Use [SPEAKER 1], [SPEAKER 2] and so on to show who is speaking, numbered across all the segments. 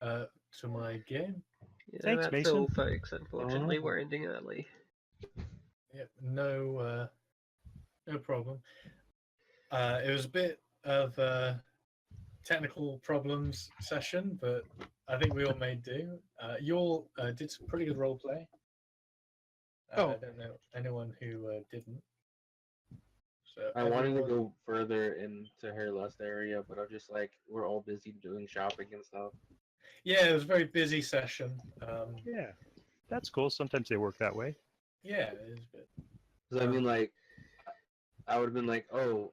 [SPEAKER 1] to my game.
[SPEAKER 2] Yeah,
[SPEAKER 3] Thanks,
[SPEAKER 2] that's
[SPEAKER 3] Mason.
[SPEAKER 2] all, folks. Unfortunately, we're ending early.
[SPEAKER 1] Yep, no problem. It was a bit of a technical problems session, but I think we all made do. You all did some pretty good role play. I don't know anyone who didn't. So
[SPEAKER 4] I wanted to go further into her lust area, but I'm just like, we're all busy doing shopping and stuff.
[SPEAKER 1] Yeah, it was a very busy session.
[SPEAKER 3] Yeah, that's cool. Sometimes they work that way.
[SPEAKER 1] Yeah, it is a bit.
[SPEAKER 4] Because I mean, like, I would have been like, oh,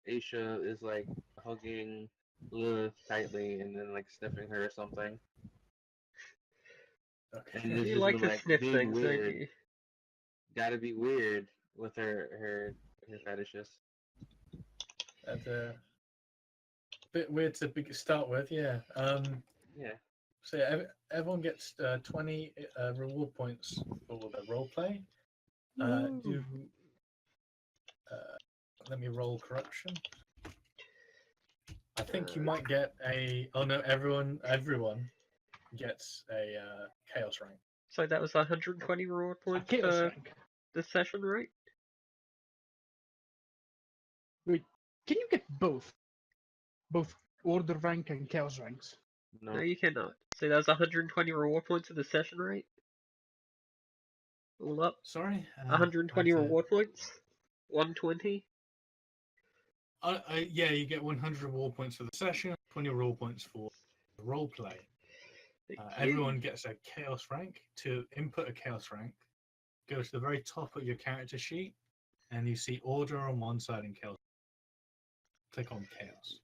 [SPEAKER 4] Aisha is like hugging Lilith tightly and then like sniffing her or something.
[SPEAKER 1] Okay.
[SPEAKER 4] And
[SPEAKER 2] You like to sniff things,
[SPEAKER 4] weird.
[SPEAKER 2] don't you?
[SPEAKER 4] Gotta be weird with her fetishes.
[SPEAKER 1] That's a bit weird to start with, yeah.
[SPEAKER 4] Yeah.
[SPEAKER 1] So everyone gets 20 reward points for the role play. Let me roll corruption. I think you might get a. Oh no! Everyone gets a chaos rank.
[SPEAKER 2] So that was 120 reward points for the session, right?
[SPEAKER 5] Wait, can you get both order rank and chaos ranks?
[SPEAKER 2] No, you cannot. So that was 120 reward points for the session, right? All up.
[SPEAKER 1] Sorry.
[SPEAKER 2] 120 reward points. 120.
[SPEAKER 1] Yeah, you get 100 reward points for the session, 20 reward points for the role play. Everyone gets a chaos rank. To input a chaos rank, go to the very top of your character sheet, and you see order on one side and chaos. Click on chaos.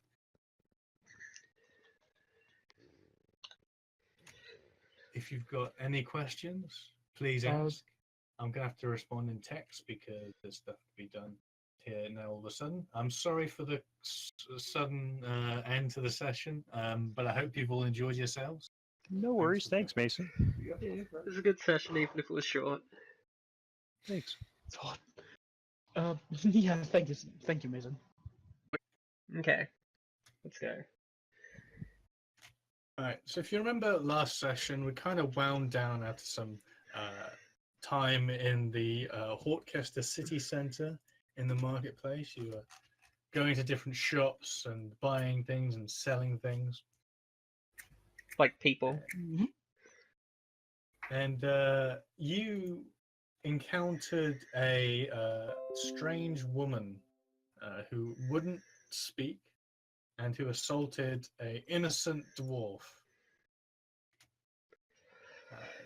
[SPEAKER 1] If you've got any questions, please ask. I'm going to have to respond in text because there's stuff to be done here now all of a sudden. I'm sorry for the sudden end to the session, but I hope you've all enjoyed yourselves.
[SPEAKER 3] No worries. Thanks, Mason.
[SPEAKER 2] Yeah, it was a good session, even if it was short.
[SPEAKER 3] Thanks.
[SPEAKER 5] It's hot. Yeah, thank you, Mason.
[SPEAKER 2] Okay, let's go.
[SPEAKER 1] All right. So if you remember last session, we kind of wound down after some time in the Hortchester city centre in the marketplace. You were going to different shops and buying things and selling things.
[SPEAKER 2] Like people.
[SPEAKER 1] And you encountered a strange woman who wouldn't speak and who assaulted an innocent dwarf.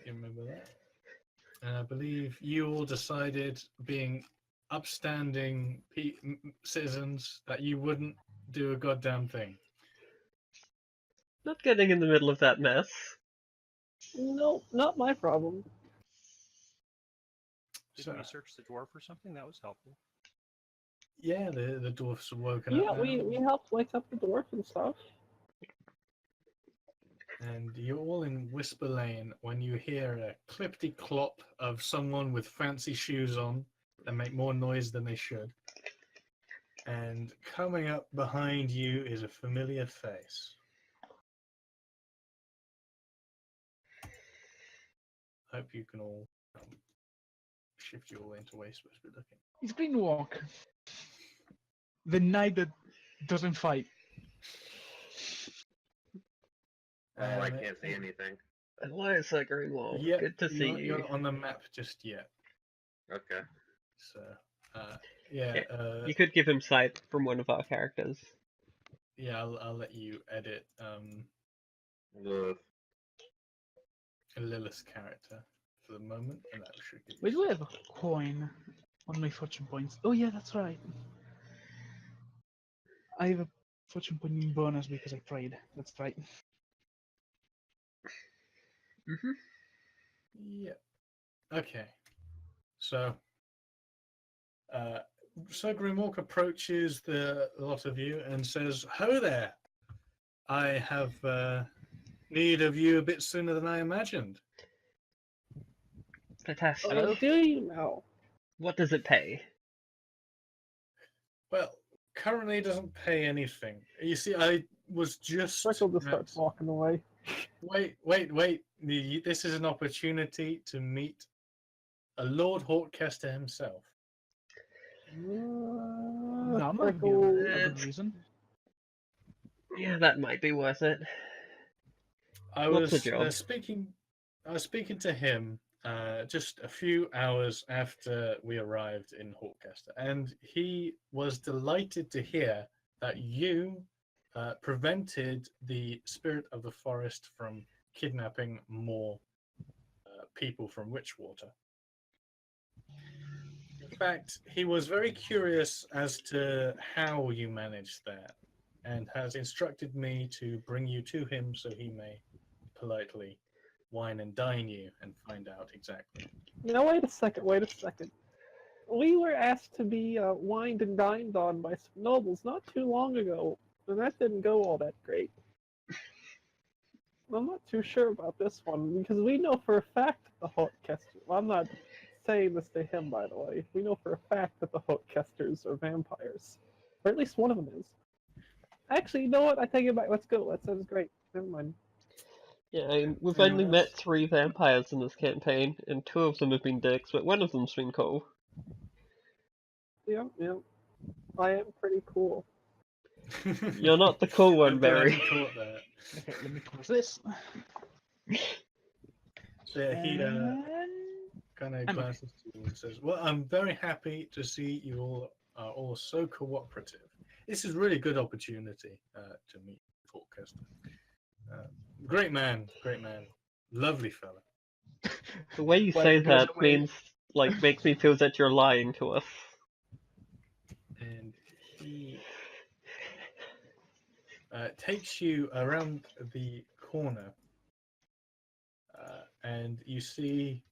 [SPEAKER 1] You remember that? And I believe you all decided, being upstanding citizens, that you wouldn't do a goddamn thing.
[SPEAKER 2] Not getting in the middle of that mess.
[SPEAKER 6] No, not my problem.
[SPEAKER 3] Did we search the dwarf or something? That was helpful.
[SPEAKER 1] Yeah, the dwarfs are woken
[SPEAKER 6] Yeah,
[SPEAKER 1] up now.
[SPEAKER 6] we helped wake up the dwarf and stuff.
[SPEAKER 1] And you're all in Whisper Lane when you hear a clippity-clop of someone with fancy shoes on that make more noise than they should. And coming up behind you is a familiar face. Hope you can all shift you all into Whisper looking.
[SPEAKER 5] It's Greenwalk. The knight that doesn't fight.
[SPEAKER 4] I can't see anything.
[SPEAKER 2] Eliza Greenwald,
[SPEAKER 1] Yeah,
[SPEAKER 2] good to see you.
[SPEAKER 1] You're not on the map just yet.
[SPEAKER 4] Okay.
[SPEAKER 1] So, yeah.
[SPEAKER 2] You could give him sight from one of our characters.
[SPEAKER 1] Yeah, I'll let you edit Lilith's character for the moment, and that should give you.
[SPEAKER 5] Wait, do I have a coin on my fortune points? Oh yeah, that's right. I have a fortune point bonus because I prayed. That's right.
[SPEAKER 1] Yeah. Okay. So, Sir Grimwalk approaches the lot of you and says, "Ho there! I have need of you a bit sooner than I imagined."
[SPEAKER 2] Fantastic.
[SPEAKER 6] Oh, do you know?
[SPEAKER 2] What does it pay?
[SPEAKER 1] Well, currently it doesn't pay anything. You see, I was just...
[SPEAKER 6] Freckle just starts walking away.
[SPEAKER 1] Wait. This is an opportunity to meet a Lord Hortcaster himself.
[SPEAKER 5] That might be
[SPEAKER 6] Freckle.
[SPEAKER 5] a good reason.
[SPEAKER 2] Yeah, that might be worth it.
[SPEAKER 1] I
[SPEAKER 2] What's the
[SPEAKER 1] was
[SPEAKER 2] job?
[SPEAKER 1] speaking to him just a few hours after we arrived in Hortcaster, and he was delighted to hear that you prevented the spirit of the forest from kidnapping more people from Witchwater. In fact, he was very curious as to how you managed that, and has instructed me to bring you to him so he may politely wine and dine you and find out exactly.
[SPEAKER 6] Now wait a second. We were asked to be wined and dined on by some nobles not too long ago, and that didn't go all that great. I'm not too sure about this one, because we know for a fact the Hortcaster. Well, I'm not saying this to him, by the way. We know for a fact that the Hortcasters are vampires. Or at least one of them is. Actually, you know what? I take it back. Let's go. That sounds great. Never mind.
[SPEAKER 2] Yeah, we've
[SPEAKER 1] Yeah,
[SPEAKER 2] only met
[SPEAKER 1] that's-
[SPEAKER 2] 3 vampires in this campaign, and 2 of them have been dicks, but one of them's been cool.
[SPEAKER 6] Yeah. I am pretty cool.
[SPEAKER 2] You're not the cool one,
[SPEAKER 1] I'm glad
[SPEAKER 2] Barry.
[SPEAKER 1] you caught that.
[SPEAKER 5] Okay, let me close this.
[SPEAKER 1] So yeah, he
[SPEAKER 5] And...
[SPEAKER 1] kind of
[SPEAKER 5] I'm
[SPEAKER 1] glances to you and says, "Well, I'm very happy to see you all are all so cooperative. This is really good opportunity to meet Hortcaster. Great man, lovely fella."
[SPEAKER 2] The way you
[SPEAKER 5] Well,
[SPEAKER 2] say
[SPEAKER 5] it goes
[SPEAKER 2] that
[SPEAKER 5] away.
[SPEAKER 2] means, like, makes me feel that you're lying to us.
[SPEAKER 1] And he takes you around the corner, and you see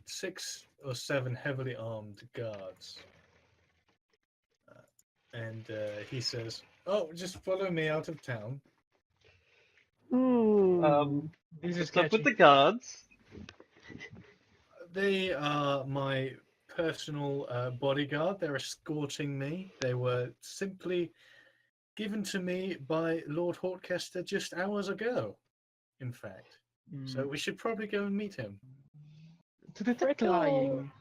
[SPEAKER 1] 6 or 7 heavily armed guards. And he says, "Oh, just follow me out of town."
[SPEAKER 5] This is
[SPEAKER 2] What's up with
[SPEAKER 5] sketchy.
[SPEAKER 2] the guards?
[SPEAKER 1] They are my personal bodyguard. They're escorting me. They were simply given to me by Lord Hortcaster just hours ago, in fact. So we should probably go and meet him.
[SPEAKER 5] To detect
[SPEAKER 6] Freckle.
[SPEAKER 5] lying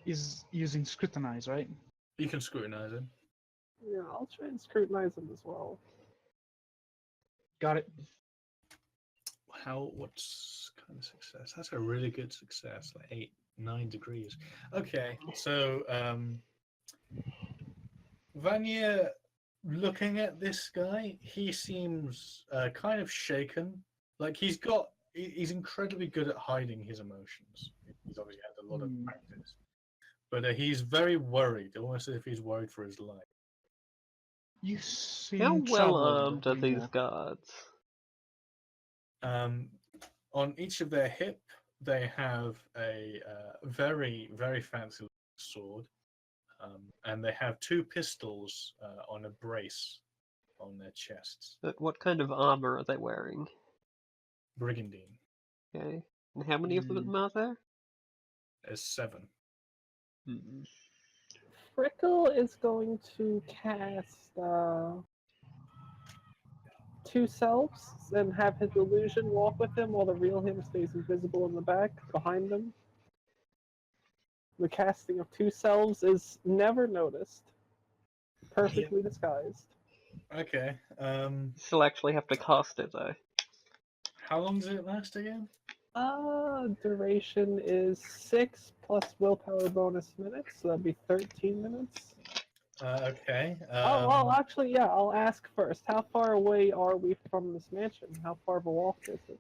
[SPEAKER 5] is using scrutinize, right?
[SPEAKER 1] You can scrutinize him.
[SPEAKER 6] Yeah, I'll try and scrutinize them as well.
[SPEAKER 5] Got it.
[SPEAKER 1] What's kind of success? That's a really good success, like 8, 9 degrees. Okay, so Vanya, looking at this guy, he seems kind of shaken. Like he's incredibly good at hiding his emotions. He's obviously had a lot of practice, but he's very worried, almost as if he's worried for his life.
[SPEAKER 5] You seem
[SPEAKER 2] How well
[SPEAKER 5] troubled,
[SPEAKER 2] armed are these
[SPEAKER 5] Remo.
[SPEAKER 2] guards?
[SPEAKER 1] On each of their hip, they have a very, very fancy sword, and they have 2 pistols on a brace on their chests.
[SPEAKER 2] But what kind of armor are they wearing?
[SPEAKER 1] Brigandine.
[SPEAKER 2] Okay. And how many of them are there?
[SPEAKER 1] There's 7.
[SPEAKER 2] Hmm.
[SPEAKER 6] Frickle is going to cast 2 selves and have his illusion walk with him while the real him stays invisible in the back behind them. The casting of 2 selves is never noticed. Perfectly disguised.
[SPEAKER 1] Okay.
[SPEAKER 2] Still actually have to cast it though.
[SPEAKER 1] How long does it last again?
[SPEAKER 6] Duration is 6 plus willpower bonus minutes, so that'd be 13 minutes.
[SPEAKER 1] Okay.
[SPEAKER 6] Well, actually, yeah, I'll ask first. How far away are we from this mansion? How far of a walk is it?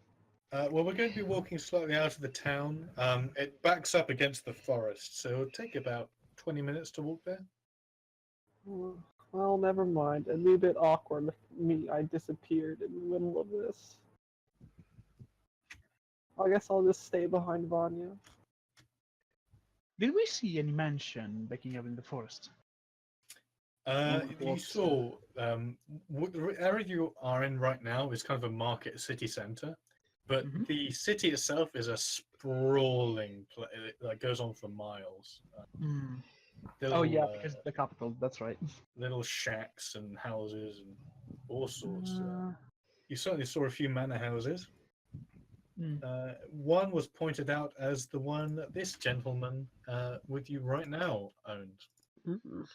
[SPEAKER 1] Well, we're going to be walking slightly out of the town. It backs up against the forest, so it'll take about 20 minutes to walk there.
[SPEAKER 6] Well, never mind. It'd be a bit awkward if I disappeared in the middle of this. I guess I'll just stay behind Vanya.
[SPEAKER 5] Did we see any mansion backing up in the forest?
[SPEAKER 1] You saw the area you are in right now is kind of a market city center, but the city itself is a sprawling that goes on for miles.
[SPEAKER 5] Oh yeah, because the capital. That's right.
[SPEAKER 1] Little shacks and houses and all sorts. you certainly saw a few manor houses.
[SPEAKER 5] Hmm.
[SPEAKER 1] One was pointed out as the one that this gentleman with you right now owned.
[SPEAKER 2] Mm.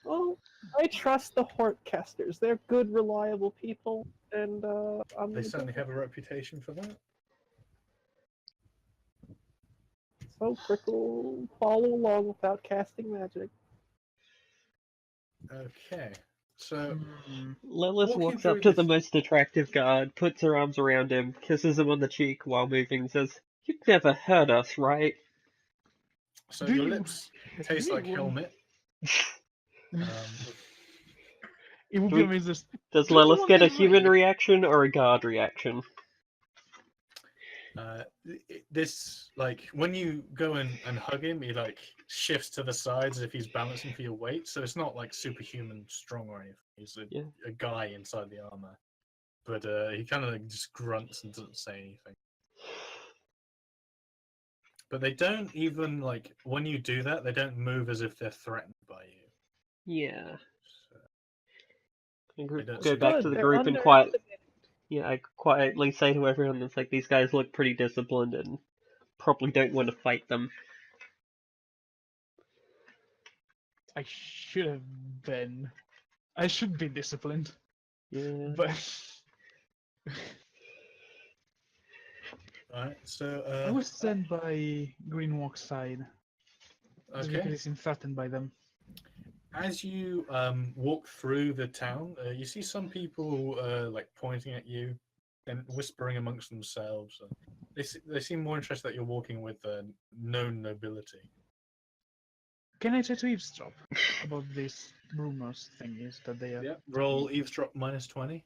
[SPEAKER 6] Well, I trust the Hortcasters. They're good, reliable people, and I'm
[SPEAKER 1] They
[SPEAKER 6] gonna
[SPEAKER 1] certainly
[SPEAKER 6] go
[SPEAKER 1] have a reputation for that.
[SPEAKER 6] So Crickle follow along without casting magic.
[SPEAKER 1] Okay, so
[SPEAKER 5] Hmm.
[SPEAKER 2] Lilith
[SPEAKER 1] walking
[SPEAKER 2] walks
[SPEAKER 1] through
[SPEAKER 2] up to the
[SPEAKER 1] this-
[SPEAKER 2] most attractive guard, puts her arms around him, kisses him on the cheek while moving, and says, "You'd never hurt us, right?"
[SPEAKER 1] so
[SPEAKER 5] Do
[SPEAKER 1] your
[SPEAKER 5] you-
[SPEAKER 1] lips taste
[SPEAKER 5] do
[SPEAKER 1] like
[SPEAKER 5] you-
[SPEAKER 1] helmet.
[SPEAKER 5] It would
[SPEAKER 2] Do
[SPEAKER 5] be
[SPEAKER 2] we-
[SPEAKER 5] amazing.
[SPEAKER 2] Does
[SPEAKER 5] Do you
[SPEAKER 2] Lilith
[SPEAKER 5] want
[SPEAKER 2] get a
[SPEAKER 5] a
[SPEAKER 2] human
[SPEAKER 5] ring?
[SPEAKER 2] reaction or a guard reaction?
[SPEAKER 1] This, like, when you go and hug him, he like shifts to the sides as if he's balancing for your weight. So it's not like superhuman strong or anything. He's
[SPEAKER 2] Yeah.
[SPEAKER 1] a guy inside the armor, but he kind of like just grunts and doesn't say anything. But they don't even like when you do that. They don't move as if they're threatened by you.
[SPEAKER 2] Yeah.
[SPEAKER 1] So,
[SPEAKER 2] I
[SPEAKER 1] They don't
[SPEAKER 2] go
[SPEAKER 1] seem
[SPEAKER 2] back
[SPEAKER 1] to
[SPEAKER 2] to the
[SPEAKER 6] They're
[SPEAKER 2] group and quiet.
[SPEAKER 6] underestimated.
[SPEAKER 2] Yeah, I quietly say to everyone that's like, these guys look pretty disciplined and probably don't want to fight them.
[SPEAKER 5] I should have been. I should be disciplined,
[SPEAKER 2] Yeah.
[SPEAKER 5] but
[SPEAKER 1] All right. So
[SPEAKER 5] I was sent by Greenwalk side just because
[SPEAKER 1] okay.
[SPEAKER 5] he seemed threatened by them.
[SPEAKER 1] As you walk through the town, you see some people like pointing at you and whispering amongst themselves. They seem more interested that you're walking with known nobility.
[SPEAKER 5] Can I try to eavesdrop about these rumors thingies that they are
[SPEAKER 1] Yeah. Roll eavesdrop -20.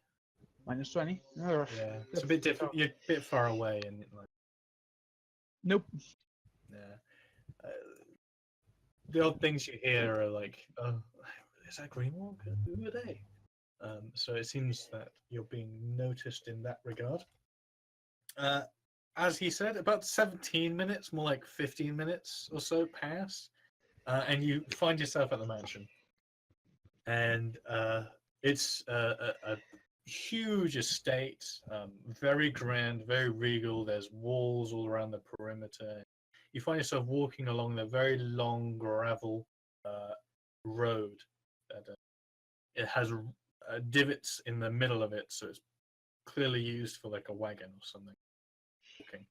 [SPEAKER 5] -20? Ugh,
[SPEAKER 1] Yeah, it's a
[SPEAKER 5] that's
[SPEAKER 1] bit different.
[SPEAKER 5] tough.
[SPEAKER 1] You're a bit far away, and like,
[SPEAKER 5] Nope.
[SPEAKER 1] yeah. Uh, the odd things you hear are like, "Oh, is that Greenwalker? Who are they?" So it seems that you're being noticed in that regard. As he said, about 17 minutes, more like 15 minutes or so pass, and you find yourself at the mansion. And it's a huge estate, very grand, very regal. There's walls all around the perimeter. You find yourself walking along the very long gravel road. That it has divots in the middle of it, so it's clearly used for like a wagon or something. Walking.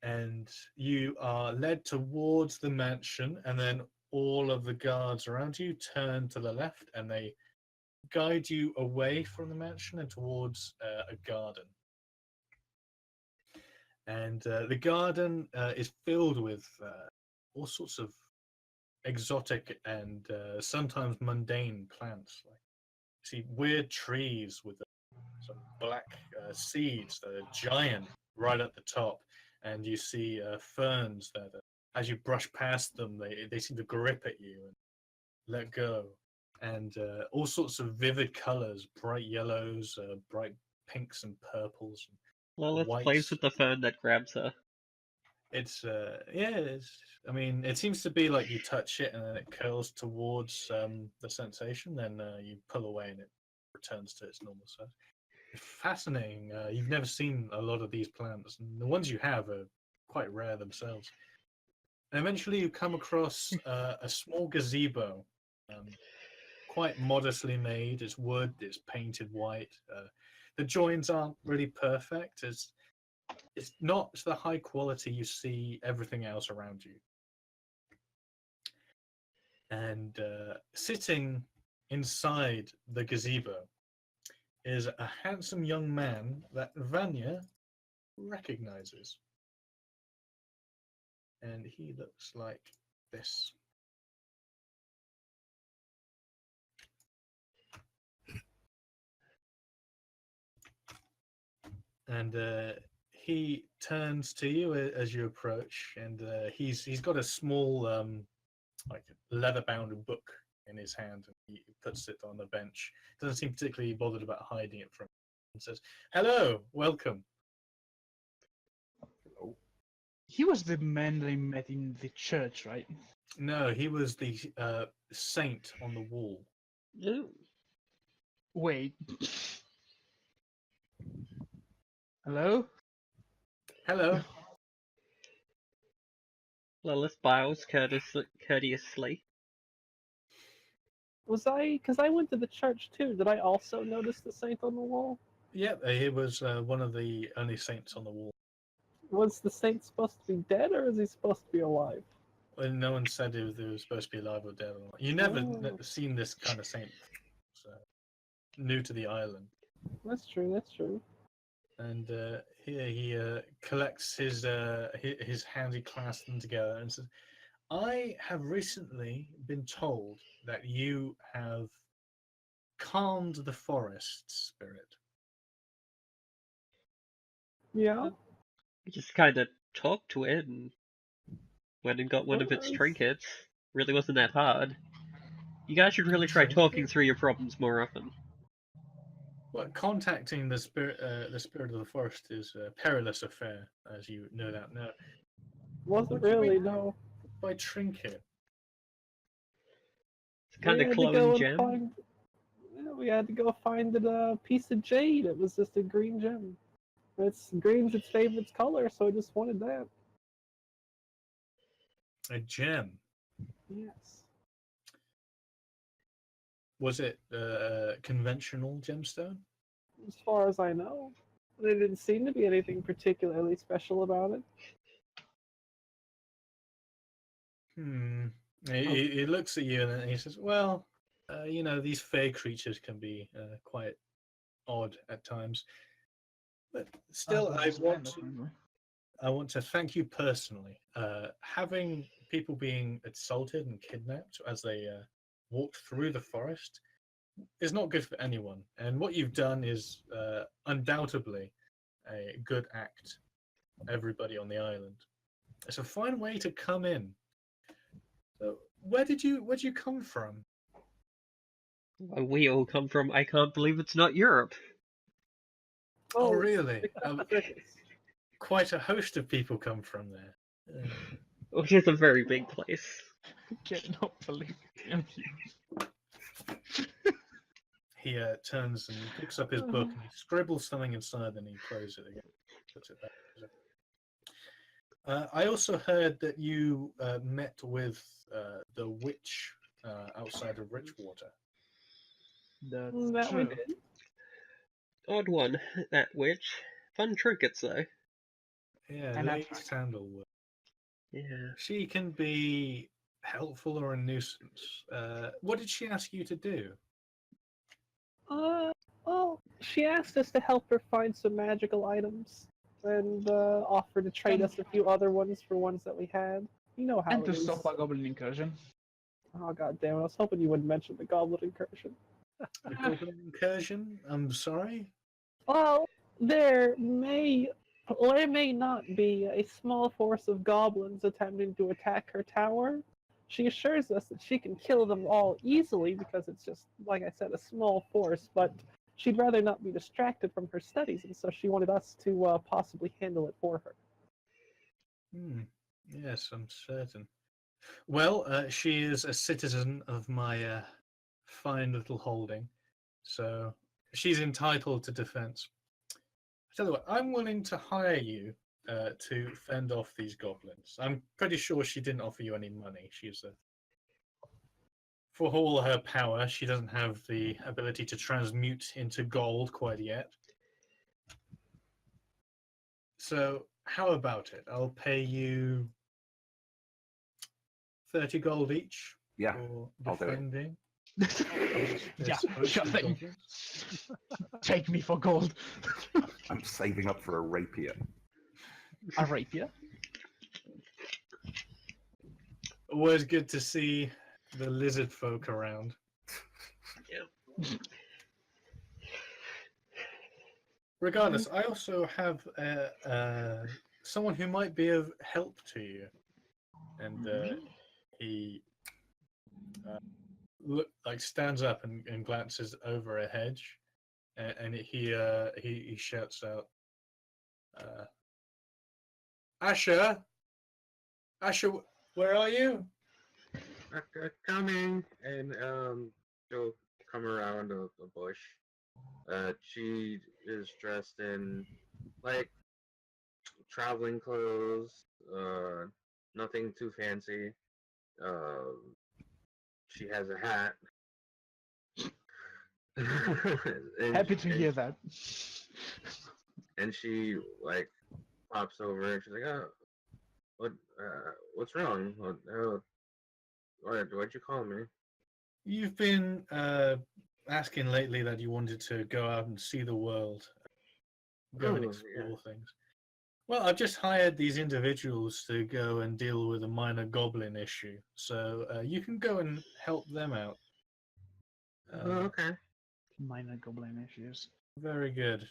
[SPEAKER 1] And you are led towards the mansion, and then all of the guards around you turn to the left, and they guide you away from the mansion and towards a garden. And the garden is filled with all sorts of exotic and sometimes mundane plants. Like, you see weird trees with some black seeds that are giant right at the top, and you see ferns that, as you brush past them, they seem to grip at you and let go, and all sorts of vivid colors, bright yellows, bright pinks and purples, and
[SPEAKER 2] Lilith plays
[SPEAKER 1] whites.
[SPEAKER 2] with the fern that grabs her.
[SPEAKER 1] It's yeah, I mean, it seems to be like you touch it and then it curls towards the sensation, then you pull away and it returns to its normal size. Fascinating. You've never seen a lot of these plants, and the ones you have are quite rare themselves. And eventually, you come across a small gazebo, quite modestly made. It's wood. It's painted white. The joins aren't really perfect. It's not the high quality you see everything else around you. And sitting inside the gazebo is a handsome young man that Vanya recognizes. And he looks like this. And he turns to you as you approach, and he's got a small like leather-bound book in his hand, and he puts it on the bench. Doesn't seem particularly bothered about hiding it from him. And says, "Hello, welcome."
[SPEAKER 5] He was the man that I met in the church, right?
[SPEAKER 1] No, he was the saint on the wall.
[SPEAKER 2] Ooh.
[SPEAKER 5] Wait. Hello?
[SPEAKER 1] Hello.
[SPEAKER 2] Lilith bows courteously.
[SPEAKER 6] Was I? Because I went to the church too. Did I also notice the saint on the wall?
[SPEAKER 1] Yep, he was one of the only saints on the wall.
[SPEAKER 6] Was the saint supposed to be dead, or is he supposed to be alive?
[SPEAKER 1] Well, no one said if they were supposed to be alive or dead or not. You never
[SPEAKER 6] Oh.
[SPEAKER 1] seen this kind of saint before, so new to the island.
[SPEAKER 6] That's true. That's true.
[SPEAKER 1] And here he collects his hands, he clasps them together and says, I have recently been told that you have calmed the forest spirit.
[SPEAKER 6] Yeah.
[SPEAKER 2] We just kind of talked to it and went and got one of its
[SPEAKER 6] Nice.
[SPEAKER 2] trinkets. Really wasn't that hard. You guys should really try talking through your problems more often.
[SPEAKER 1] Well, contacting the spirit of the forest is a perilous affair, as you no doubt know.
[SPEAKER 6] Wasn't
[SPEAKER 1] What do you
[SPEAKER 6] really,
[SPEAKER 1] mean?
[SPEAKER 6] no.
[SPEAKER 1] By trinket.
[SPEAKER 2] It's kind
[SPEAKER 6] We
[SPEAKER 2] of
[SPEAKER 6] had to go
[SPEAKER 2] glowing
[SPEAKER 6] and
[SPEAKER 2] gem.
[SPEAKER 6] find. Yeah, we had to go find a piece of jade. It was just a green gem. Green's its favorite color, so I just wanted that.
[SPEAKER 1] A gem.
[SPEAKER 6] Yes.
[SPEAKER 1] Was it a conventional gemstone?
[SPEAKER 6] As far as I know, there didn't seem to be anything particularly special about it.
[SPEAKER 1] He looks at you and he says, "Well, these fey creatures can be quite odd at times, but still, I want to thank you personally. Having people being assaulted and kidnapped as they walk through the forest is not good for anyone. And what you've done is undoubtedly a good act. Everybody on the island. It's a fine way to come in. So, where'd you come from?
[SPEAKER 2] Where we all come from, I can't believe it's not Europe.
[SPEAKER 1] Oh, really?
[SPEAKER 6] Crickets.
[SPEAKER 1] Quite a host of people come from there.
[SPEAKER 2] Which is a very big place.
[SPEAKER 5] Cannot believe it.
[SPEAKER 1] He turns and picks up his book and he scribbles something inside, and he closes it again. Puts it back. I also heard that you met with the witch outside of Richwater.
[SPEAKER 5] That's
[SPEAKER 6] That we
[SPEAKER 5] true.
[SPEAKER 6] did.
[SPEAKER 2] Odd one, that witch. Fun trinkets, though.
[SPEAKER 1] Yeah,
[SPEAKER 5] And
[SPEAKER 1] Lady
[SPEAKER 5] that's-
[SPEAKER 1] Sandalwood.
[SPEAKER 2] Yeah.
[SPEAKER 1] She can be helpful or a nuisance. What did she ask you to do?
[SPEAKER 6] Well, she asked us to help her find some magical items and offered to trade us a few other ones for ones that we had. You know how
[SPEAKER 5] And
[SPEAKER 6] it
[SPEAKER 5] to
[SPEAKER 6] is.
[SPEAKER 5] stop a goblin incursion.
[SPEAKER 6] Oh god damn it! I was hoping you wouldn't mention the goblin incursion.
[SPEAKER 1] The goblin incursion? I'm sorry.
[SPEAKER 6] Well, there may not be a small force of goblins attempting to attack her tower. She assures us that she can kill them all easily because it's just, like I said, a small force, but she'd rather not be distracted from her studies, and so she wanted us to possibly handle it for her.
[SPEAKER 1] Yes, I'm certain. Well, she is a citizen of my fine little holding, so she's entitled to defense. I tell you what, I'm willing to hire you to fend off these goblins. I'm pretty sure she didn't offer you any money. For all her power, she doesn't have the ability to transmute into gold quite yet. So, how about it? I'll pay you 30 gold each
[SPEAKER 7] Yeah,
[SPEAKER 1] for
[SPEAKER 7] I'll do it.
[SPEAKER 1] defending.
[SPEAKER 5] Yeah,
[SPEAKER 1] this
[SPEAKER 5] sure
[SPEAKER 1] host of
[SPEAKER 5] thing.
[SPEAKER 1] goblins.
[SPEAKER 5] Take me for gold.
[SPEAKER 7] I'm saving up for a rapier.
[SPEAKER 5] A rapier?
[SPEAKER 1] Always good to see the lizard folk around. Regardless, I also have someone who might be of help to you, and he stands up and glances over a hedge, and he shouts out, "Asher, Asher, where are you?"
[SPEAKER 4] Coming, and she'll come around a bush. She is dressed in like traveling clothes, nothing too fancy. She has a hat. and,
[SPEAKER 5] Happy to
[SPEAKER 4] and,
[SPEAKER 5] hear that.
[SPEAKER 4] and she like pops over and she's like, "Oh, what's wrong? What'd you call me?"
[SPEAKER 1] You've been asking lately that you wanted to go out and see the world, go and
[SPEAKER 4] Oh,
[SPEAKER 1] explore
[SPEAKER 4] yeah.
[SPEAKER 1] things. Well, I've just hired these individuals to go and deal with a minor goblin issue, so you can go and help them out.
[SPEAKER 4] Oh, okay.
[SPEAKER 5] Minor goblin issues.
[SPEAKER 1] Very good.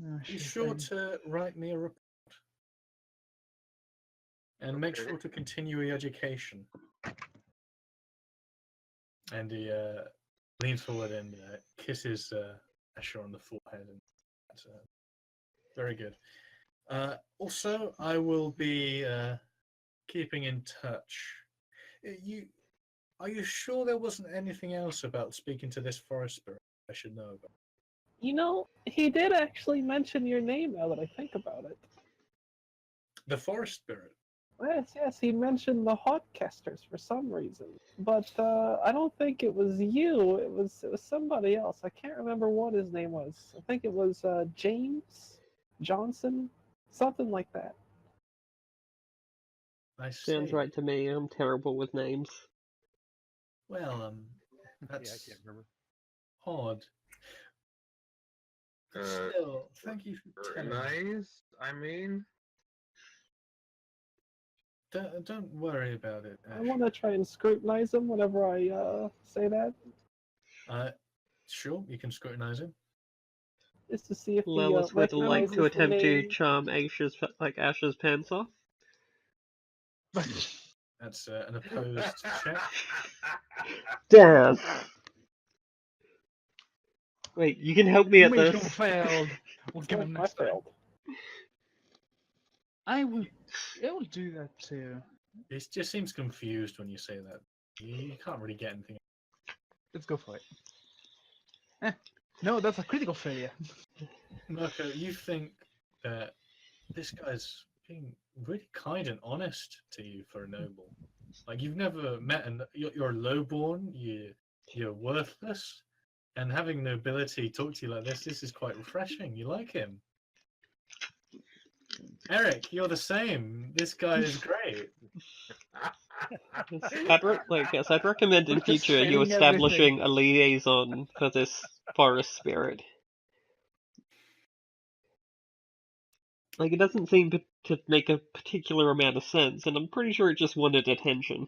[SPEAKER 5] Oh,
[SPEAKER 1] Be
[SPEAKER 5] shit,
[SPEAKER 1] sure to write me a report. And make
[SPEAKER 4] Okay.
[SPEAKER 1] sure to continue your education. And he leans forward and kisses Asher on the forehead. And that's very good. Also, I will be keeping in touch. Are you sure there wasn't anything else about speaking to this forest spirit I should know about?
[SPEAKER 6] You know, he did actually mention your name now that I think about it.
[SPEAKER 1] The forest spirit?
[SPEAKER 6] Yes, he mentioned the Hotcasters for some reason, but I don't think it was you. It was somebody else. I can't remember what his name was. I think it was James Johnson, something like that.
[SPEAKER 1] I see.
[SPEAKER 2] Sounds right to me. I'm terrible with names.
[SPEAKER 1] Well,
[SPEAKER 3] Yeah,
[SPEAKER 1] that's
[SPEAKER 3] I can't remember.
[SPEAKER 1] odd. But still, thank you for telling me.
[SPEAKER 4] Nice. I mean,
[SPEAKER 1] Don't worry about it,
[SPEAKER 6] I
[SPEAKER 1] Ash.
[SPEAKER 6] want to try and scrutinize him whenever I say that,
[SPEAKER 1] Sure, you can scrutinize him.
[SPEAKER 6] just to see if he
[SPEAKER 2] Lilith would like
[SPEAKER 6] recognizes
[SPEAKER 2] to
[SPEAKER 6] the
[SPEAKER 2] attempt to
[SPEAKER 6] name.
[SPEAKER 2] charm Ash's pants off.
[SPEAKER 1] That's an opposed check.
[SPEAKER 2] Damn. Wait, you can help me at
[SPEAKER 5] Mission
[SPEAKER 2] this.
[SPEAKER 5] failed. We'll give
[SPEAKER 6] Oh,
[SPEAKER 5] him
[SPEAKER 6] I
[SPEAKER 5] next time.
[SPEAKER 6] failed.
[SPEAKER 5] I will do that too.
[SPEAKER 1] He just seems confused when you say that. You can't really get anything.
[SPEAKER 5] Let's go for it. No, that's a critical failure.
[SPEAKER 1] Mirko, you think that this guy's being really kind and honest to you for a noble. Like, you've never met you're lowborn, you're worthless, and having nobility talk to you like this is quite refreshing. You like him. Eric, you're the same. This guy is great.
[SPEAKER 2] I'd recommend in
[SPEAKER 5] We're just
[SPEAKER 2] future you
[SPEAKER 5] failing
[SPEAKER 2] establishing a liaison for this forest spirit. Like, it doesn't seem to make a particular amount of sense, and I'm pretty sure it just wanted attention.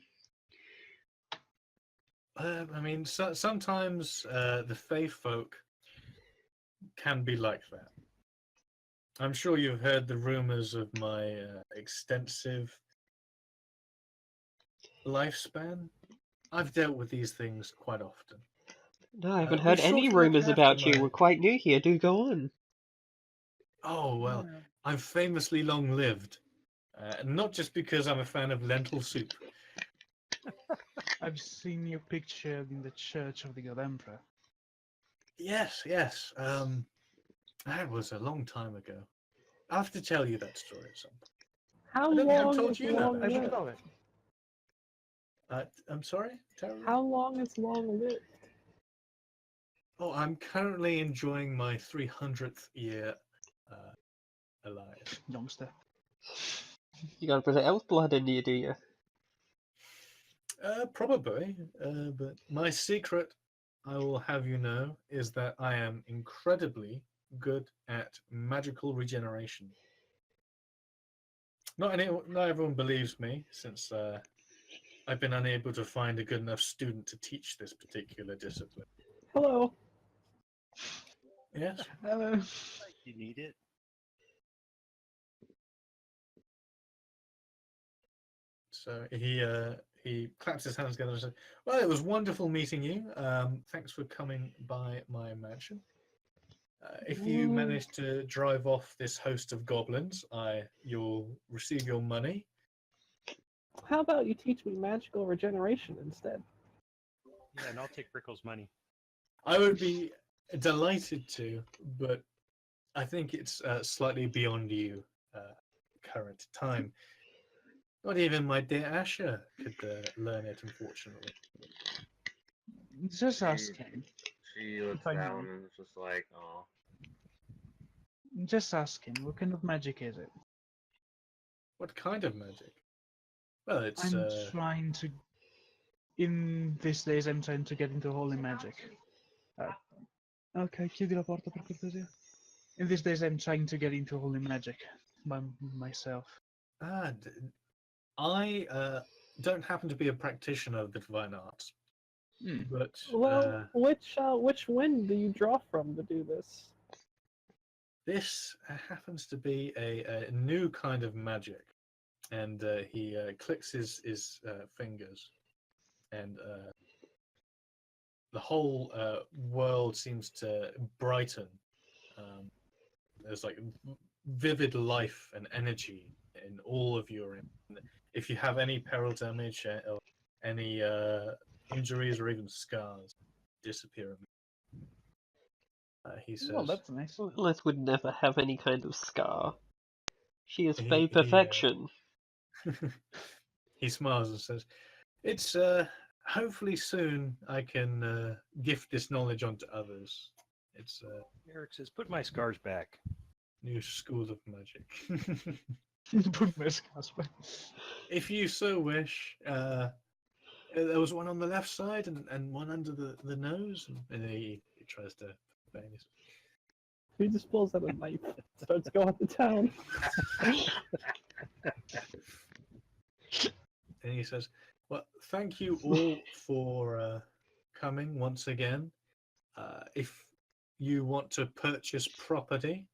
[SPEAKER 1] I mean, sometimes the Fae folk can be like that. I'm sure you've heard the rumors of my extensive lifespan. I've dealt with these things quite often.
[SPEAKER 2] No, I haven't
[SPEAKER 1] Be
[SPEAKER 2] heard
[SPEAKER 1] sure
[SPEAKER 2] any
[SPEAKER 1] to look
[SPEAKER 2] rumors
[SPEAKER 1] after
[SPEAKER 2] about you.
[SPEAKER 1] my-
[SPEAKER 2] We're quite new here. Do go on.
[SPEAKER 1] Oh, well, I'm famously long-lived. Not just because I'm a fan of lentil soup.
[SPEAKER 5] I've seen your picture in the Church of the God Emperor.
[SPEAKER 1] Yes. That was a long time ago. I'll have to tell you that story at some point.
[SPEAKER 6] How
[SPEAKER 1] I don't think I've
[SPEAKER 6] long
[SPEAKER 1] told
[SPEAKER 6] is
[SPEAKER 1] you that,
[SPEAKER 6] long
[SPEAKER 5] I
[SPEAKER 1] actually.
[SPEAKER 5] would
[SPEAKER 6] lived?
[SPEAKER 5] love it.
[SPEAKER 1] I'm sorry? Terrible?
[SPEAKER 6] How long is long lived?
[SPEAKER 1] Oh, I'm currently enjoying my 300th year alive.
[SPEAKER 5] Youngster.
[SPEAKER 2] You got a bit of elf blood in you, do you?
[SPEAKER 1] Probably. But my secret, I will have you know, is that I am incredibly good at magical regeneration. Not everyone believes me, since I've been unable to find a good enough student to teach this particular discipline.
[SPEAKER 6] Hello.
[SPEAKER 1] Yes.
[SPEAKER 5] Hello.
[SPEAKER 3] You need it.
[SPEAKER 1] So he claps his hands together and says, "Well, it was wonderful meeting you. Thanks for coming by my mansion. If you manage to drive off this host of goblins, you'll receive your money."
[SPEAKER 6] How about you teach me magical regeneration instead?
[SPEAKER 3] Yeah, and I'll take Brickle's money.
[SPEAKER 1] I would be delighted to, but I think it's slightly beyond you, current time. Not even my dear Asher could learn it, unfortunately.
[SPEAKER 5] Just ask him.
[SPEAKER 4] She looks
[SPEAKER 5] If I
[SPEAKER 4] down
[SPEAKER 5] may.
[SPEAKER 4] and is just like, oh.
[SPEAKER 5] Just ask him. What kind of magic is it?
[SPEAKER 1] What kind of magic? Well, it's
[SPEAKER 5] I'm trying to. In these days, I'm trying to get into holy magic. Ok, chiudi la porta per cortesia. In these days, I'm trying to get into holy magic by myself.
[SPEAKER 1] ah, I don't happen to be a practitioner of the divine arts,
[SPEAKER 5] Hmm.
[SPEAKER 1] but
[SPEAKER 6] Well, which wind do you draw from to do this?
[SPEAKER 1] this happens to be a new kind of magic, and he clicks his fingers, and the whole world seems to brighten. There's like vivid life and energy in all of your. If you have any peril damage or any injuries or even scars, disappear. He says.
[SPEAKER 5] Well, that's nice.
[SPEAKER 2] Lilith would never have any kind of scar. She is
[SPEAKER 1] He-
[SPEAKER 2] Fey
[SPEAKER 1] he,
[SPEAKER 2] perfection.
[SPEAKER 1] He smiles and says, "It's hopefully soon I can gift this knowledge onto others. It's a
[SPEAKER 3] Eric says, "Put my scars back."
[SPEAKER 1] new school of magic.
[SPEAKER 5] Put my scars back.
[SPEAKER 1] If you so wish, there was one on the left side and one under the nose." And he tries to bang his.
[SPEAKER 6] He just pulls out a knife and starts going to town.
[SPEAKER 1] And he says, "Well, thank you all for coming once again. If you want to purchase property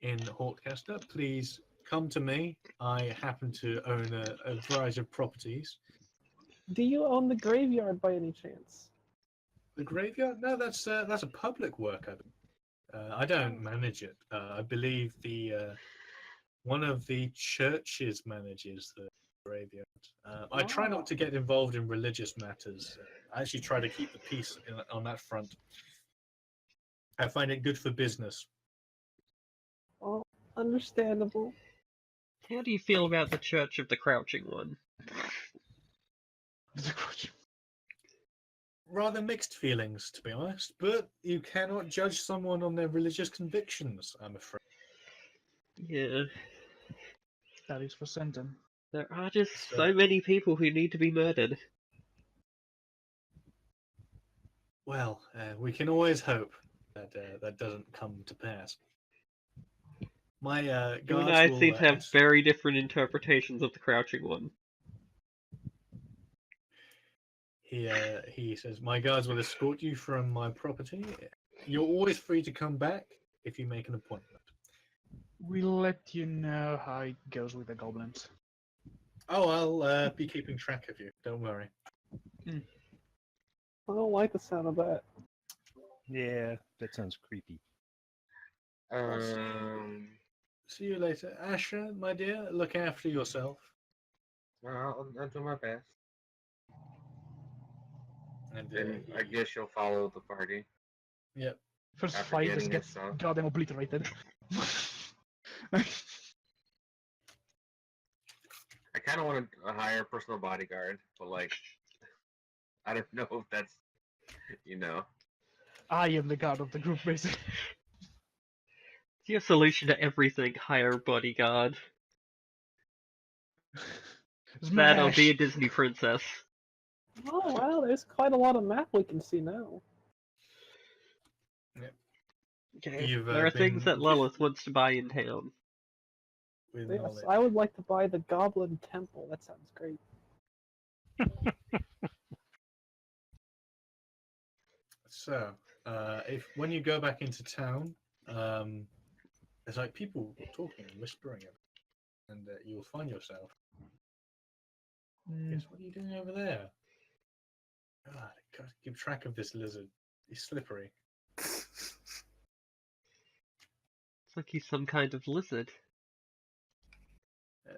[SPEAKER 1] in Hortcaster, please come to me. I happen to own a variety of properties.
[SPEAKER 6] Do you own the graveyard by any chance?
[SPEAKER 1] The graveyard? No, that's a public work. I don't manage it. I believe the one of the churches manages the graveyard. I try not to get involved in religious matters. I actually try to keep the peace on that front. I find it good for business.
[SPEAKER 6] Well, understandable.
[SPEAKER 2] How do you feel about the Church of the Crouching One?
[SPEAKER 1] Rather mixed feelings, to be honest, but you cannot judge someone on their religious convictions, I'm afraid.
[SPEAKER 2] Yeah,
[SPEAKER 5] That is for certain.
[SPEAKER 2] there are just
[SPEAKER 1] So-
[SPEAKER 2] so many people who need to be murdered.
[SPEAKER 1] Well, we can always hope that that doesn't come to pass. My
[SPEAKER 2] You and
[SPEAKER 1] guards
[SPEAKER 2] I
[SPEAKER 1] will
[SPEAKER 2] seem to have very different interpretations of the Crouching One.
[SPEAKER 1] He says, "My guards will escort you from my property. You're always free to come back if you make an appointment."
[SPEAKER 5] We'll let you know how it goes with the goblins.
[SPEAKER 1] Oh, I'll be keeping track of you. Don't worry.
[SPEAKER 6] I don't like the sound of that.
[SPEAKER 3] Yeah, that sounds creepy.
[SPEAKER 1] See you later, Asher, my dear. Look after yourself.
[SPEAKER 4] Well, I'll do my best.
[SPEAKER 1] And
[SPEAKER 4] And I guess you'll follow the party.
[SPEAKER 1] yep.
[SPEAKER 5] First
[SPEAKER 4] After
[SPEAKER 5] fight, just
[SPEAKER 4] getting
[SPEAKER 5] get
[SPEAKER 4] his stuff.
[SPEAKER 5] goddamn obliterated.
[SPEAKER 4] I kind of want to hire a personal bodyguard, but like, I don't know if that's, you know.
[SPEAKER 5] I am the god of the group, basically.
[SPEAKER 2] It's your solution to everything, hire a bodyguard. That or be a
[SPEAKER 5] Smash!
[SPEAKER 2] Disney princess.
[SPEAKER 6] Oh wow, there's quite a lot of map we can see now.
[SPEAKER 2] Okay,
[SPEAKER 1] You've,
[SPEAKER 2] there are things
[SPEAKER 1] been
[SPEAKER 2] that Lilith wants to buy in town.
[SPEAKER 1] With
[SPEAKER 6] Yes,
[SPEAKER 1] knowledge.
[SPEAKER 6] I would like to buy the Goblin Temple. That sounds great.
[SPEAKER 1] So, if when you go back into town, there's like people talking and whispering, and you'll find yourself. Guess what are you doing over there? God, I gotta keep track of this lizard. He's slippery.
[SPEAKER 2] It's like he's some kind of lizard.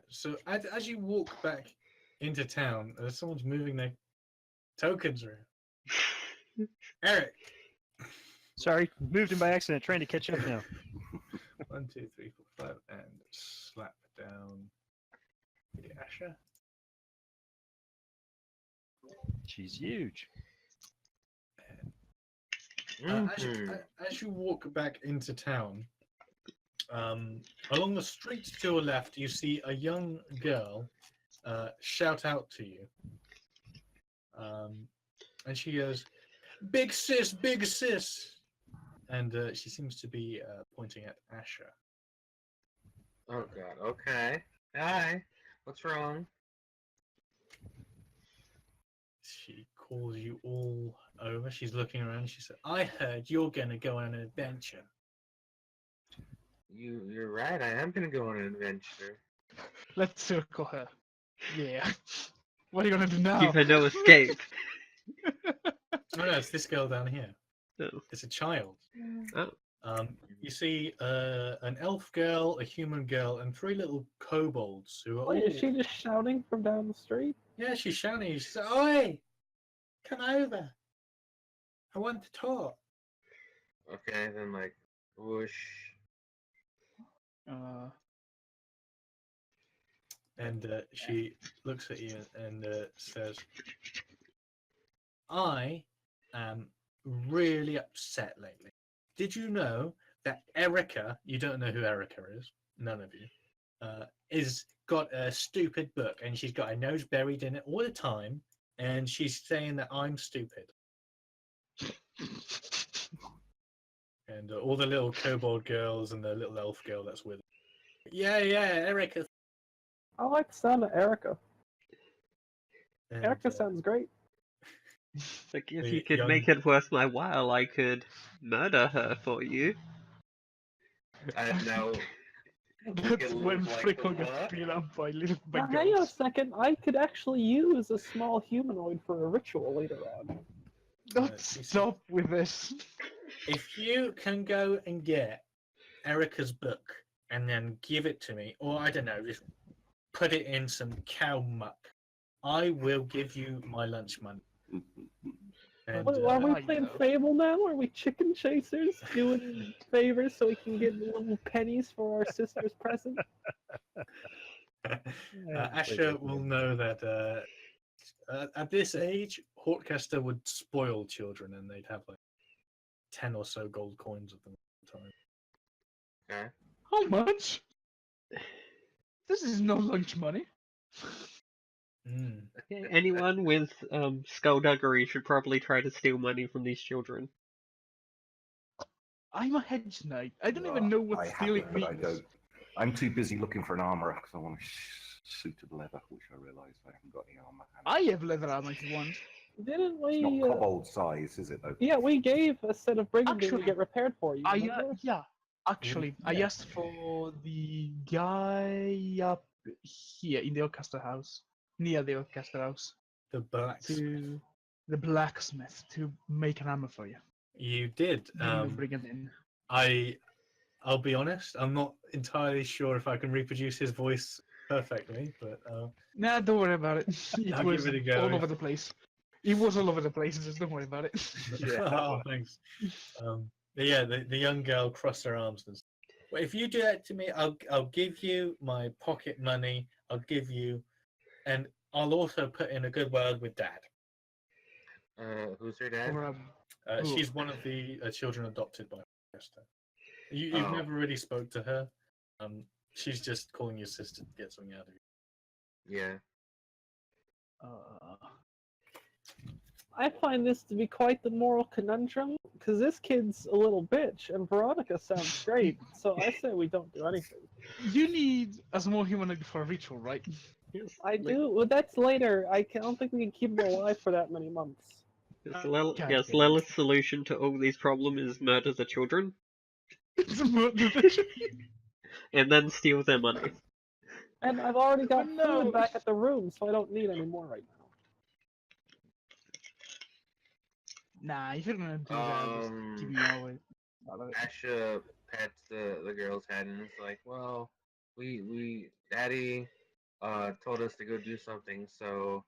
[SPEAKER 1] So as you walk back into town, someone's moving their tokens around. Eric,
[SPEAKER 3] Sorry, moved him by accident. Trying to catch up now.
[SPEAKER 1] 1, 2, 3, 4, 5, and slap down the Asher.
[SPEAKER 3] She's huge.
[SPEAKER 1] As you walk back into town, along the street to your left, you see a young girl shout out to you. And she goes, "Big sis, big sis!" And she seems to be pointing at Asher.
[SPEAKER 4] Oh god. Okay. Hi. What's wrong?
[SPEAKER 1] She calls you all over. She's looking around. She said, "I heard you're going to go on an adventure."
[SPEAKER 4] You're right. I am gonna go on an adventure.
[SPEAKER 5] Let's circle her. Yeah. What are you gonna do now?
[SPEAKER 2] Give her no escape.
[SPEAKER 1] Oh no, it's this girl down here.
[SPEAKER 2] Oh.
[SPEAKER 1] It's a child.
[SPEAKER 2] Oh.
[SPEAKER 1] You see an elf girl, a human girl, and 3 little kobolds who are
[SPEAKER 6] Wait,
[SPEAKER 1] all...
[SPEAKER 6] is she just shouting from down the street?
[SPEAKER 1] Yeah, she's shouting. She says, "Oi! Come over. I want to talk."
[SPEAKER 4] Okay, then like whoosh.
[SPEAKER 1] And she looks at you and says, "I am really upset lately. Did you know that Erica, you don't know who Erica is, none of you, is got a stupid book and she's got her nose buried in it all the time and she's saying that I'm stupid." And all the little kobold girls and the little elf girl that's with her. Yeah, Erica.
[SPEAKER 6] I like the sound of Erica.
[SPEAKER 1] And,
[SPEAKER 6] Erica sounds great.
[SPEAKER 2] Like, if
[SPEAKER 1] The
[SPEAKER 2] you could
[SPEAKER 1] young-
[SPEAKER 2] make it worth my while, I could murder her for you.
[SPEAKER 4] Now
[SPEAKER 5] That's
[SPEAKER 4] Look
[SPEAKER 5] when
[SPEAKER 4] like
[SPEAKER 5] Frickle
[SPEAKER 4] what?
[SPEAKER 5] gets beat up by
[SPEAKER 6] Now, hang on a
[SPEAKER 5] girls.
[SPEAKER 6] second. I could actually use a small humanoid for a ritual later on.
[SPEAKER 5] Don't stop with this.
[SPEAKER 1] if you can go and get Erica's book and then give it to me, or I don't know, just put it in some cow muck, I will give you my lunch money. And,
[SPEAKER 6] What, are we
[SPEAKER 5] I
[SPEAKER 6] playing
[SPEAKER 5] know.
[SPEAKER 6] Fable now? Are we chicken chasers doing favors so we can get little pennies for our sister's present?
[SPEAKER 1] Asher will know that at this age, Hortcaster would spoil children, and they'd have like 10 or so gold coins of them at the time.
[SPEAKER 4] Okay.
[SPEAKER 5] How much? This is no lunch money.
[SPEAKER 1] Mm.
[SPEAKER 2] Yeah, anyone with skullduggery should probably try to steal money from these children.
[SPEAKER 5] I'm a hedge knight. I don't even know what
[SPEAKER 7] I have
[SPEAKER 5] stealing
[SPEAKER 7] it, but I
[SPEAKER 5] means.
[SPEAKER 7] don't. I'm too busy looking for an armor because I want a suit of leather, which I realise I haven't got any armor.
[SPEAKER 5] I have leather armor if you want.
[SPEAKER 6] Didn't
[SPEAKER 7] It's not
[SPEAKER 6] we?
[SPEAKER 7] kobold size, is it? Though.
[SPEAKER 6] Yeah, we gave a set of brigandine to
[SPEAKER 5] Actually,
[SPEAKER 6] get repaired for you. remember?
[SPEAKER 5] Yeah. Actually, I
[SPEAKER 1] Yeah.
[SPEAKER 5] asked for the guy up here in the Orchestra house, near the Orchestra house,
[SPEAKER 1] The blacksmith.
[SPEAKER 5] to the blacksmith to make an armor for you.
[SPEAKER 1] You did.
[SPEAKER 5] Bring it in.
[SPEAKER 1] I'll be honest, I'm not entirely sure if I can reproduce his voice perfectly, but
[SPEAKER 5] Nah, don't worry about it. It
[SPEAKER 1] I'll
[SPEAKER 5] was
[SPEAKER 1] give it a go.
[SPEAKER 5] all over the place. It was all over the place. Just don't worry about it.
[SPEAKER 1] Oh, thanks. But yeah, the young girl crossed her arms and said, "Well, if you do that to me, I'll give you my pocket money. I'll give you, and I'll also put in a good word with Dad.
[SPEAKER 4] Who's her dad?
[SPEAKER 5] Or,
[SPEAKER 1] She's one of the children adopted by Esther. You've
[SPEAKER 4] Oh.
[SPEAKER 1] never really spoke to her. She's just calling your sister to get something out of you."
[SPEAKER 4] Yeah.
[SPEAKER 6] I find this to be quite the moral conundrum, because this kid's a little bitch, and Veronica sounds great, so I say we don't do anything.
[SPEAKER 5] you need a small humanoid for a ritual, right?
[SPEAKER 2] Yes,
[SPEAKER 6] I do. Well, that's later. Don't think we can keep him alive for that many months.
[SPEAKER 5] God
[SPEAKER 2] Yes,
[SPEAKER 5] damn it.
[SPEAKER 2] Lilith's solution to all these problems is murder the children
[SPEAKER 5] It's a murder.
[SPEAKER 2] and then steal their money.
[SPEAKER 6] And I've already got
[SPEAKER 5] No.
[SPEAKER 6] food back at the room, so I don't need any more right now.
[SPEAKER 5] Nah, if you're gonna do that, just give me all it. All of it.
[SPEAKER 4] Asha pats the girl's head and is like, "Well, we Daddy told us to go do something, so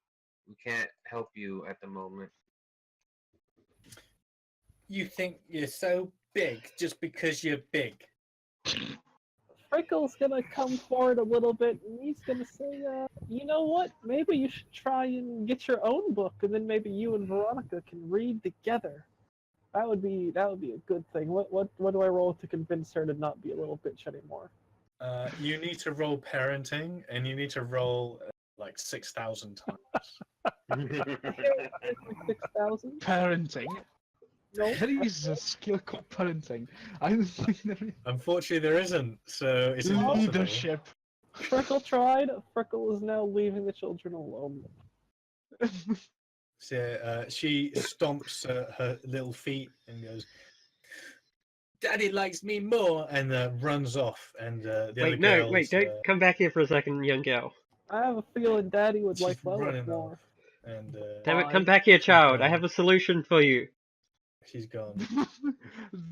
[SPEAKER 4] we can't help you at the moment."
[SPEAKER 1] You think you're so big just because you're big.
[SPEAKER 6] Freckle's gonna come forward a little bit, and he's gonna say, "You know what? Maybe you should try and get your own book, and then maybe you and Veronica can read together. That would be a good thing. What do I roll to convince her to not be a little bitch anymore?"
[SPEAKER 1] You need to roll parenting, and you need to roll like 6,000 times.
[SPEAKER 6] Okay, 6,000.
[SPEAKER 5] Parenting.
[SPEAKER 6] No,
[SPEAKER 5] There is a skill called parenting. I don't think there is.
[SPEAKER 1] Unfortunately, there isn't, so it's impossible.
[SPEAKER 5] Leadership.
[SPEAKER 6] Freckle tried. Freckle is now leaving the children alone.
[SPEAKER 1] So, she stomps her little feet and goes, "Daddy likes me more," and runs off. And the other
[SPEAKER 2] Wait, no,
[SPEAKER 1] girls,
[SPEAKER 2] wait, don't come back here for a second, young girl.
[SPEAKER 6] I have a feeling Daddy would
[SPEAKER 1] she's
[SPEAKER 6] like Lilith
[SPEAKER 1] running
[SPEAKER 6] more.
[SPEAKER 1] off. And
[SPEAKER 2] Damn it,
[SPEAKER 5] Why?
[SPEAKER 2] come back here, child. I
[SPEAKER 1] gone.
[SPEAKER 2] have a solution for you.
[SPEAKER 1] She's gone. She's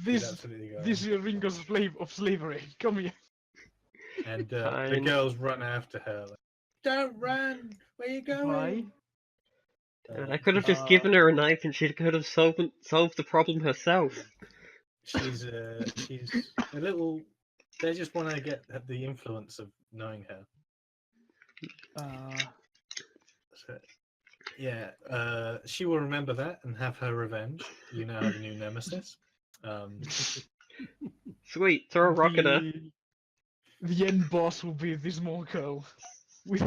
[SPEAKER 5] this
[SPEAKER 1] absolutely gone.
[SPEAKER 5] this is a ring of slavery. Come here.
[SPEAKER 1] And the
[SPEAKER 2] Fine.
[SPEAKER 1] girls run after her. Like, "Don't run! Where you going?"
[SPEAKER 5] Why?
[SPEAKER 2] I could have just given her a knife and she could have solved the problem herself.
[SPEAKER 1] She's a little. They just want to get the influence of knowing her. So, yeah, she will remember that and have her revenge. You now have a new nemesis.
[SPEAKER 2] Sweet, throw a rock at her.
[SPEAKER 5] The end boss will be this small girl with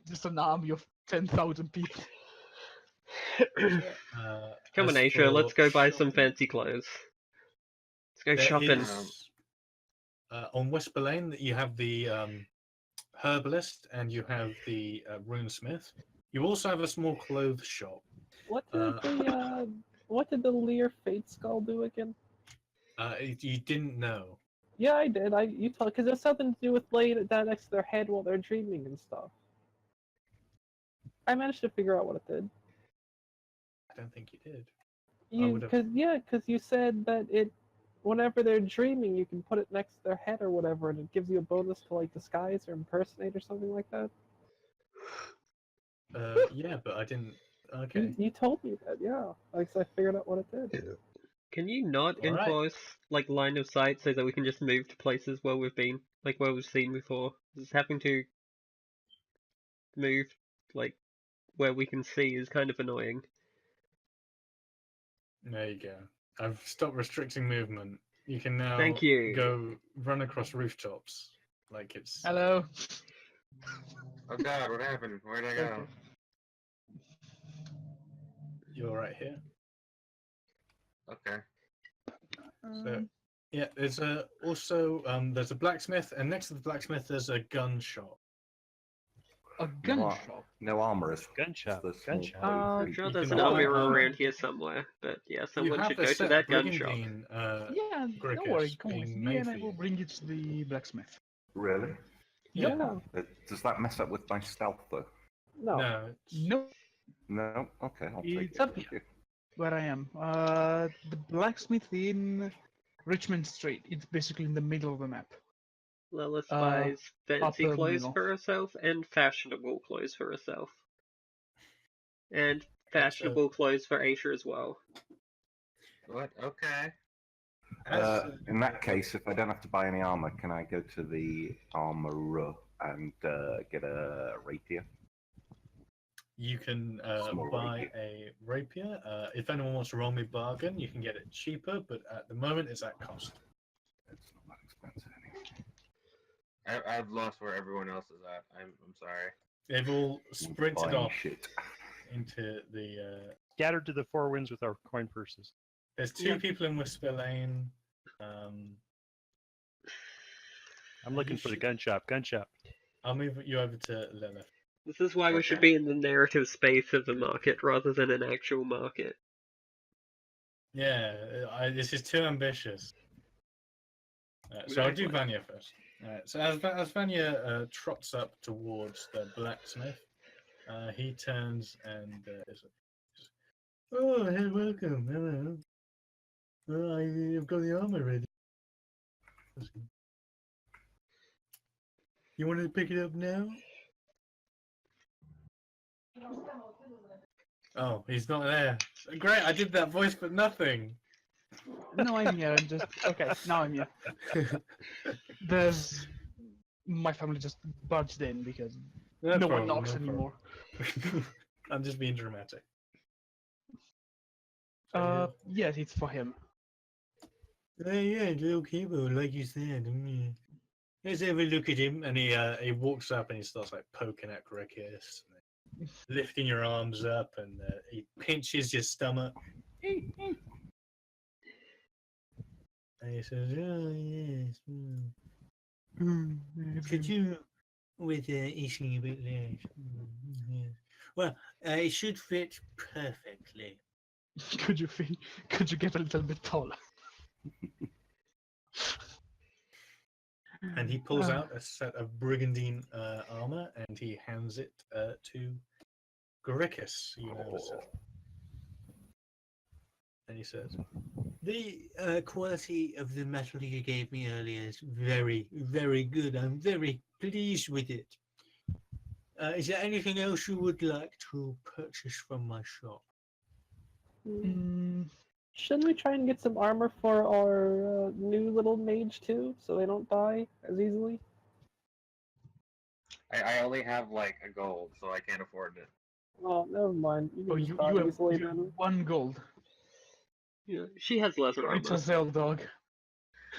[SPEAKER 5] just an army of 10,000 people.
[SPEAKER 2] Come on,
[SPEAKER 1] As
[SPEAKER 2] Asia,
[SPEAKER 1] for
[SPEAKER 2] let's go buy some
[SPEAKER 1] shopping,
[SPEAKER 2] fancy clothes. Let's go
[SPEAKER 1] there
[SPEAKER 2] shopping.
[SPEAKER 1] is, on West Berlin, you have the herbalist and you have the runesmith. You also have a small clothes shop.
[SPEAKER 6] What did the Lear Fate Skull do again?
[SPEAKER 1] You didn't know.
[SPEAKER 6] Yeah, I did. You told because there's something to do with laying it down next to their head while they're dreaming and stuff. I managed to figure out what it did.
[SPEAKER 1] I don't think you did.
[SPEAKER 6] Because you said that whenever they're dreaming, you can put it next to their head or whatever, and it gives you a bonus to like disguise or impersonate or something like that.
[SPEAKER 1] Yeah, but I didn't. Okay.
[SPEAKER 6] You told me that, yeah. Like, so I figured out what it did.
[SPEAKER 2] Can you not
[SPEAKER 1] All right.
[SPEAKER 2] enforce like line of sight so that we can just move to places where we've been, like where we've seen before? Just having to move like where we can see is kind of annoying.
[SPEAKER 1] There you go. I've stopped restricting movement. You can now
[SPEAKER 2] Thank you.
[SPEAKER 1] go run across rooftops like it's.
[SPEAKER 5] Hello.
[SPEAKER 4] Oh God, what happened? Where'd I go?
[SPEAKER 1] You're right here.
[SPEAKER 4] Okay.
[SPEAKER 1] So yeah, there's also there's a blacksmith, and next to the blacksmith there's a gun shop.
[SPEAKER 5] A gun
[SPEAKER 7] No,
[SPEAKER 5] shop.
[SPEAKER 7] no armorers.
[SPEAKER 3] Gun shop.
[SPEAKER 7] Just the
[SPEAKER 3] Gun
[SPEAKER 7] small
[SPEAKER 3] shop.
[SPEAKER 7] blue
[SPEAKER 2] I'm
[SPEAKER 7] thing.
[SPEAKER 2] sure
[SPEAKER 1] You
[SPEAKER 2] there's
[SPEAKER 1] can
[SPEAKER 2] an
[SPEAKER 1] buy
[SPEAKER 2] armor
[SPEAKER 1] armor.
[SPEAKER 2] around here somewhere, but yeah,
[SPEAKER 1] You
[SPEAKER 2] someone
[SPEAKER 1] have
[SPEAKER 2] should
[SPEAKER 1] the
[SPEAKER 2] go to
[SPEAKER 1] set
[SPEAKER 2] that gun shop.
[SPEAKER 1] brigandine,
[SPEAKER 5] Yeah, don't
[SPEAKER 1] Grickus
[SPEAKER 5] worry. Come with
[SPEAKER 1] being
[SPEAKER 5] me
[SPEAKER 1] made
[SPEAKER 5] and
[SPEAKER 1] for
[SPEAKER 5] I will
[SPEAKER 1] you.
[SPEAKER 5] bring you to the blacksmith.
[SPEAKER 7] Really?
[SPEAKER 6] Yeah.
[SPEAKER 7] Does that mess up with my stealth though?
[SPEAKER 6] No.
[SPEAKER 1] No,
[SPEAKER 5] No,
[SPEAKER 7] No. Okay, I'll take
[SPEAKER 5] It's
[SPEAKER 7] it.
[SPEAKER 5] up
[SPEAKER 7] Thank
[SPEAKER 5] here.
[SPEAKER 7] you.
[SPEAKER 5] where I am. The blacksmith in Richmond Street. It's basically in the middle of the map.
[SPEAKER 2] Lilith
[SPEAKER 5] Uh,
[SPEAKER 2] buys fancy
[SPEAKER 5] upper
[SPEAKER 2] clothes
[SPEAKER 5] middle.
[SPEAKER 2] for herself and fashionable clothes for herself. And fashionable clothes for Aisha as well.
[SPEAKER 4] What? Okay.
[SPEAKER 7] In that case, if I don't have to buy any armor, can I go to the armorer and get a rapier?
[SPEAKER 1] you can
[SPEAKER 7] Small
[SPEAKER 1] buy
[SPEAKER 7] rapier.
[SPEAKER 1] a rapier. If anyone wants to roll me bargain, you can get it cheaper, but at the moment it's at cost.
[SPEAKER 7] It's not that expensive anyway.
[SPEAKER 4] I've lost where everyone else is at. I'm sorry.
[SPEAKER 1] They've all sprinted
[SPEAKER 7] Buying
[SPEAKER 1] off
[SPEAKER 7] shit.
[SPEAKER 1] into the.
[SPEAKER 3] Scattered to the four winds with our coin purses.
[SPEAKER 1] There's two people in Whisper Lane.
[SPEAKER 3] I'm looking for the gun shop. Gun shop.
[SPEAKER 1] I'll move you over to Lilith.
[SPEAKER 2] This is why we should
[SPEAKER 4] Okay.
[SPEAKER 2] be in the narrative space of the market rather than an actual market.
[SPEAKER 1] Yeah, this is too ambitious. So I'll do Vanya first. So as Vanya trots up towards the blacksmith, he turns and is like, "Oh, hey, welcome. Hello. I've got the armor ready. You want to pick it up now?" Oh, he's not there. Great, I did that voice, but nothing.
[SPEAKER 5] No, I'm here. I'm just okay. Now I'm here. There's my family just barged in because no one knocks anymore.
[SPEAKER 1] I'm just being dramatic.
[SPEAKER 5] Yes, it's for him.
[SPEAKER 1] Yeah, little keyboard, like you said. Let's have a look at him. And he walks up and he starts like poking at Grickus, lifting your arms up, and he pinches your stomach. And he says, "Oh yes, could you with eating a bit less? Yes. Well, it should fit perfectly."
[SPEAKER 5] Could you get a little bit taller?
[SPEAKER 1] And he pulls out a set of brigandine armor and he hands it to Goricus. You know, and he says, "The quality of the metal you gave me earlier is very, very good. I'm very pleased with it. Is there anything else you would like to purchase from my shop?"
[SPEAKER 6] Shouldn't we try and get some armor for our new little mage too, so they don't die as easily?
[SPEAKER 4] I only have like a gold, so I can't afford it.
[SPEAKER 6] Oh, never mind. You
[SPEAKER 5] Oh,
[SPEAKER 6] can
[SPEAKER 5] you
[SPEAKER 6] just die easily
[SPEAKER 5] have
[SPEAKER 6] then.
[SPEAKER 5] 1 gold.
[SPEAKER 2] Yeah, she has lesser armor.
[SPEAKER 5] It's a Zell dog.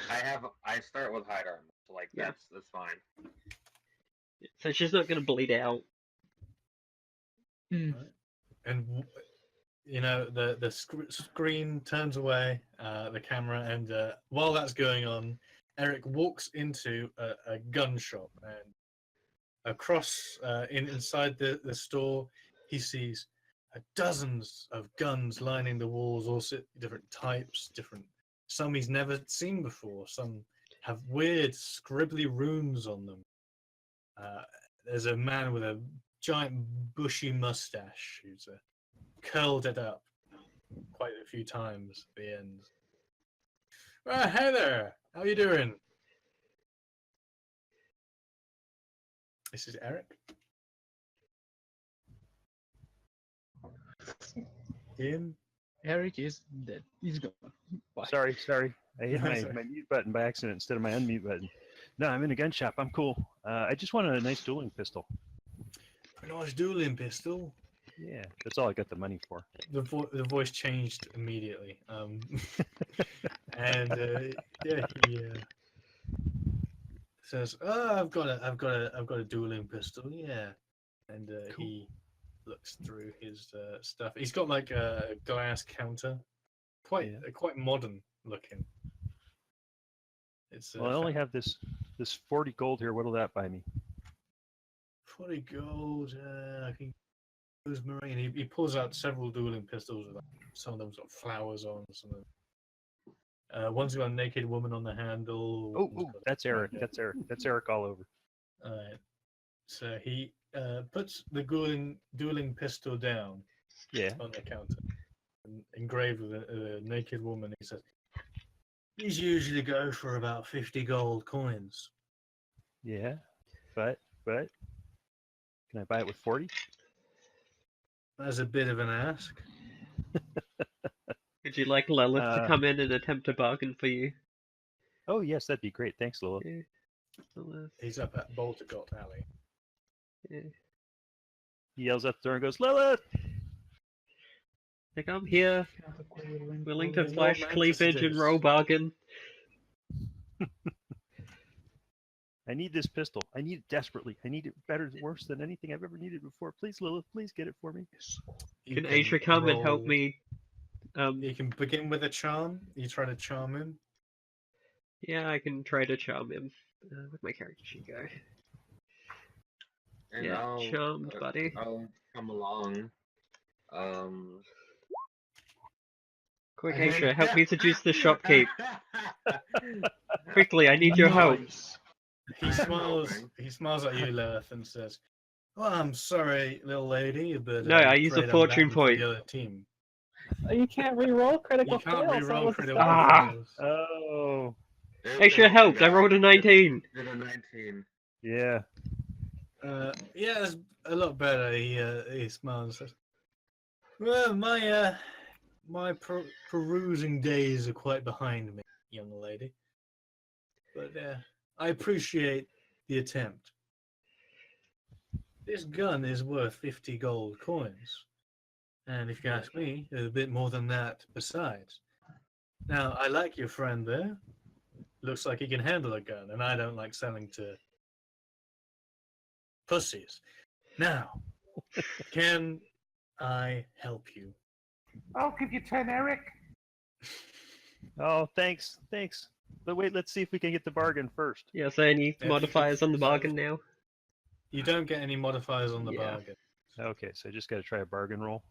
[SPEAKER 4] I start with hide armor, so like
[SPEAKER 2] Yeah.
[SPEAKER 4] that's fine.
[SPEAKER 2] So she's not going to bleed out.
[SPEAKER 5] Mm.
[SPEAKER 1] Right. And you know the screen turns away, the camera, and while that's going on, Eric walks into a gun shop, and across inside the store, he sees dozens of guns lining the walls, all different types, some he's never seen before. Some have weird scribbly runes on them. There's a man with a giant bushy mustache who's curled it up quite a few times at the end. Hey there, how you doing? This is Eric. Ian?
[SPEAKER 5] Eric is dead. He's gone. Bye.
[SPEAKER 3] Sorry. I hit my
[SPEAKER 1] Sorry.
[SPEAKER 3] mute button by accident instead of my unmute button. No, I'm in a gun shop. I'm cool. I just wanted a nice dueling pistol.
[SPEAKER 1] A nice dueling pistol.
[SPEAKER 3] Yeah, that's all I got the money for.
[SPEAKER 1] The voice changed immediately. And yeah, he says, "Oh, I've got a dueling pistol, yeah." And
[SPEAKER 3] Cool.
[SPEAKER 1] he looks through his stuff. He's got like a glass counter, quite modern looking. It's
[SPEAKER 3] Well, I only have this 40 gold here. What'll that buy me?
[SPEAKER 1] 40 gold. I think Marine. He pulls out several dueling pistols. With, like, some of them's got flowers on. Some of them. One's got a naked woman on the handle.
[SPEAKER 3] Oh, that's Eric. That's Eric all over.
[SPEAKER 1] Alright. So he puts the dueling pistol down
[SPEAKER 3] Yeah.
[SPEAKER 1] on the counter, and engraved with a naked woman. He says, "These usually go for about 50 gold coins."
[SPEAKER 3] Yeah. But can I buy it with 40?
[SPEAKER 1] That's a bit of an ask.
[SPEAKER 2] Would you like Lilith to
[SPEAKER 3] Uh,
[SPEAKER 2] come in and attempt to bargain for you?
[SPEAKER 3] Oh yes, that'd be great. Thanks, Lilith.
[SPEAKER 2] Yeah. Lilith.
[SPEAKER 1] He's up at Boltergot Alley.
[SPEAKER 2] Yeah.
[SPEAKER 3] He yells at the door and goes, Lilith!
[SPEAKER 2] Like, I'm here, willing to
[SPEAKER 1] There's no
[SPEAKER 2] flash
[SPEAKER 1] man to
[SPEAKER 2] cleavage and
[SPEAKER 1] seduce.
[SPEAKER 2] roll bargain.
[SPEAKER 3] I need this pistol. I need it desperately. I need it worse than anything I've ever needed before. Please, Lilith, please get it for me.
[SPEAKER 1] You
[SPEAKER 2] Can Asia come and help
[SPEAKER 1] roll-
[SPEAKER 2] me?
[SPEAKER 1] You can begin with a charm. You try to charm him.
[SPEAKER 2] Yeah, I can try to charm him. Where'd my character sheet go?
[SPEAKER 4] And
[SPEAKER 2] Yeah,
[SPEAKER 4] I'll
[SPEAKER 2] charmed, buddy.
[SPEAKER 4] I'll come along.
[SPEAKER 2] Quick, Asia, help me seduce the shopkeep. Quickly, I need your help.
[SPEAKER 1] He smiles at you, Lilith, and says, "Well, I'm sorry, little lady, but
[SPEAKER 2] No, I used a
[SPEAKER 1] afraid I'm
[SPEAKER 2] fortune
[SPEAKER 1] batting for
[SPEAKER 2] point.
[SPEAKER 1] the other team.
[SPEAKER 6] You can't re-roll critical
[SPEAKER 1] You can't
[SPEAKER 6] fails.
[SPEAKER 1] re-roll
[SPEAKER 6] That
[SPEAKER 1] critical
[SPEAKER 2] Ah!
[SPEAKER 1] fails."
[SPEAKER 3] Oh,
[SPEAKER 2] Asia helped, I rolled a 19.
[SPEAKER 4] Did a 19.
[SPEAKER 3] yeah.
[SPEAKER 1] Yeah, it's a lot better. He smiles and says, "Well, my perusing days are quite behind me, young lady. But I appreciate the attempt. This gun is worth 50 gold coins. And if you ask me, there's a bit more than that besides. Now, I like your friend there. Looks like he can handle a gun, and I don't like selling to pussies. Now, can I help you?
[SPEAKER 7] I'll give you 10, Eric.
[SPEAKER 3] Oh, thanks. But wait, let's see if we can get the bargain first.
[SPEAKER 2] Yeah, so any
[SPEAKER 1] Yeah,
[SPEAKER 2] modifiers on the
[SPEAKER 1] so-
[SPEAKER 2] bargain now?
[SPEAKER 1] You don't get any modifiers on the
[SPEAKER 2] Yeah.
[SPEAKER 1] bargain.
[SPEAKER 3] Okay, so I just got to try a bargain roll.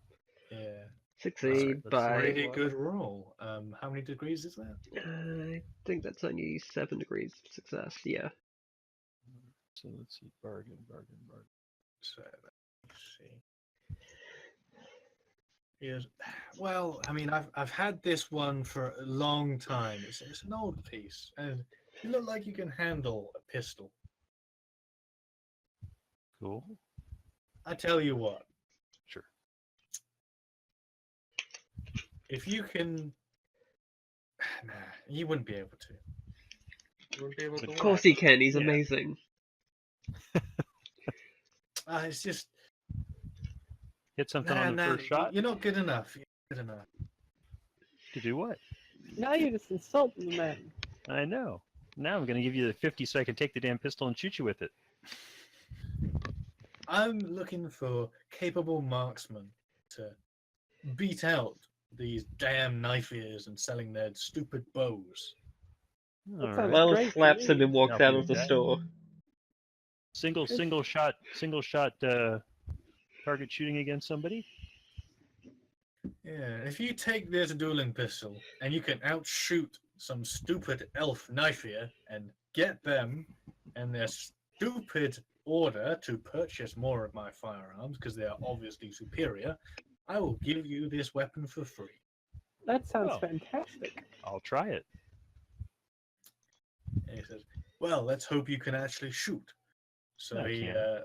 [SPEAKER 1] Yeah.
[SPEAKER 2] Succeed
[SPEAKER 3] let's
[SPEAKER 2] by
[SPEAKER 1] Pretty
[SPEAKER 2] what?
[SPEAKER 1] good roll. How many degrees is that?
[SPEAKER 2] I think that's only 7 degrees of success. Yeah.
[SPEAKER 3] So let's see, bargain.
[SPEAKER 1] So let's see. Yes. Well, I mean, I've had this one for a long time. It's an old piece, and you look like you can handle a pistol.
[SPEAKER 3] Cool.
[SPEAKER 1] I tell you what,
[SPEAKER 3] Sure.
[SPEAKER 1] if you can, nah, you wouldn't be able to.
[SPEAKER 4] You won't be able to
[SPEAKER 2] Of course
[SPEAKER 4] what?
[SPEAKER 2] he can. He's
[SPEAKER 3] Yeah.
[SPEAKER 2] amazing.
[SPEAKER 1] It's just
[SPEAKER 3] Hit something on the first shot.
[SPEAKER 1] You're not good enough. You're not good enough.
[SPEAKER 3] To do what?
[SPEAKER 6] Now you're just insulting the man.
[SPEAKER 3] I know. Now I'm going to give you the 50 so I can take the damn pistol and shoot you with it.
[SPEAKER 1] I'm looking for capable marksmen to beat out these damn knife ears and selling their stupid bows.
[SPEAKER 3] All
[SPEAKER 6] sounds
[SPEAKER 3] right.
[SPEAKER 2] Well
[SPEAKER 6] great to
[SPEAKER 2] slaps him
[SPEAKER 6] me.
[SPEAKER 2] and walks
[SPEAKER 3] Help
[SPEAKER 2] out
[SPEAKER 3] you
[SPEAKER 2] of the
[SPEAKER 3] with that.
[SPEAKER 2] store.
[SPEAKER 3] Single shot target shooting against somebody.
[SPEAKER 1] Yeah, if you take this dueling pistol and you can outshoot some stupid elf knife ear and get them and their stupid order to purchase more of my firearms because they are obviously superior, I will give you this weapon for free.
[SPEAKER 6] That sounds
[SPEAKER 3] Oh.
[SPEAKER 6] fantastic.
[SPEAKER 3] I'll try it.
[SPEAKER 1] And he says, well, let's hope you can actually shoot. So
[SPEAKER 3] I
[SPEAKER 1] he
[SPEAKER 3] can.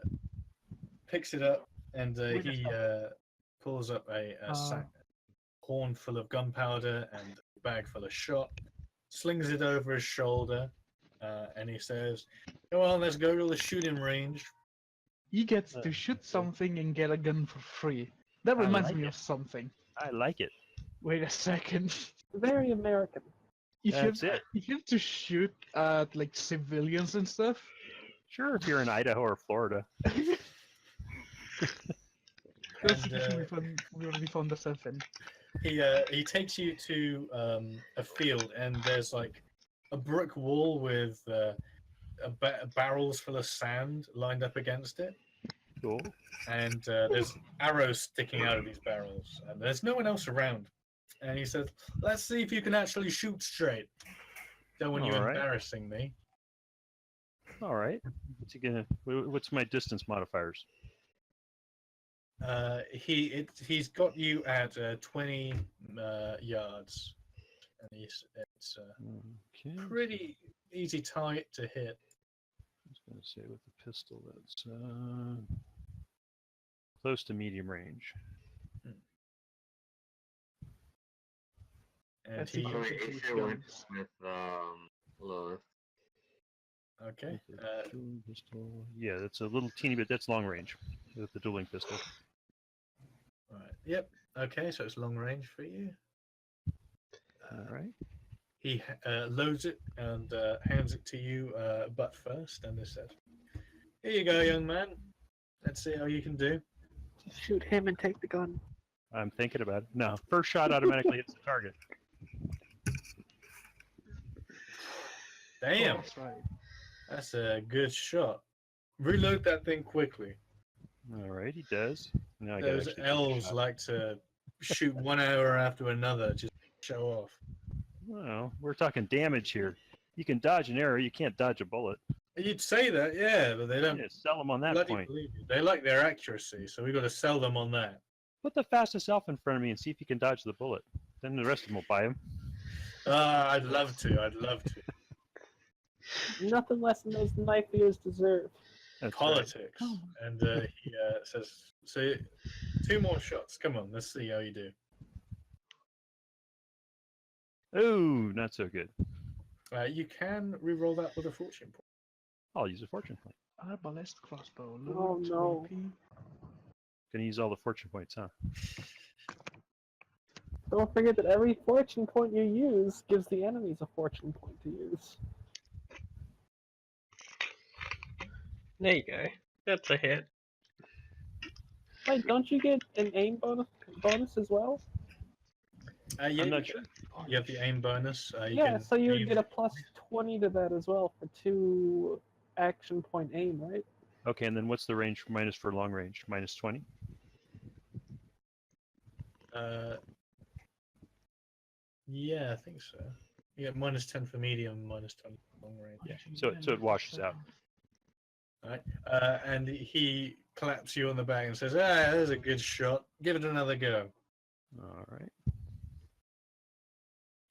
[SPEAKER 1] picks it up and
[SPEAKER 5] We
[SPEAKER 1] he
[SPEAKER 5] just
[SPEAKER 1] pulls up a sack, horn full of gunpowder and a bag full of shot, slings it over his shoulder, and he says, "Go on, let's go to the shooting range."
[SPEAKER 5] He gets to shoot something and get a gun for free. That
[SPEAKER 3] I
[SPEAKER 5] reminds
[SPEAKER 3] like
[SPEAKER 5] me
[SPEAKER 3] it.
[SPEAKER 5] of something.
[SPEAKER 3] I like it.
[SPEAKER 5] Wait a second.
[SPEAKER 6] Very American.
[SPEAKER 5] If you
[SPEAKER 3] That's
[SPEAKER 5] have,
[SPEAKER 3] it.
[SPEAKER 5] if you have to shoot at like civilians and stuff,
[SPEAKER 3] Sure, if you're in Idaho or Florida.
[SPEAKER 5] that's
[SPEAKER 1] And,
[SPEAKER 5] the situation we already found ourselves in.
[SPEAKER 1] he takes you to a field, and there's like a brick wall with barrels full of sand lined up against it,
[SPEAKER 3] Cool.
[SPEAKER 1] and there's arrows sticking out of these barrels, and there's no one else around. And he says, "Let's see if you can actually shoot straight. Don't want you
[SPEAKER 3] All right.
[SPEAKER 1] embarrassing me."
[SPEAKER 3] All right. What's my distance modifiers?
[SPEAKER 1] He's got you at 20 yards, and it's
[SPEAKER 3] Okay.
[SPEAKER 1] pretty easy target to hit.
[SPEAKER 3] I was going to say with the pistol, that's close to medium range.
[SPEAKER 1] And
[SPEAKER 5] That's
[SPEAKER 1] he,
[SPEAKER 5] the
[SPEAKER 4] By the way,
[SPEAKER 5] Shoot
[SPEAKER 4] Asia
[SPEAKER 5] with
[SPEAKER 4] went
[SPEAKER 5] guns.
[SPEAKER 4] with Lilith.
[SPEAKER 1] okay.
[SPEAKER 3] With the dueling pistol. Yeah, that's a little teeny bit. That's long range with the dueling pistol.
[SPEAKER 1] Right. Yep. Okay, so it's long range for you.
[SPEAKER 3] All right.
[SPEAKER 1] He loads it and hands it to you butt first, and he says, "Here you go, young man. Let's see how you can do."
[SPEAKER 6] Shoot him and take the gun.
[SPEAKER 3] I'm thinking about it. No, first shot automatically hits the target.
[SPEAKER 1] Damn,
[SPEAKER 5] That's right.
[SPEAKER 1] that's a good shot. Reload that thing quickly.
[SPEAKER 3] All right, he does. Now I got
[SPEAKER 1] Those elves like to shoot one arrow after another, just show off.
[SPEAKER 3] Well, we're talking damage here. You can dodge an arrow. You can't dodge a bullet.
[SPEAKER 1] You'd say that, yeah, but they don't
[SPEAKER 3] Yeah, sell them on that
[SPEAKER 1] bloody
[SPEAKER 3] point.
[SPEAKER 1] believe you. They like their accuracy, so we got to sell them on that.
[SPEAKER 3] Put the fastest elf in front of me and see if you can dodge the bullet. Then the rest of them will buy him.
[SPEAKER 1] I'd love to. I'd love to.
[SPEAKER 6] Nothing less than those knife ears deserve.
[SPEAKER 3] That's right.
[SPEAKER 1] Politics. And he says, "So 2 more shots. Come on, let's see how you do."
[SPEAKER 3] Oh, not so good.
[SPEAKER 1] You can re-roll that with a fortune point.
[SPEAKER 3] I'll use a fortune point.
[SPEAKER 5] Arbalest crossbow.
[SPEAKER 6] Oh,
[SPEAKER 5] Loot,
[SPEAKER 6] no.
[SPEAKER 5] ropey.
[SPEAKER 3] Gonna use all the fortune points, huh?
[SPEAKER 6] Don't forget that every fortune point you use gives the enemies a fortune point to use.
[SPEAKER 2] There you go. That's a hit.
[SPEAKER 6] Wait, don't you get an aim bonus as well?
[SPEAKER 1] Yeah,
[SPEAKER 3] I'm not sure.
[SPEAKER 1] You have the aim bonus. You
[SPEAKER 6] Yeah,
[SPEAKER 1] can
[SPEAKER 6] so you would
[SPEAKER 1] aim-
[SPEAKER 6] get a plus 20 to that as well for 2 action point aim, right?
[SPEAKER 3] Okay, and then what's the range minus for long range? Minus 20?
[SPEAKER 1] Yeah, I think so. Yeah, minus 10 for medium, minus 10 for long range.
[SPEAKER 3] Yeah, so it washes out.
[SPEAKER 1] Right. And he claps you on the back and says, there's a good shot. Give it another go.
[SPEAKER 3] All right.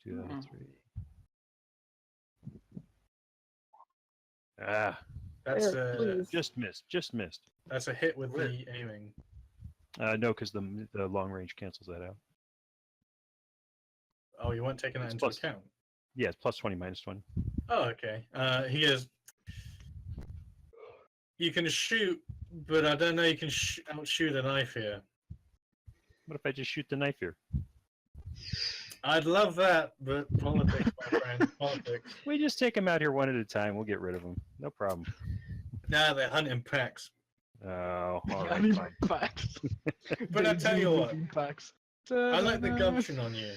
[SPEAKER 3] 2 out of 3. Ah,
[SPEAKER 1] That's
[SPEAKER 6] Eric,
[SPEAKER 1] a
[SPEAKER 6] please.
[SPEAKER 3] just missed.
[SPEAKER 1] that's a hit with the aiming.
[SPEAKER 3] No, because the long range cancels that out.
[SPEAKER 1] Oh, you weren't taking that
[SPEAKER 3] It's
[SPEAKER 1] into
[SPEAKER 3] plus-
[SPEAKER 1] account.
[SPEAKER 3] Yeah, it's plus 20, minus 20.
[SPEAKER 1] Oh, okay. He goes, you can shoot, but I don't know you can outshoot a knife here.
[SPEAKER 3] What if I just shoot the knife here?
[SPEAKER 1] I'd love that, but politics, my friend, politics.
[SPEAKER 3] We just take them out here one at a time. We'll get rid of them. No problem.
[SPEAKER 1] Nah, they're hunting packs.
[SPEAKER 3] Oh, all
[SPEAKER 5] I
[SPEAKER 3] right,
[SPEAKER 5] need
[SPEAKER 3] fine.
[SPEAKER 5] packs.
[SPEAKER 1] But I
[SPEAKER 5] They
[SPEAKER 1] tell
[SPEAKER 5] do
[SPEAKER 1] you
[SPEAKER 5] live
[SPEAKER 1] what,
[SPEAKER 5] in packs.
[SPEAKER 1] I like the gumption on you.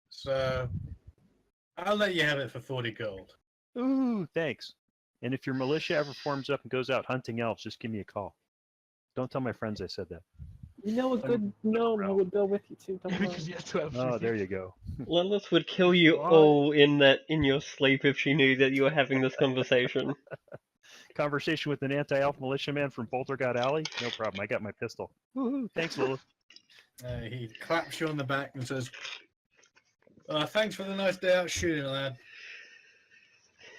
[SPEAKER 1] So, I'll let you have it for 40 gold.
[SPEAKER 3] Ooh, thanks. And if your militia ever forms up and goes out hunting elves, just give me a call. Don't tell my friends I said that.
[SPEAKER 6] You know a good gnome who would go with you too, don't worry.
[SPEAKER 5] Because you have 12.
[SPEAKER 3] Oh, there you go.
[SPEAKER 2] Lilith would kill you
[SPEAKER 5] What?
[SPEAKER 2] all in your sleep if she knew that you were having this conversation.
[SPEAKER 3] Conversation with an anti-elf militiaman from Poltergod Alley? No problem. I got my pistol. Woohoo! Thanks, Lilith.
[SPEAKER 1] He claps you on the back and says, thanks for the nice day out shooting, lad.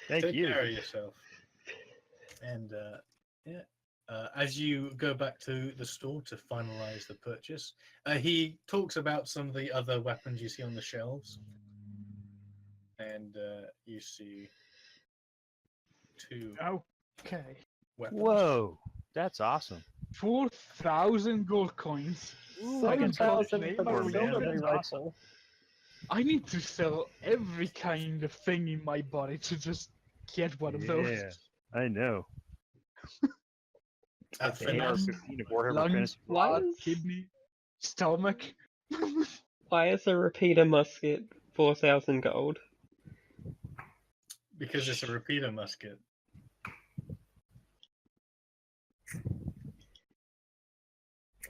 [SPEAKER 3] Thank
[SPEAKER 1] Take
[SPEAKER 3] you.
[SPEAKER 1] care of yourself. And as you go back to the store to finalize the purchase, he talks about some of the other weapons you see on the shelves. And you see 2
[SPEAKER 5] Okay.
[SPEAKER 1] weapons.
[SPEAKER 3] Whoa, that's awesome.
[SPEAKER 5] 4,000 gold coins.
[SPEAKER 3] Ooh, I got some
[SPEAKER 6] 7,000
[SPEAKER 3] shade
[SPEAKER 6] for
[SPEAKER 3] for
[SPEAKER 6] the
[SPEAKER 3] me,
[SPEAKER 6] silver
[SPEAKER 3] man. That's
[SPEAKER 6] rifle.
[SPEAKER 5] I need to sell every kind of thing in my body to just get one of those.
[SPEAKER 3] Yeah, I know.
[SPEAKER 1] At
[SPEAKER 3] The
[SPEAKER 1] finesse.
[SPEAKER 3] AR-15 of Warhammer
[SPEAKER 5] Lungs,
[SPEAKER 3] Fantasy.
[SPEAKER 5] blood,
[SPEAKER 2] What?
[SPEAKER 5] kidney, stomach.
[SPEAKER 2] Why is a repeater musket 4,000 gold?
[SPEAKER 1] Because it's a repeater musket.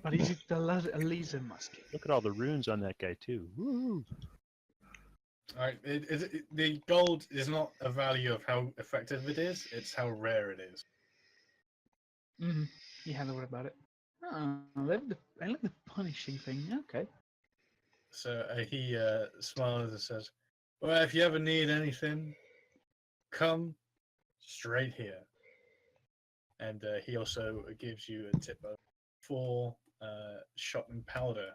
[SPEAKER 5] But is it a laser musket?
[SPEAKER 3] Look at all the runes on that guy too. Woo!
[SPEAKER 1] All right, the gold is not a value of how effective it is; it's how rare it is.
[SPEAKER 5] Mm-hmm. You had to worry about it. Oh, I like the punishing thing. Okay.
[SPEAKER 1] So he smiles and says, "Well, if you ever need anything, come straight here." And he also gives you a tip of 4 shot and powder.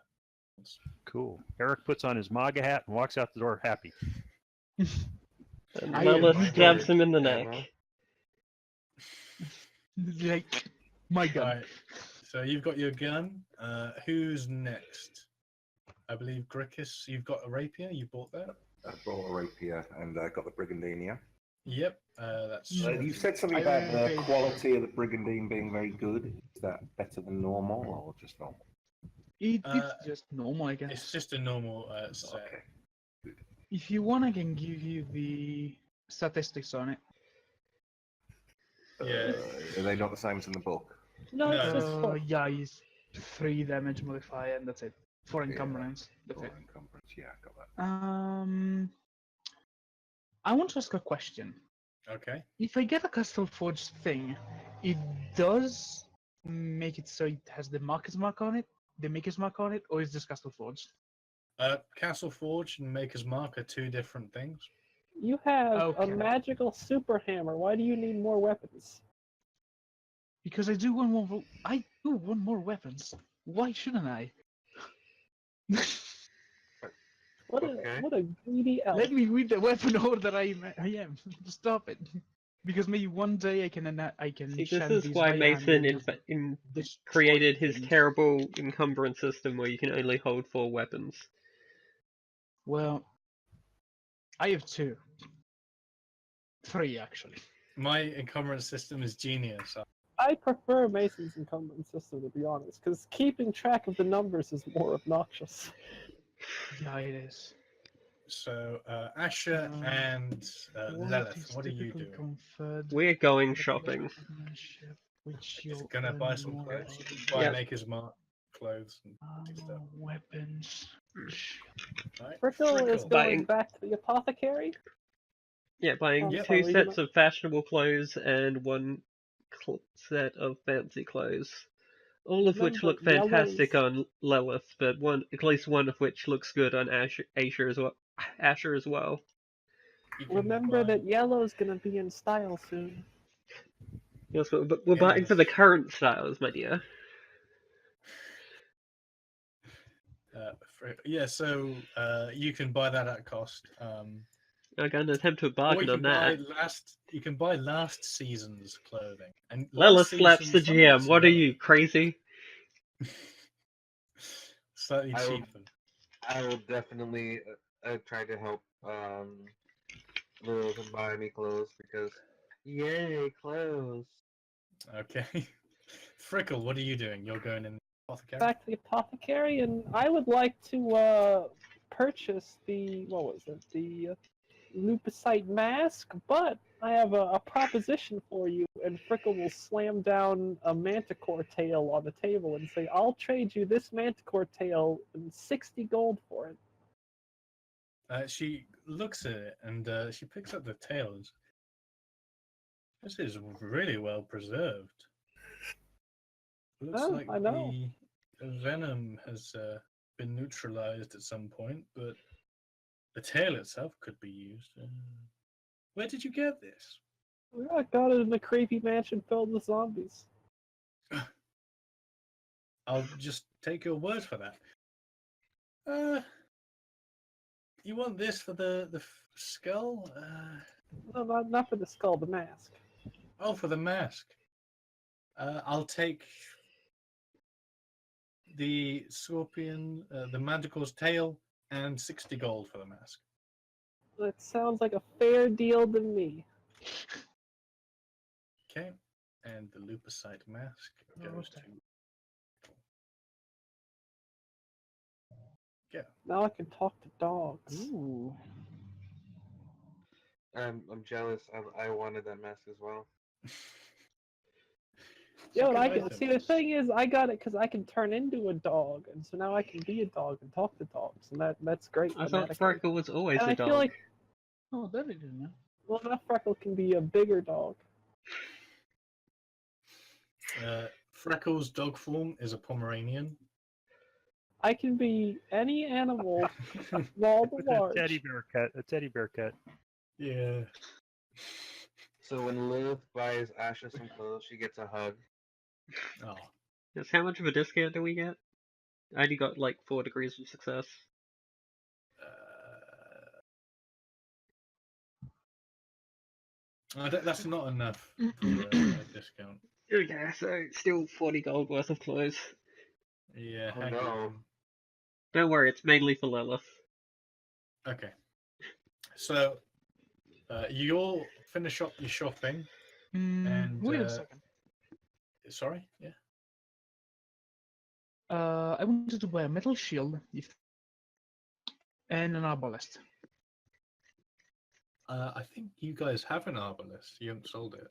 [SPEAKER 3] Cool. Eric puts on his MAGA hat and walks out the door happy.
[SPEAKER 2] And
[SPEAKER 5] I
[SPEAKER 2] Lilith
[SPEAKER 5] agree.
[SPEAKER 2] stabs him in the
[SPEAKER 4] Ammo.
[SPEAKER 2] neck.
[SPEAKER 5] Like my gun.
[SPEAKER 1] Right. So you've got your gun. Who's next? I believe Grickus. You've got a rapier. You bought that.
[SPEAKER 7] I brought a rapier and I got the Brigandine.
[SPEAKER 1] Yep. That's.
[SPEAKER 7] You said something
[SPEAKER 5] I
[SPEAKER 7] about the
[SPEAKER 5] paid-
[SPEAKER 7] quality of the Brigandine being very good. Is that better than normal or just normal?
[SPEAKER 5] It's just normal, I guess.
[SPEAKER 1] It's just a normal set.
[SPEAKER 7] Okay.
[SPEAKER 5] If you want, I can give you the statistics on it.
[SPEAKER 1] Yeah.
[SPEAKER 7] Are they not the same as in the book?
[SPEAKER 6] No, it's
[SPEAKER 1] No.
[SPEAKER 6] just four.
[SPEAKER 5] Yeah, it's 3 damage modifier, and that's it. 4
[SPEAKER 7] Yeah.
[SPEAKER 5] encumbrance. That's
[SPEAKER 7] Or
[SPEAKER 5] it.
[SPEAKER 7] encumbrance? Yeah, I got that.
[SPEAKER 5] I want to ask a question.
[SPEAKER 1] Okay.
[SPEAKER 5] If I get a Castle Forge thing, it does make it so it has the Maker's Mark on it, or is this Castle Forge?
[SPEAKER 1] Castle Forge and Maker's Mark are 2 different things.
[SPEAKER 6] You have
[SPEAKER 5] Okay.
[SPEAKER 6] a magical super hammer. Why do you need more weapons?
[SPEAKER 5] Because I do want more weapons. Why shouldn't I?
[SPEAKER 4] Okay.
[SPEAKER 6] what a greedy elf.
[SPEAKER 5] Let me read the weapon order I am. Stop it. Because maybe one day I can
[SPEAKER 2] See, this
[SPEAKER 5] chant
[SPEAKER 2] is
[SPEAKER 5] these
[SPEAKER 2] why
[SPEAKER 5] Zweihander
[SPEAKER 2] Mason
[SPEAKER 5] and just destroy
[SPEAKER 2] created his
[SPEAKER 5] things.
[SPEAKER 2] terrible encumbrance system where you can only hold 4 weapons.
[SPEAKER 5] Well, I have 2. 3 actually.
[SPEAKER 1] My encumbrance system is genius.
[SPEAKER 6] I prefer Mason's encumbrance system, to be honest, because keeping track of the numbers is more obnoxious.
[SPEAKER 5] Yeah, it is.
[SPEAKER 1] So, Asher and Lilith, what are you
[SPEAKER 5] typically
[SPEAKER 1] doing?
[SPEAKER 5] conferred
[SPEAKER 2] We're going
[SPEAKER 5] with
[SPEAKER 2] shopping.
[SPEAKER 5] partnership, which
[SPEAKER 1] Is
[SPEAKER 5] you'll
[SPEAKER 1] gonna buy
[SPEAKER 5] earn
[SPEAKER 1] some
[SPEAKER 5] more
[SPEAKER 1] clothes?
[SPEAKER 5] about.
[SPEAKER 1] Buy
[SPEAKER 2] Yep.
[SPEAKER 1] Maker's Mark clothes and stuff.
[SPEAKER 5] Weapons.
[SPEAKER 1] Right?
[SPEAKER 6] Frickle is
[SPEAKER 1] Frickle.
[SPEAKER 2] Buying-
[SPEAKER 6] going back to the apothecary.
[SPEAKER 2] Yeah, buying
[SPEAKER 6] I'm
[SPEAKER 2] 2
[SPEAKER 6] sorry, you
[SPEAKER 2] sets
[SPEAKER 6] know-
[SPEAKER 2] of fashionable clothes and 1 set of fancy clothes. All of which
[SPEAKER 6] Remember,
[SPEAKER 2] look fantastic
[SPEAKER 6] yellows-
[SPEAKER 2] on Lilith, but at least one of which looks good on Asher as well. Asher as well.
[SPEAKER 1] You can
[SPEAKER 6] Remember
[SPEAKER 1] buy-
[SPEAKER 6] that yellow's gonna be in style soon.
[SPEAKER 2] Yes, but we're buying for the
[SPEAKER 1] Yes.
[SPEAKER 2] current styles, my dear.
[SPEAKER 1] Yeah, so you can buy that at cost.
[SPEAKER 2] I got an attempt to
[SPEAKER 1] Or
[SPEAKER 2] bargain
[SPEAKER 1] you
[SPEAKER 2] on
[SPEAKER 1] can buy
[SPEAKER 2] that.
[SPEAKER 1] you can buy last season's clothing. And
[SPEAKER 2] Lilith
[SPEAKER 1] last
[SPEAKER 2] slaps the
[SPEAKER 1] season, some of it's
[SPEAKER 2] GM. What are
[SPEAKER 1] Lilith.
[SPEAKER 2] you, crazy?
[SPEAKER 1] Slightly
[SPEAKER 4] I will-
[SPEAKER 1] cheaper.
[SPEAKER 4] I will definitely try to help Lilith and buy me clothes because yay clothes.
[SPEAKER 1] Okay. Frickle, what are you doing? You're going in the apothecary?
[SPEAKER 6] Back to the apothecary, and I would like to purchase the the leukocyte mask, but I have a proposition for you, and Frickle will slam down a manticore tail on the table and say, I'll trade you this manticore tail and 60 gold for it.
[SPEAKER 1] She looks at it and she picks up the tails. This is really well preserved. Looks
[SPEAKER 6] Oh,
[SPEAKER 1] like
[SPEAKER 6] I know.
[SPEAKER 1] the venom has been neutralized at some point, but the tail itself could be used. Where did you get this?
[SPEAKER 6] I got it in a creepy mansion filled with zombies.
[SPEAKER 1] I'll just take your word for that. You want this for the skull?
[SPEAKER 6] No, not for the skull, the mask.
[SPEAKER 1] Oh, for the mask. I'll take the scorpion, the manticore's tail, and 60 gold for the mask.
[SPEAKER 6] That sounds like a fair deal to me.
[SPEAKER 1] Okay, and the leukocyte mask goes to. Yeah.
[SPEAKER 6] Now I can talk to dogs.
[SPEAKER 5] Ooh.
[SPEAKER 4] I'm jealous. I wanted that mask as well.
[SPEAKER 6] Yeah,
[SPEAKER 1] Good
[SPEAKER 6] I can
[SPEAKER 1] items.
[SPEAKER 6] see. The thing is, I got it because I can turn into a dog, and so now I can be a dog and talk to dogs, and that's great.
[SPEAKER 2] I thought
[SPEAKER 6] thematically.
[SPEAKER 2] Freckle was always
[SPEAKER 6] And
[SPEAKER 2] a
[SPEAKER 6] I feel
[SPEAKER 2] dog.
[SPEAKER 6] like,
[SPEAKER 5] Oh, that I didn't know.
[SPEAKER 6] well, now Freckle can be a bigger dog.
[SPEAKER 1] Freckles' dog form is a Pomeranian.
[SPEAKER 6] I can be any animal, small to
[SPEAKER 3] With
[SPEAKER 6] large.
[SPEAKER 3] a teddy bear cat.
[SPEAKER 1] Yeah.
[SPEAKER 4] So when Lilith buys Asha some clothes, she gets a hug.
[SPEAKER 1] Oh.
[SPEAKER 2] Yes, how much of a discount do we get? I only got like 4 degrees of success.
[SPEAKER 1] That's not enough for a discount.
[SPEAKER 2] Okay, so still 40 gold worth of clothes.
[SPEAKER 1] Yeah.
[SPEAKER 4] Oh,
[SPEAKER 1] hang
[SPEAKER 4] no.
[SPEAKER 1] on.
[SPEAKER 2] Don't worry, it's mainly for Lilith.
[SPEAKER 1] Okay. So you'll finish up your shopping. And,
[SPEAKER 5] Wait a second.
[SPEAKER 1] Sorry. Yeah.
[SPEAKER 5] I wanted to buy a metal shield and an arbalest.
[SPEAKER 1] I think you guys have an arbalest. You haven't sold it.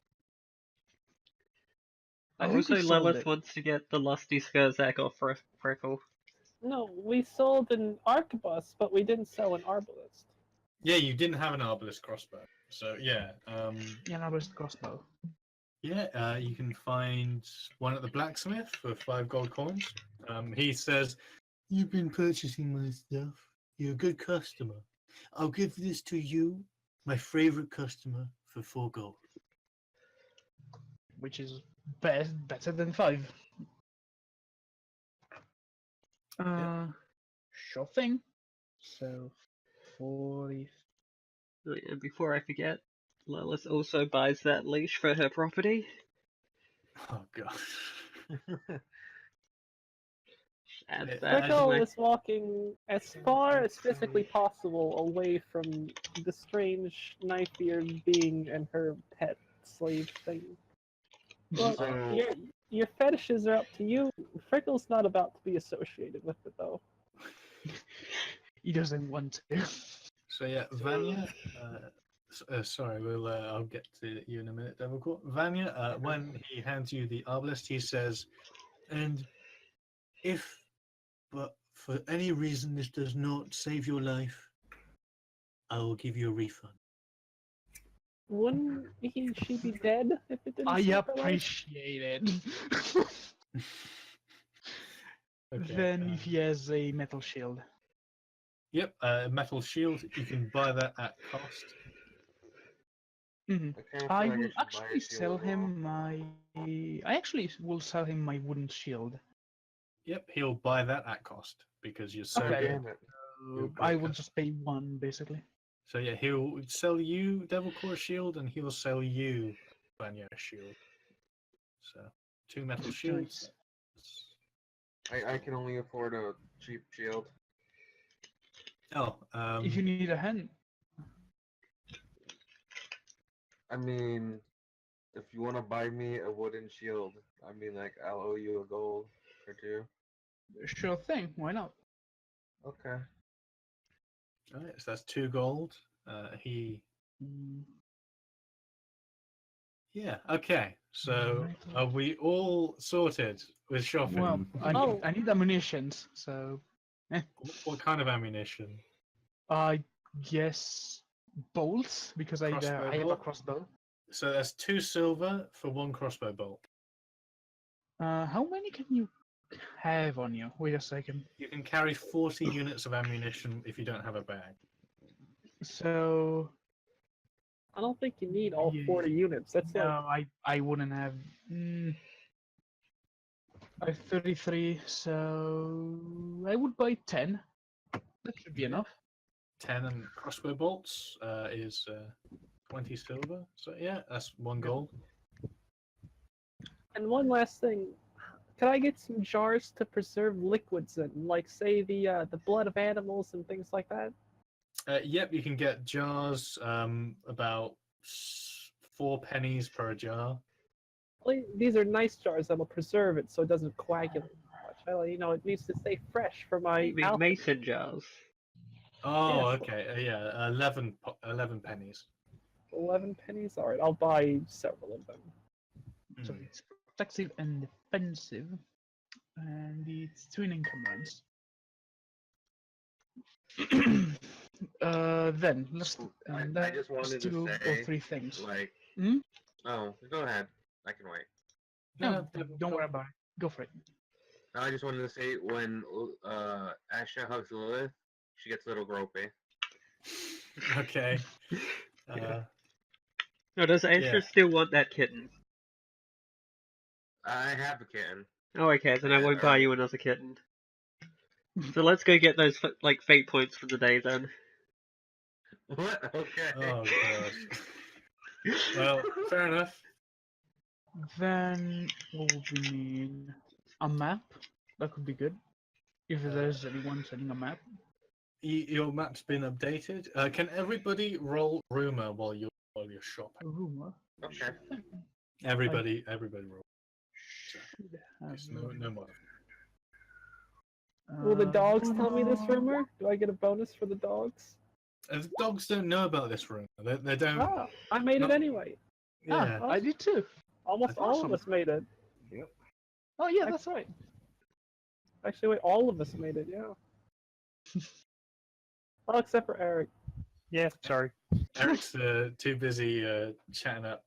[SPEAKER 5] I think
[SPEAKER 2] Also,
[SPEAKER 5] we sold
[SPEAKER 2] Lilith
[SPEAKER 5] it.
[SPEAKER 2] wants to get the lusty Skurzak off Freckle.
[SPEAKER 6] No, we sold an arquebus, but we didn't sell an arbalest.
[SPEAKER 1] Yeah, you didn't have an arbalest crossbow. So yeah.
[SPEAKER 5] Yeah, an arbalest crossbow.
[SPEAKER 1] Yeah, you can find one at the blacksmith for 5 gold coins. He says, "You've been purchasing my stuff. You're a good customer. I'll give this to you, my favorite customer, for 4 gold."
[SPEAKER 5] Which is better than 5. Sure thing. So 40.
[SPEAKER 2] And before I forget, Lilith also buys that leash for her property.
[SPEAKER 1] Oh god.
[SPEAKER 2] Add
[SPEAKER 1] Yeah.
[SPEAKER 2] that to
[SPEAKER 6] Frickle
[SPEAKER 2] my...
[SPEAKER 6] is walking as far as physically possible away from the strange knife-eared being and her pet slave thing. Well,
[SPEAKER 4] So-
[SPEAKER 6] your fetishes are up to you. Frickle's not about to be associated with it, though.
[SPEAKER 5] He doesn't want to.
[SPEAKER 1] So yeah, Vanya. Sorry, I'll get to you in a minute, Devilcourt. Vanya, when he hands you the obelisk, he says, "And if, but for any reason, this does not save your life, I will give you a refund."
[SPEAKER 6] Wouldn't she be dead if it didn't
[SPEAKER 5] I
[SPEAKER 6] save her life?
[SPEAKER 5] appreciate it.
[SPEAKER 1] Okay.
[SPEAKER 5] Then he has a metal shield.
[SPEAKER 1] Yep, metal shield. You can buy that at cost.
[SPEAKER 5] Hmm
[SPEAKER 4] I kinda feel
[SPEAKER 5] I
[SPEAKER 4] like
[SPEAKER 5] will
[SPEAKER 4] should buy a
[SPEAKER 5] actually
[SPEAKER 4] shield
[SPEAKER 5] sell
[SPEAKER 4] as well.
[SPEAKER 5] him my. I actually will sell him my wooden shield.
[SPEAKER 1] Yep, he'll buy that at cost because you're so
[SPEAKER 5] Okay.
[SPEAKER 1] good.
[SPEAKER 4] Damn it.
[SPEAKER 1] You're a
[SPEAKER 5] I
[SPEAKER 1] great
[SPEAKER 5] will
[SPEAKER 1] customer.
[SPEAKER 5] just pay one basically.
[SPEAKER 1] So yeah, he'll sell you Devilcore shield, and he'll sell you Vanya shield. So 2 metal shields.
[SPEAKER 4] I can only afford a cheap shield.
[SPEAKER 1] Oh,
[SPEAKER 5] If you need a hand,
[SPEAKER 4] I mean, if you want to buy me a wooden shield, I mean, like, I'll owe you a gold or two.
[SPEAKER 5] sure thing. Why not?
[SPEAKER 4] Okay.
[SPEAKER 1] right, so that's 2 gold. He
[SPEAKER 5] Mm,
[SPEAKER 1] Yeah, okay. So
[SPEAKER 5] Metal.
[SPEAKER 1] are we all sorted with shopping?
[SPEAKER 5] Well,
[SPEAKER 6] Oh.
[SPEAKER 5] I need ammunitions, so
[SPEAKER 1] What kind of ammunition?
[SPEAKER 5] I guess bolts because
[SPEAKER 1] Crossbow
[SPEAKER 5] I have a
[SPEAKER 1] bolt?
[SPEAKER 5] crossbow.
[SPEAKER 1] So that's 2 silver for 1 crossbow bolt.
[SPEAKER 5] How many can you have on you? Wait a second.
[SPEAKER 1] You can carry 40 units of ammunition if you don't have a bag.
[SPEAKER 5] So
[SPEAKER 6] I don't think you need all
[SPEAKER 5] Yeah.
[SPEAKER 6] 40 units. That's
[SPEAKER 5] no, I wouldn't have. I have 33, so I would buy 10. That should be
[SPEAKER 1] Yeah.
[SPEAKER 5] enough.
[SPEAKER 1] 10 and crossbow bolts is 20 silver. So yeah, that's 1 gold.
[SPEAKER 6] And one last thing, can I get some jars to preserve liquids in, like say the blood of animals and things like that?
[SPEAKER 1] Yep, you can get jars about 4 pennies per jar.
[SPEAKER 6] These are nice jars that'll preserve it so it doesn't coagulate much. It needs to stay fresh for my
[SPEAKER 2] You mean
[SPEAKER 6] alchemy.
[SPEAKER 2] mason jars?
[SPEAKER 1] Oh,
[SPEAKER 6] Yes.
[SPEAKER 1] okay. Yeah, 11 pennies.
[SPEAKER 6] 11 pennies? Alright, I'll buy several of them.
[SPEAKER 5] So
[SPEAKER 1] Mm.
[SPEAKER 5] it's protective and defensive, and it's twin income runs. Then let's
[SPEAKER 4] I just wanted to
[SPEAKER 5] do
[SPEAKER 4] say,
[SPEAKER 5] 3 things.
[SPEAKER 4] like,
[SPEAKER 5] Hmm?
[SPEAKER 4] oh, go ahead. I can wait.
[SPEAKER 5] No, don't worry about it. Go for it.
[SPEAKER 4] No, I just wanted to say when Asha hugs Lilith, she gets a little gropey.
[SPEAKER 1] Okay.
[SPEAKER 2] No, does Asher
[SPEAKER 1] Yeah.
[SPEAKER 2] still want that kitten?
[SPEAKER 4] I have a kitten.
[SPEAKER 2] Oh, okay, then I won't buy
[SPEAKER 4] Alright.
[SPEAKER 2] you another kitten. So let's go get those fate points for the day then.
[SPEAKER 4] What? Okay.
[SPEAKER 1] Oh god. Well, fair enough.
[SPEAKER 5] Then what would we need? A map? That could be good. If there's anyone sending a map.
[SPEAKER 1] Your map's been updated. Can everybody roll rumor while you're shopping?
[SPEAKER 5] A rumor.
[SPEAKER 4] Okay.
[SPEAKER 1] Everybody roll.
[SPEAKER 5] Should have
[SPEAKER 1] Just no more.
[SPEAKER 6] Will the dogs
[SPEAKER 5] rumor.
[SPEAKER 6] tell me this rumor? Do I get a bonus for the dogs?
[SPEAKER 1] The dogs don't know about this rumor. They don't.
[SPEAKER 6] Ah, I made it
[SPEAKER 1] No.
[SPEAKER 6] anyway.
[SPEAKER 1] Yeah.
[SPEAKER 5] I did too.
[SPEAKER 6] Almost
[SPEAKER 1] That's
[SPEAKER 6] all
[SPEAKER 1] awesome.
[SPEAKER 6] of us made it.
[SPEAKER 7] Yep.
[SPEAKER 5] Oh yeah, that's right.
[SPEAKER 6] Actually, wait, all of us made it, yeah. Oh, except for Eric.
[SPEAKER 3] Yeah, sorry.
[SPEAKER 1] Eric's too busy chatting up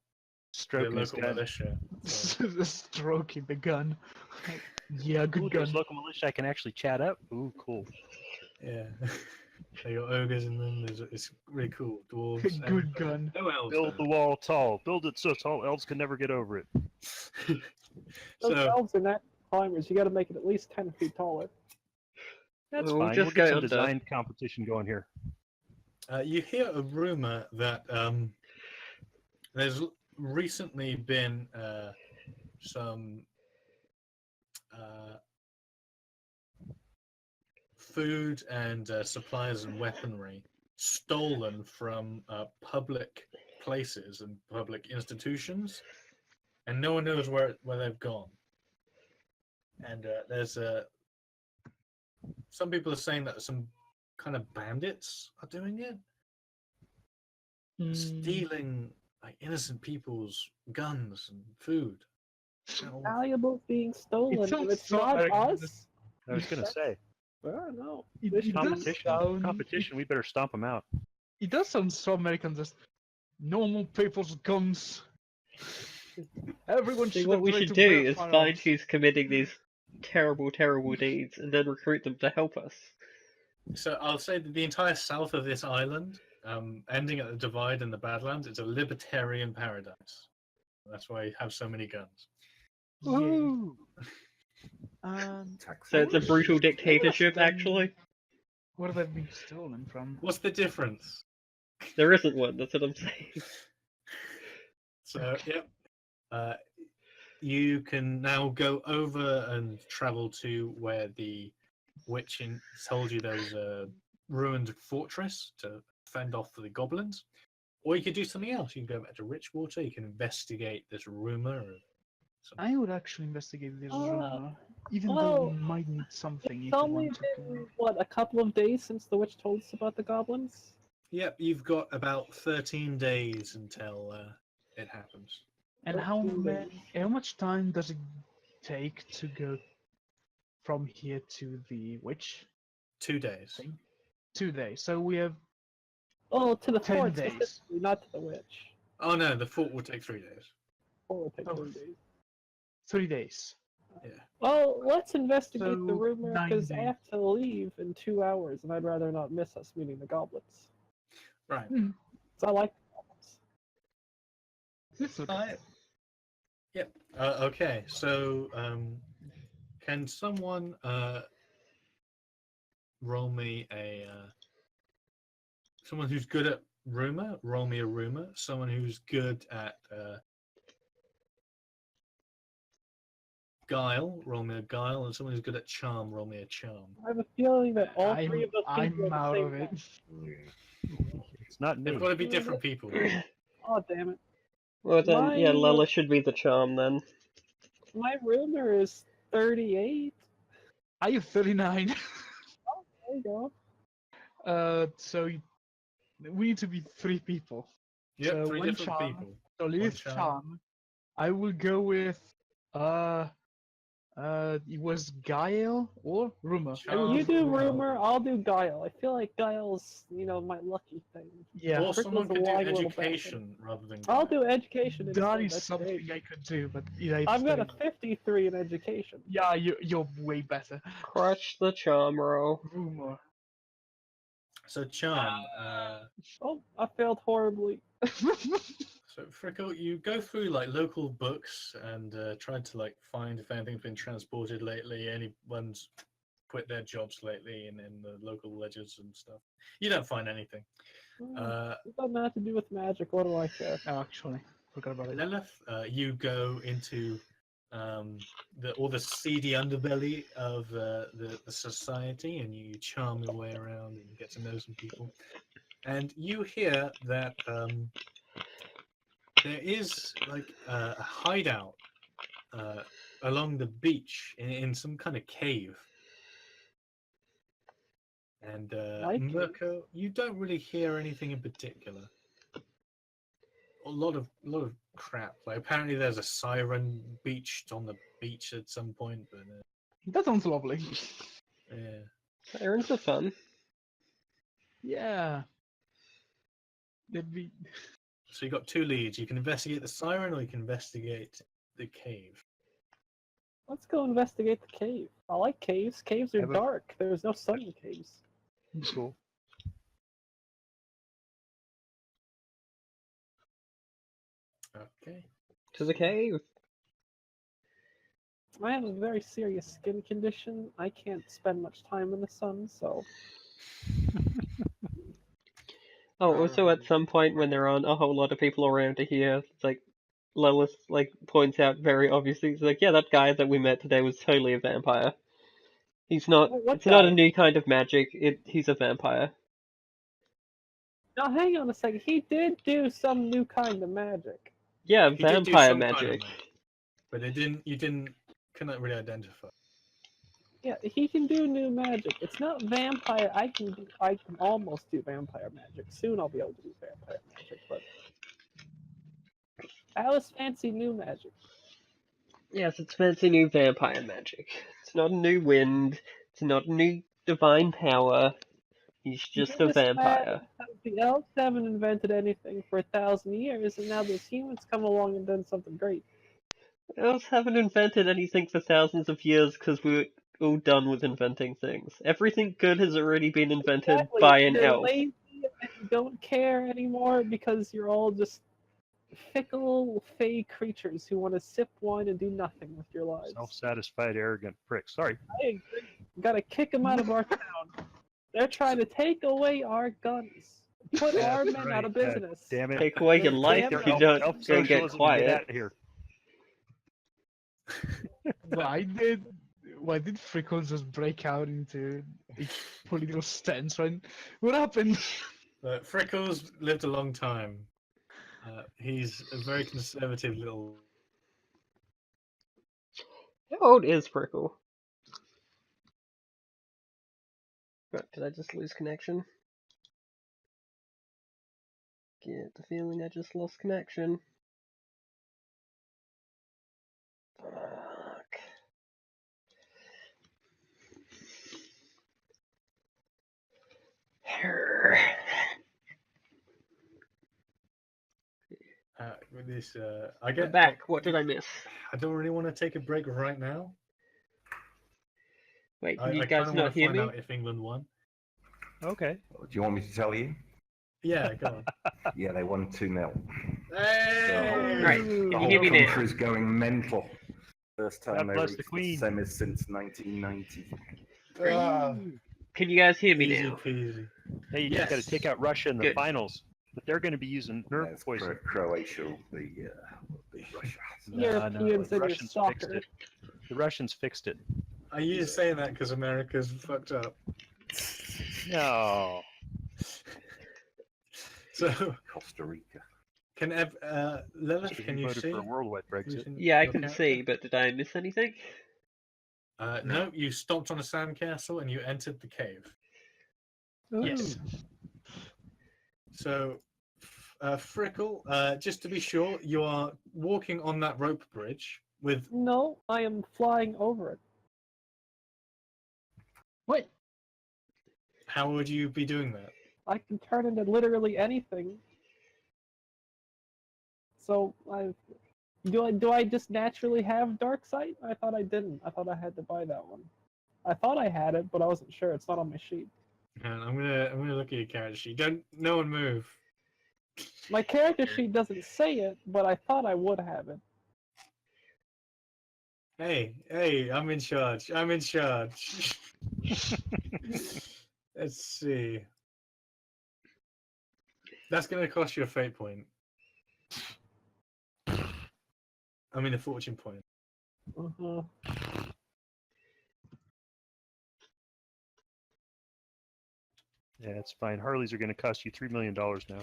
[SPEAKER 1] the
[SPEAKER 3] Stroking his
[SPEAKER 1] local
[SPEAKER 3] gun.
[SPEAKER 1] militia. So,
[SPEAKER 5] Stroking the gun. Yeah, good
[SPEAKER 3] Ooh,
[SPEAKER 5] gun.
[SPEAKER 3] there's local militia I can actually chat up. Ooh, cool.
[SPEAKER 1] yeah. They got ogres in them. It's really cool. Dwarves.
[SPEAKER 5] Good gun.
[SPEAKER 1] No elves.
[SPEAKER 3] Build the
[SPEAKER 1] though.
[SPEAKER 3] wall tall. Build it so tall elves can never get over it.
[SPEAKER 6] Those
[SPEAKER 1] So
[SPEAKER 6] elves are not climbers. You gotta make it at least 10 feet taller.
[SPEAKER 3] That's
[SPEAKER 2] We'll
[SPEAKER 3] fine.
[SPEAKER 2] just
[SPEAKER 3] We'll
[SPEAKER 2] go
[SPEAKER 3] get some
[SPEAKER 2] under.
[SPEAKER 3] design competition going here.
[SPEAKER 1] You hear a rumor that there's recently been some food and supplies and weaponry stolen from public places and public institutions, and no one knows where they've gone. And there's some people are saying that some kind of bandits are doing it, stealing like innocent people's guns and food. How-
[SPEAKER 6] Valuables being stolen,
[SPEAKER 5] sounds
[SPEAKER 6] and it's
[SPEAKER 5] so
[SPEAKER 6] not
[SPEAKER 5] American.
[SPEAKER 6] us.
[SPEAKER 3] I was gonna say
[SPEAKER 6] I don't know.
[SPEAKER 5] It,
[SPEAKER 6] This
[SPEAKER 5] it does
[SPEAKER 3] competition.
[SPEAKER 5] sound,
[SPEAKER 3] Competition. We better stomp them out.
[SPEAKER 5] It does sound so American. Just normal people's guns. Everyone
[SPEAKER 2] See,
[SPEAKER 5] should
[SPEAKER 2] what we
[SPEAKER 5] agree
[SPEAKER 2] should
[SPEAKER 5] to bear
[SPEAKER 2] do is find
[SPEAKER 5] firearms.
[SPEAKER 2] who's committing these terrible, terrible deeds, and then recruit them to help us.
[SPEAKER 1] So I'll say that the entire south of this island, ending at the divide in the Badlands, it's a libertarian paradise. That's why you have so many guns.
[SPEAKER 5] Woo!
[SPEAKER 2] So it's a brutal
[SPEAKER 5] Where
[SPEAKER 2] dictatorship,
[SPEAKER 5] have
[SPEAKER 2] actually.
[SPEAKER 5] Where have they been stolen from?
[SPEAKER 1] What's the difference?
[SPEAKER 2] There isn't one, that's what I'm saying.
[SPEAKER 1] So, yep. You can now go over and travel to where the witch told you there was a ruined fortress to fend off the goblins. Or you could do something else. You can go back to Richwater. You can investigate this rumor.
[SPEAKER 5] I would actually investigate this rumor, even though
[SPEAKER 6] well,
[SPEAKER 5] we might need something if
[SPEAKER 6] It's
[SPEAKER 5] we
[SPEAKER 6] only
[SPEAKER 5] want to
[SPEAKER 6] been,
[SPEAKER 5] go.
[SPEAKER 6] what, a couple of days since the witch told us about the goblins?
[SPEAKER 1] Yep, you've got about 13 days until it happens.
[SPEAKER 5] And how much time does it take to go from here to the witch
[SPEAKER 1] 2 days.
[SPEAKER 5] thing? 2 days. So we have
[SPEAKER 6] Oh, to the
[SPEAKER 5] 10
[SPEAKER 6] fort
[SPEAKER 5] days.
[SPEAKER 6] specifically, not to the witch.
[SPEAKER 1] Oh no, the fort will take 3 days.
[SPEAKER 6] Fort will take
[SPEAKER 5] Oh.
[SPEAKER 6] 3 days.
[SPEAKER 5] 3 days.
[SPEAKER 1] Yeah.
[SPEAKER 6] Well, let's investigate the
[SPEAKER 5] So,
[SPEAKER 6] rumor
[SPEAKER 5] 9
[SPEAKER 6] because I
[SPEAKER 5] days.
[SPEAKER 6] have to leave in 2 hours, and I'd rather not miss us meeting the goblins.
[SPEAKER 1] Right.
[SPEAKER 6] So I like the goblins.
[SPEAKER 5] This okay.
[SPEAKER 1] Yep. Okay. So, can someone roll me a someone who's good at rumor? Roll me a rumor. Someone who's good at guile. Roll me a guile, and someone who's good at charm. Roll me a charm.
[SPEAKER 6] I have a feeling that all three of those people
[SPEAKER 5] I'm
[SPEAKER 6] are
[SPEAKER 5] out
[SPEAKER 6] the
[SPEAKER 5] of
[SPEAKER 6] same
[SPEAKER 5] it.
[SPEAKER 6] guy.
[SPEAKER 3] It's not me.
[SPEAKER 1] They've got to be different people.
[SPEAKER 6] Oh, damn it.
[SPEAKER 2] Well then, yeah,
[SPEAKER 6] My-
[SPEAKER 2] Lella should be the charm then.
[SPEAKER 6] My rumor is 38.
[SPEAKER 5] I have 39.
[SPEAKER 6] There you go.
[SPEAKER 5] We need to be 3 people.
[SPEAKER 1] Yep,
[SPEAKER 5] So
[SPEAKER 1] 3
[SPEAKER 5] one
[SPEAKER 1] different
[SPEAKER 5] charm.
[SPEAKER 1] people.
[SPEAKER 5] So leave
[SPEAKER 1] charm.
[SPEAKER 5] charm. I will go with it was guile or rumor. I will
[SPEAKER 1] Charm.
[SPEAKER 6] You
[SPEAKER 5] go
[SPEAKER 6] do
[SPEAKER 5] for
[SPEAKER 6] rumor, I'll do guile. I feel like guile's, my lucky thing.
[SPEAKER 5] Yeah,
[SPEAKER 1] Or someone
[SPEAKER 6] Crickle's a
[SPEAKER 1] could do
[SPEAKER 6] lying little
[SPEAKER 1] education rather than.
[SPEAKER 6] I'll
[SPEAKER 1] guile.
[SPEAKER 6] do education
[SPEAKER 5] that
[SPEAKER 6] instead.
[SPEAKER 5] is
[SPEAKER 6] That's
[SPEAKER 5] something
[SPEAKER 6] great.
[SPEAKER 5] I could do, but yeah,
[SPEAKER 6] I've got a
[SPEAKER 5] it's
[SPEAKER 6] 53 in education.
[SPEAKER 5] yeah, you're way better.
[SPEAKER 2] Crush the charm roll.
[SPEAKER 5] Rumor.
[SPEAKER 1] So charm.
[SPEAKER 6] Oh, I failed horribly.
[SPEAKER 1] So Frickle, you go through like local books and try to like find if anything's been transported lately, anyone's quit their jobs lately, and in the local ledgers and stuff. You don't find anything.
[SPEAKER 6] It doesn't have to do with magic. What do I care?
[SPEAKER 5] Oh, actually, forgot about it.
[SPEAKER 1] Lilith, you go into all the seedy underbelly of the society, and you charm your way around and get to know some people. And you hear that there is like a hideout along the beach in some kind of cave. And
[SPEAKER 6] Like
[SPEAKER 1] Mirko, you don't really hear anything in particular. A lot of crap. Like apparently there's a siren beached on the beach at some point, but
[SPEAKER 5] That sounds lovely.
[SPEAKER 1] yeah.
[SPEAKER 2] Sirens are fun.
[SPEAKER 5] Yeah. That'd be.
[SPEAKER 1] So you got 2 leads. You can investigate the siren, or you can investigate the cave.
[SPEAKER 6] Let's go investigate the cave. I like caves. Caves are
[SPEAKER 3] Have a-
[SPEAKER 6] dark. There's no sun in caves.
[SPEAKER 3] Cool.
[SPEAKER 1] Okay.
[SPEAKER 2] To the cave.
[SPEAKER 6] I have a very serious skin condition. I can't spend much time in the sun, so
[SPEAKER 2] Oh, also at some point when there aren't a whole lot of people around to hear, it's like Lilith like points out very obviously, it's like, yeah, that guy that we met today was totally a vampire. He's not.
[SPEAKER 6] What
[SPEAKER 2] It's not a
[SPEAKER 6] guy?
[SPEAKER 2] new kind of magic. He's a vampire.
[SPEAKER 6] Now hang on a second. He did do some new kind of magic.
[SPEAKER 2] Yeah,
[SPEAKER 1] He did do
[SPEAKER 2] vampire
[SPEAKER 1] some kind of
[SPEAKER 2] magic.
[SPEAKER 1] magic, but couldn't really identify.
[SPEAKER 6] Yeah, he can do new magic. It's not vampire. I can almost do vampire magic. Soon I'll be able to do vampire magic, but Alice fancy new magic.
[SPEAKER 2] Yes, it's fancy new vampire magic. It's not a new wind. It's not a new divine power. He's just a
[SPEAKER 6] You're just mad
[SPEAKER 2] vampire.
[SPEAKER 6] because the elves haven't invented anything for 1,000 years, and now those humans come along and done something great.
[SPEAKER 2] Elves haven't invented anything for thousands of years because we're all done with inventing things. Everything good has already been invented
[SPEAKER 6] Exactly.
[SPEAKER 2] by an
[SPEAKER 6] You're
[SPEAKER 2] elf.
[SPEAKER 6] lazy and you don't care anymore because you're all just fickle, fey creatures who want to sip wine and do nothing with your lives.
[SPEAKER 3] Self-satisfied, arrogant prick. Sorry.
[SPEAKER 6] I agree. Gotta kick them out of our town. They're trying to take away our guns, put
[SPEAKER 3] Yeah,
[SPEAKER 6] our men
[SPEAKER 3] right.
[SPEAKER 6] out of business.
[SPEAKER 3] Damn it.
[SPEAKER 2] Take away your
[SPEAKER 6] They're
[SPEAKER 2] life
[SPEAKER 6] damn
[SPEAKER 2] if you
[SPEAKER 6] elf-
[SPEAKER 2] don't
[SPEAKER 3] Elf
[SPEAKER 2] get
[SPEAKER 3] socialism and
[SPEAKER 2] quiet.
[SPEAKER 3] Get out of here.
[SPEAKER 5] Why did Frickles just break out into a political stance? What happened?
[SPEAKER 1] Frickles lived a long time. He's a very conservative little.
[SPEAKER 2] How old is Prickle? Did I just lose connection? Get the feeling I just lost connection. Fuck.
[SPEAKER 1] With this, I
[SPEAKER 2] I'm
[SPEAKER 1] get
[SPEAKER 2] back. What did I miss?
[SPEAKER 1] I don't really want to take a break right now.
[SPEAKER 2] Wait,
[SPEAKER 1] I
[SPEAKER 2] can you
[SPEAKER 1] kind
[SPEAKER 2] guys
[SPEAKER 1] of
[SPEAKER 2] not
[SPEAKER 1] want to
[SPEAKER 2] hear
[SPEAKER 1] find
[SPEAKER 2] me?
[SPEAKER 1] out if England won.
[SPEAKER 3] Okay.
[SPEAKER 7] Do you want me to tell you?
[SPEAKER 1] Yeah, go on.
[SPEAKER 7] Yeah, they won 2-0.
[SPEAKER 1] Hey!
[SPEAKER 2] Right,
[SPEAKER 7] The
[SPEAKER 2] can
[SPEAKER 7] whole
[SPEAKER 2] you hear me now?
[SPEAKER 7] country's going mental. First time
[SPEAKER 3] God
[SPEAKER 7] they
[SPEAKER 3] bless the
[SPEAKER 7] reached
[SPEAKER 3] Queen.
[SPEAKER 7] semis since 1990.
[SPEAKER 1] Ah,
[SPEAKER 2] Can you guys hear me
[SPEAKER 1] easy
[SPEAKER 2] now?
[SPEAKER 1] peasy.
[SPEAKER 3] Hey, you just got
[SPEAKER 1] Yes.
[SPEAKER 3] to take out Russia in the
[SPEAKER 2] Good.
[SPEAKER 3] finals. But they're going to be using nerve
[SPEAKER 7] Yes,
[SPEAKER 3] poison.
[SPEAKER 7] Croatia will be Russia.
[SPEAKER 6] Europeans
[SPEAKER 3] the
[SPEAKER 6] and your
[SPEAKER 3] Russians fixed
[SPEAKER 6] soccer.
[SPEAKER 3] it. The Russians fixed it.
[SPEAKER 1] Are you saying that because America's fucked up?
[SPEAKER 3] No.
[SPEAKER 1] So,
[SPEAKER 7] Costa Rica.
[SPEAKER 1] Lilith,
[SPEAKER 3] Because
[SPEAKER 1] can
[SPEAKER 3] we
[SPEAKER 1] you
[SPEAKER 3] voted
[SPEAKER 1] see?
[SPEAKER 3] for a worldwide Brexit.
[SPEAKER 1] using
[SPEAKER 2] Yeah, I
[SPEAKER 1] your
[SPEAKER 2] can
[SPEAKER 1] character?
[SPEAKER 2] see, but did I miss anything?
[SPEAKER 1] No, you stomped on a sandcastle and you entered the cave.
[SPEAKER 5] Yes.
[SPEAKER 1] So, Frickle, just to be sure, you are walking on that rope bridge with.
[SPEAKER 6] No, I am flying over it.
[SPEAKER 5] Wait.
[SPEAKER 1] How would you be doing that?
[SPEAKER 6] I can turn into literally anything. So do I just naturally have dark sight? I thought I didn't. I thought I had to buy that one. I thought I had it, but I wasn't sure. It's not on my sheet.
[SPEAKER 1] And I'm gonna look at your character sheet. No one move.
[SPEAKER 6] My character sheet doesn't say it, but I thought I would have it.
[SPEAKER 1] Hey, I'm in charge. I'm in charge. Let's see. That's gonna cost you a fate point. I mean a fortune point.
[SPEAKER 6] Uh-huh.
[SPEAKER 3] Yeah, it's fine. Harleys are going to cost you $3 million now.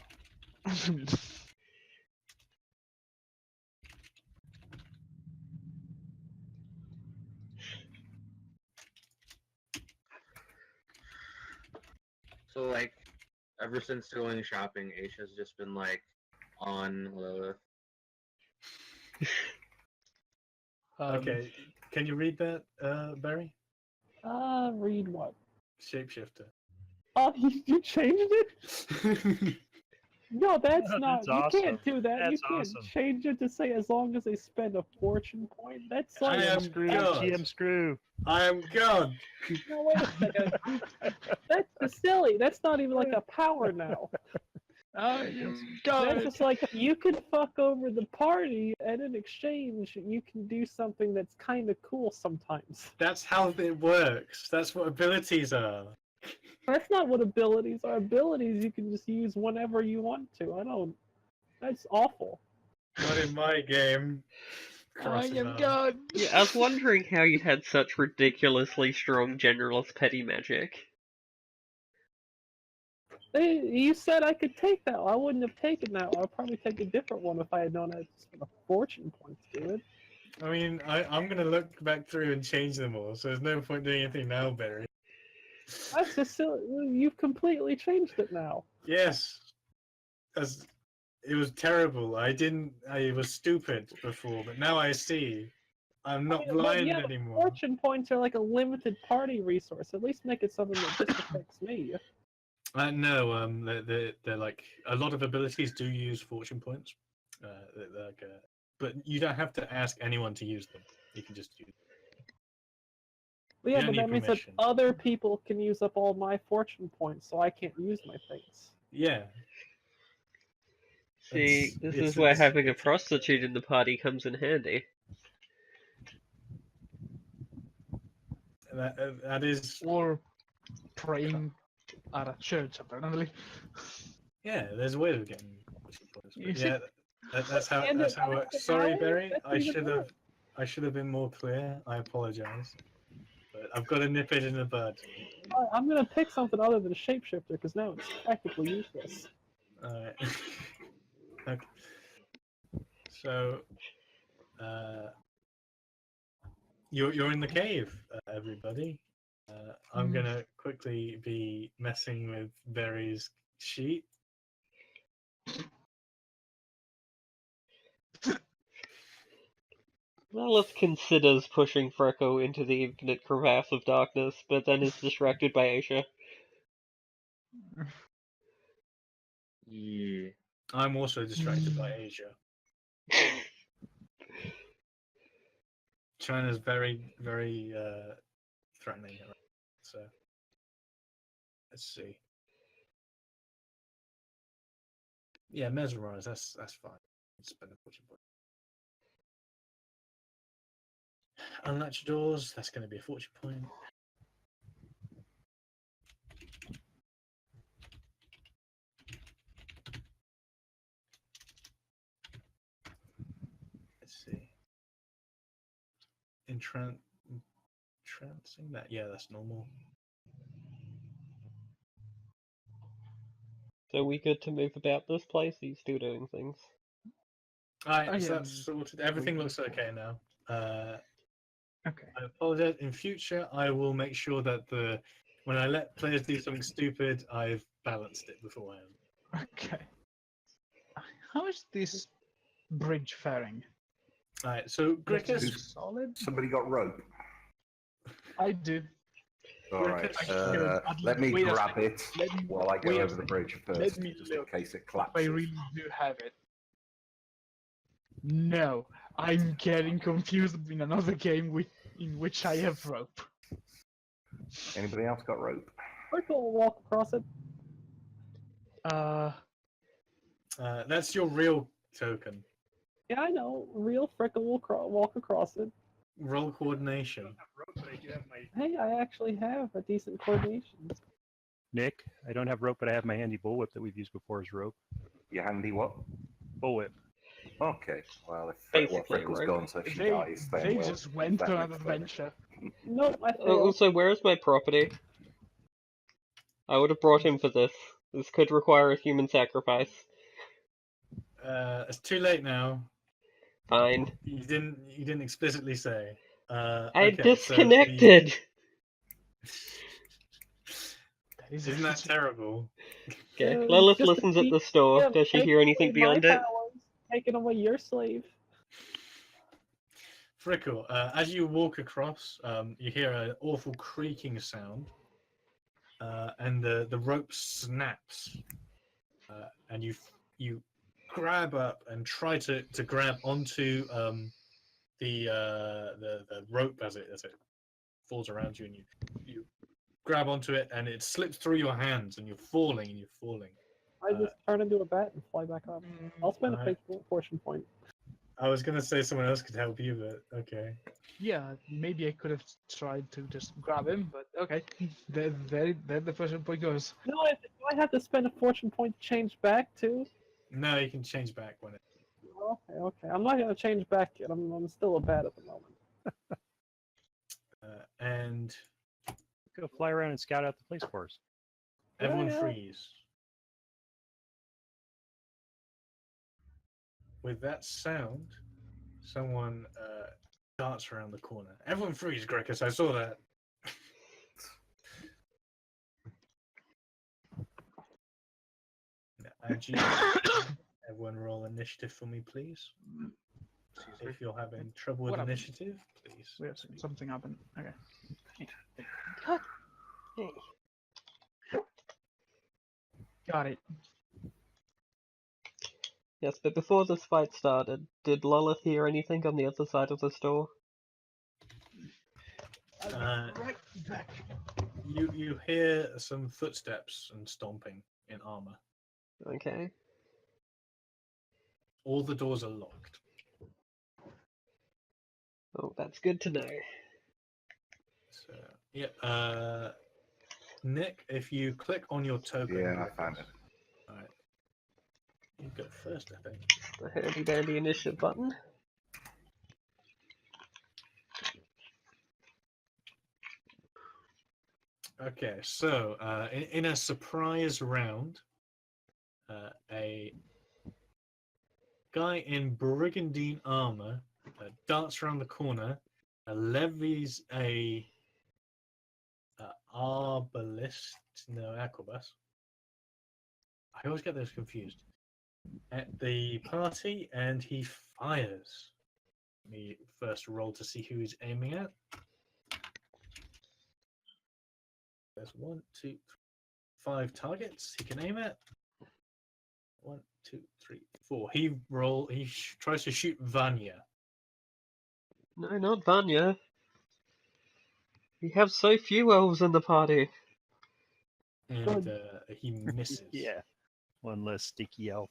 [SPEAKER 4] So like, ever since going shopping, Aisha's just been like on Lilith.
[SPEAKER 1] Okay, can you read that, Barry?
[SPEAKER 6] Read what?
[SPEAKER 1] Shapeshifter.
[SPEAKER 6] Oh, you changed it? No, that's
[SPEAKER 3] That's
[SPEAKER 6] not. You
[SPEAKER 3] awesome.
[SPEAKER 6] can't do that. You
[SPEAKER 3] That's
[SPEAKER 6] can't
[SPEAKER 3] awesome.
[SPEAKER 6] change it to say as long as they spend a fortune point. That's
[SPEAKER 1] I
[SPEAKER 6] like
[SPEAKER 1] am
[SPEAKER 3] Screw,
[SPEAKER 1] God.
[SPEAKER 3] GM screw.
[SPEAKER 1] I am God.
[SPEAKER 6] no, wait a second. That's silly. That's not even like a power now.
[SPEAKER 5] I am
[SPEAKER 6] And it's
[SPEAKER 5] God.
[SPEAKER 6] just like, you can fuck over the party, and in exchange, you can do something that's kind of cool sometimes.
[SPEAKER 1] That's how it works. That's what abilities are.
[SPEAKER 6] That's not what abilities are. Abilities you can just use whenever you want to. I don't. That's awful.
[SPEAKER 1] Not in my game.
[SPEAKER 5] I
[SPEAKER 1] Crossing
[SPEAKER 5] am
[SPEAKER 1] arms.
[SPEAKER 5] God.
[SPEAKER 2] Yeah, I was wondering how you had such ridiculously strong generalist petty magic.
[SPEAKER 6] You said I could take that. I wouldn't have taken that. I'd probably take a different one if I had known I had to spend a fortune points to it.
[SPEAKER 1] I mean, I'm gonna look back through and change them all, so there's no point doing anything now, Barry.
[SPEAKER 6] That's just silly. You've completely changed it now.
[SPEAKER 1] Yes, as it was terrible. I was stupid before, but now I see. I'm not
[SPEAKER 6] But
[SPEAKER 1] blind
[SPEAKER 6] yeah,
[SPEAKER 1] anymore.
[SPEAKER 6] fortune points are like a limited party resource. At least make it something that just affects me.
[SPEAKER 1] No, they're like a lot of abilities do use fortune points. But you don't have to ask anyone to use them. You can just use them.
[SPEAKER 6] But
[SPEAKER 1] You
[SPEAKER 6] yeah,
[SPEAKER 1] don't
[SPEAKER 6] but
[SPEAKER 1] need
[SPEAKER 6] that means that
[SPEAKER 1] permission.
[SPEAKER 6] other people can use up all my fortune points, so I can't use my things.
[SPEAKER 1] Yeah.
[SPEAKER 2] See,
[SPEAKER 1] It's-
[SPEAKER 2] this
[SPEAKER 1] it's
[SPEAKER 2] is where
[SPEAKER 1] it's-
[SPEAKER 2] having a
[SPEAKER 1] it's-
[SPEAKER 2] prostitute in the party comes in handy.
[SPEAKER 1] That is,
[SPEAKER 5] Or praying at a church, apparently.
[SPEAKER 1] yeah. There's a way of getting fortune points.
[SPEAKER 5] You
[SPEAKER 1] But
[SPEAKER 5] see-
[SPEAKER 1] yeah, that's how
[SPEAKER 6] And
[SPEAKER 1] it works. Sorry,
[SPEAKER 6] now,
[SPEAKER 1] Barry.
[SPEAKER 6] that's
[SPEAKER 1] I
[SPEAKER 6] even
[SPEAKER 1] should have been more clear. I apologize. But I've got to nip it in the bud.
[SPEAKER 6] I'm gonna pick something other than shapeshifter because now it's practically useless.
[SPEAKER 1] Alright. Okay. So, you're in the cave, everybody. I'm gonna quickly be messing with Barry's sheet.
[SPEAKER 2] Lilith considers pushing Freckle into the infinite crevasse of darkness, but then is distracted by Asia.
[SPEAKER 4] Yeah.
[SPEAKER 1] I'm also distracted by Asia. China's very, very threatening. So, let's see. Yeah, mesmerize. That's fine. Spend a fortune point. Unlatch doors. That's going to be a fortune point. Let's see. Entrancing that. Yeah, that's normal.
[SPEAKER 2] So we good to move about this place? Are you still doing things?
[SPEAKER 1] Alright,
[SPEAKER 5] I
[SPEAKER 1] so
[SPEAKER 5] am-
[SPEAKER 1] that's sorted. Everything looks okay now.
[SPEAKER 5] Okay.
[SPEAKER 1] I apologize. In future, I will make sure that when I let players do something stupid, I've balanced it beforehand.
[SPEAKER 5] Okay. How is this bridge faring?
[SPEAKER 1] Alright, so Grickus,
[SPEAKER 5] Solid?
[SPEAKER 7] Somebody got rope.
[SPEAKER 5] I do.
[SPEAKER 7] All right.
[SPEAKER 5] I'd
[SPEAKER 7] Let me
[SPEAKER 5] wait a
[SPEAKER 7] grab
[SPEAKER 5] second.
[SPEAKER 7] it
[SPEAKER 5] Let me-
[SPEAKER 7] while I go
[SPEAKER 5] wait a
[SPEAKER 7] over the
[SPEAKER 5] second.
[SPEAKER 7] bridge
[SPEAKER 5] Let
[SPEAKER 7] first,
[SPEAKER 5] me
[SPEAKER 7] just in
[SPEAKER 5] look
[SPEAKER 7] case it
[SPEAKER 5] If I
[SPEAKER 7] collapses.
[SPEAKER 5] really do have it. No, I'm getting confused in another game in which I have rope.
[SPEAKER 7] Anybody else got rope?
[SPEAKER 6] Freckle will walk across it.
[SPEAKER 1] that's your real token.
[SPEAKER 6] Yeah, I know. Real Freckle will walk across it.
[SPEAKER 1] Roll coordination.
[SPEAKER 6] Hey, I actually have a decent coordination.
[SPEAKER 3] Nick, I don't have rope, but I have my handy bullwhip that we've used before as rope.
[SPEAKER 7] Your handy what?
[SPEAKER 3] Bullwhip.
[SPEAKER 7] Okay. Well, if
[SPEAKER 2] Basically
[SPEAKER 7] Freckle's
[SPEAKER 2] rope.
[SPEAKER 7] gone, so she
[SPEAKER 5] They,
[SPEAKER 7] dies, then
[SPEAKER 5] they
[SPEAKER 7] we'll
[SPEAKER 5] just went
[SPEAKER 7] that
[SPEAKER 5] on an
[SPEAKER 7] next time.
[SPEAKER 5] adventure.
[SPEAKER 6] Nope, I
[SPEAKER 2] Oh,
[SPEAKER 6] failed.
[SPEAKER 2] also, where is my property? I would have brought him for this. This could require a human sacrifice.
[SPEAKER 1] It's too late now.
[SPEAKER 2] Fine.
[SPEAKER 1] You didn't explicitly say.
[SPEAKER 2] I
[SPEAKER 1] Okay,
[SPEAKER 2] disconnected!
[SPEAKER 5] That is
[SPEAKER 1] Isn't that terrible?
[SPEAKER 2] Okay,
[SPEAKER 6] So,
[SPEAKER 2] Lilith
[SPEAKER 6] just
[SPEAKER 2] listens
[SPEAKER 6] to
[SPEAKER 2] at the
[SPEAKER 6] keep-
[SPEAKER 2] store.
[SPEAKER 6] yeah,
[SPEAKER 2] Does she
[SPEAKER 6] take
[SPEAKER 2] hear anything
[SPEAKER 6] away my
[SPEAKER 2] beyond it?
[SPEAKER 6] powers, taking away your slave.
[SPEAKER 1] Frickle, as you walk across, you hear an awful creaking sound, and the rope snaps, and you grab up and try to grab onto the rope as it falls around you, and you grab onto it, and it slips through your hands, and you're falling.
[SPEAKER 6] I just turn into a bat and fly back up. I'll spend a
[SPEAKER 1] Alright.
[SPEAKER 6] fate fortune point.
[SPEAKER 1] I was gonna say someone else could help you, but okay.
[SPEAKER 5] Yeah, maybe I could have tried to just grab him, but okay. There the first point goes.
[SPEAKER 6] No, do I have to spend a fortune point to change back too?
[SPEAKER 1] No, you can change back when it.
[SPEAKER 6] Okay, okay. I'm not gonna change back yet. I'm still a bat at the moment.
[SPEAKER 1] And
[SPEAKER 3] Go fly around and scout out the place for us.
[SPEAKER 1] everyone
[SPEAKER 6] Yeah.
[SPEAKER 1] freeze. With that sound, someone darts around the corner. Everyone freeze, Grekus. I saw that. And you, everyone roll initiative for me, please. If you're having trouble with
[SPEAKER 5] What happened?
[SPEAKER 1] initiative, please.
[SPEAKER 5] Wait, something happened. Okay.
[SPEAKER 2] Hey.
[SPEAKER 5] Got it.
[SPEAKER 2] Yes, but before this fight started, did Lilith hear anything on the other side of the store?
[SPEAKER 5] Right back.
[SPEAKER 1] You hear some footsteps and stomping in armor.
[SPEAKER 2] Okay.
[SPEAKER 1] All the doors are locked.
[SPEAKER 2] Oh, that's good to know.
[SPEAKER 1] So yeah, Nick, if you click on your token,
[SPEAKER 7] Yeah, I found it.
[SPEAKER 1] All right, you go first, I think.
[SPEAKER 2] The handy dandy initiative button.
[SPEAKER 1] Okay, so in a surprise round, a guy in brigandine armor darts around the corner, levies a arbalist, no, arquebus. I always get those confused. At the party, and he fires. Let me first roll to see who he's aiming at. There's 1, 2, 3, 5 targets he can aim at. 1, 2, 3, 4. He tries to shoot Vanya.
[SPEAKER 2] No, not Vanya. We have so few elves in the party.
[SPEAKER 1] And he misses.
[SPEAKER 3] Yeah. One less sticky elf.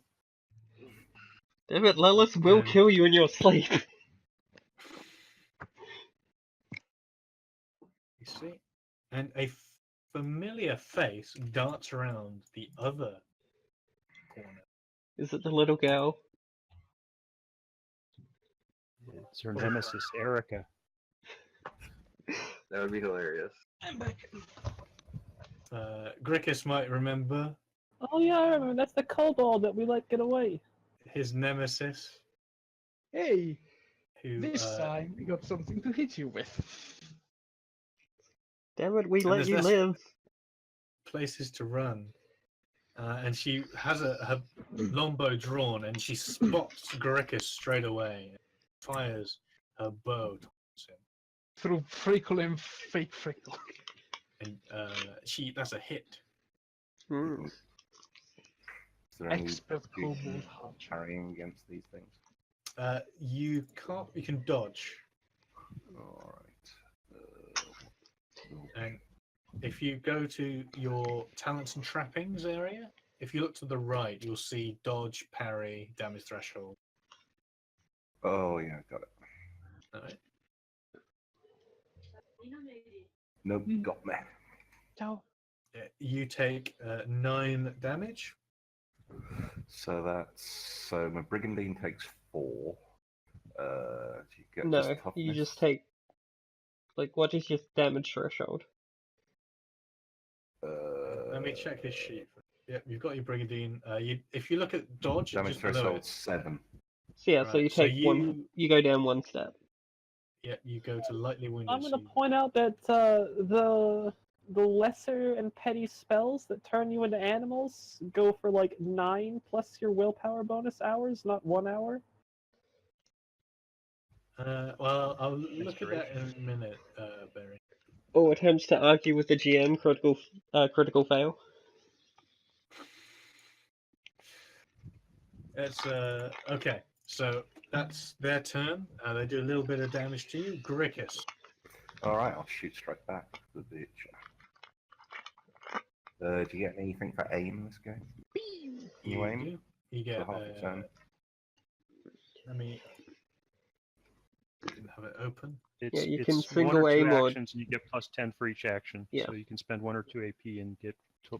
[SPEAKER 2] Damn it, Lilith will
[SPEAKER 1] And-
[SPEAKER 2] kill you in your sleep.
[SPEAKER 1] You see? And a familiar face darts around the other corner.
[SPEAKER 2] Is it the little girl?
[SPEAKER 3] It's her nemesis, Erica.
[SPEAKER 4] That would be hilarious.
[SPEAKER 5] I'm back.
[SPEAKER 1] Grickus might remember
[SPEAKER 6] Oh yeah, I remember. That's the kobold that we let get away.
[SPEAKER 1] his nemesis,
[SPEAKER 5] Hey,
[SPEAKER 1] who
[SPEAKER 5] this time we got something to hit you with.
[SPEAKER 2] Damn it, we
[SPEAKER 1] And
[SPEAKER 2] let
[SPEAKER 1] there's
[SPEAKER 2] you
[SPEAKER 1] this-
[SPEAKER 2] live.
[SPEAKER 1] places to run. And she has her longbow drawn, and she spots Grickus straight away. Fires her bow towards him.
[SPEAKER 5] Through Frickle and fake Frickle.
[SPEAKER 1] And that's a hit.
[SPEAKER 2] Hmm.
[SPEAKER 7] Is there any
[SPEAKER 5] Expert
[SPEAKER 7] good
[SPEAKER 5] kobold hunter.
[SPEAKER 7] parrying against these things?
[SPEAKER 1] You can dodge.
[SPEAKER 7] Alright.
[SPEAKER 1] And if you go to your talents and trappings area, if you look to the right, you'll see dodge, parry, damage threshold.
[SPEAKER 7] Oh, yeah, got it.
[SPEAKER 1] Alright.
[SPEAKER 7] Nope, got me.
[SPEAKER 5] Ciao.
[SPEAKER 1] You take 9 damage.
[SPEAKER 7] So my brigandine takes 4. Do you get
[SPEAKER 2] No,
[SPEAKER 7] just
[SPEAKER 2] you
[SPEAKER 7] toughness?
[SPEAKER 2] just take... Like, what is your damage threshold?
[SPEAKER 1] Let me check his sheet. Yep, you've got your brigandine. If you look at dodge, it's
[SPEAKER 7] Damage
[SPEAKER 1] just below
[SPEAKER 7] threshold
[SPEAKER 1] it.
[SPEAKER 7] 7.
[SPEAKER 2] So yeah, so
[SPEAKER 1] Right,
[SPEAKER 2] you
[SPEAKER 1] so
[SPEAKER 2] take one... You go down one step.
[SPEAKER 1] Yeah, you go to lightly wounded.
[SPEAKER 6] I'm gonna
[SPEAKER 1] so you-
[SPEAKER 6] point out that the lesser and petty spells that turn you into animals go for like 9 plus your willpower bonus hours, not 1 hour.
[SPEAKER 1] Well, I'll look at that in a minute, Barry.
[SPEAKER 2] Or attempts to argue with the GM, critical fail.
[SPEAKER 1] It's okay. So that's their turn. They do a little bit of damage to you. Grickus.
[SPEAKER 7] Alright, I'll shoot straight back, the bitch. Do you get anything for aim in this game? Can you aim?
[SPEAKER 1] do. You
[SPEAKER 7] For
[SPEAKER 1] get
[SPEAKER 7] half a turn?
[SPEAKER 1] let me didn't have it open.
[SPEAKER 3] It's,
[SPEAKER 2] you
[SPEAKER 3] it's
[SPEAKER 2] can
[SPEAKER 3] one
[SPEAKER 2] single
[SPEAKER 3] or two
[SPEAKER 2] aim or-
[SPEAKER 3] actions, and you get plus 10 for each action.
[SPEAKER 2] Yeah.
[SPEAKER 3] So you can spend 1 or 2 AP and get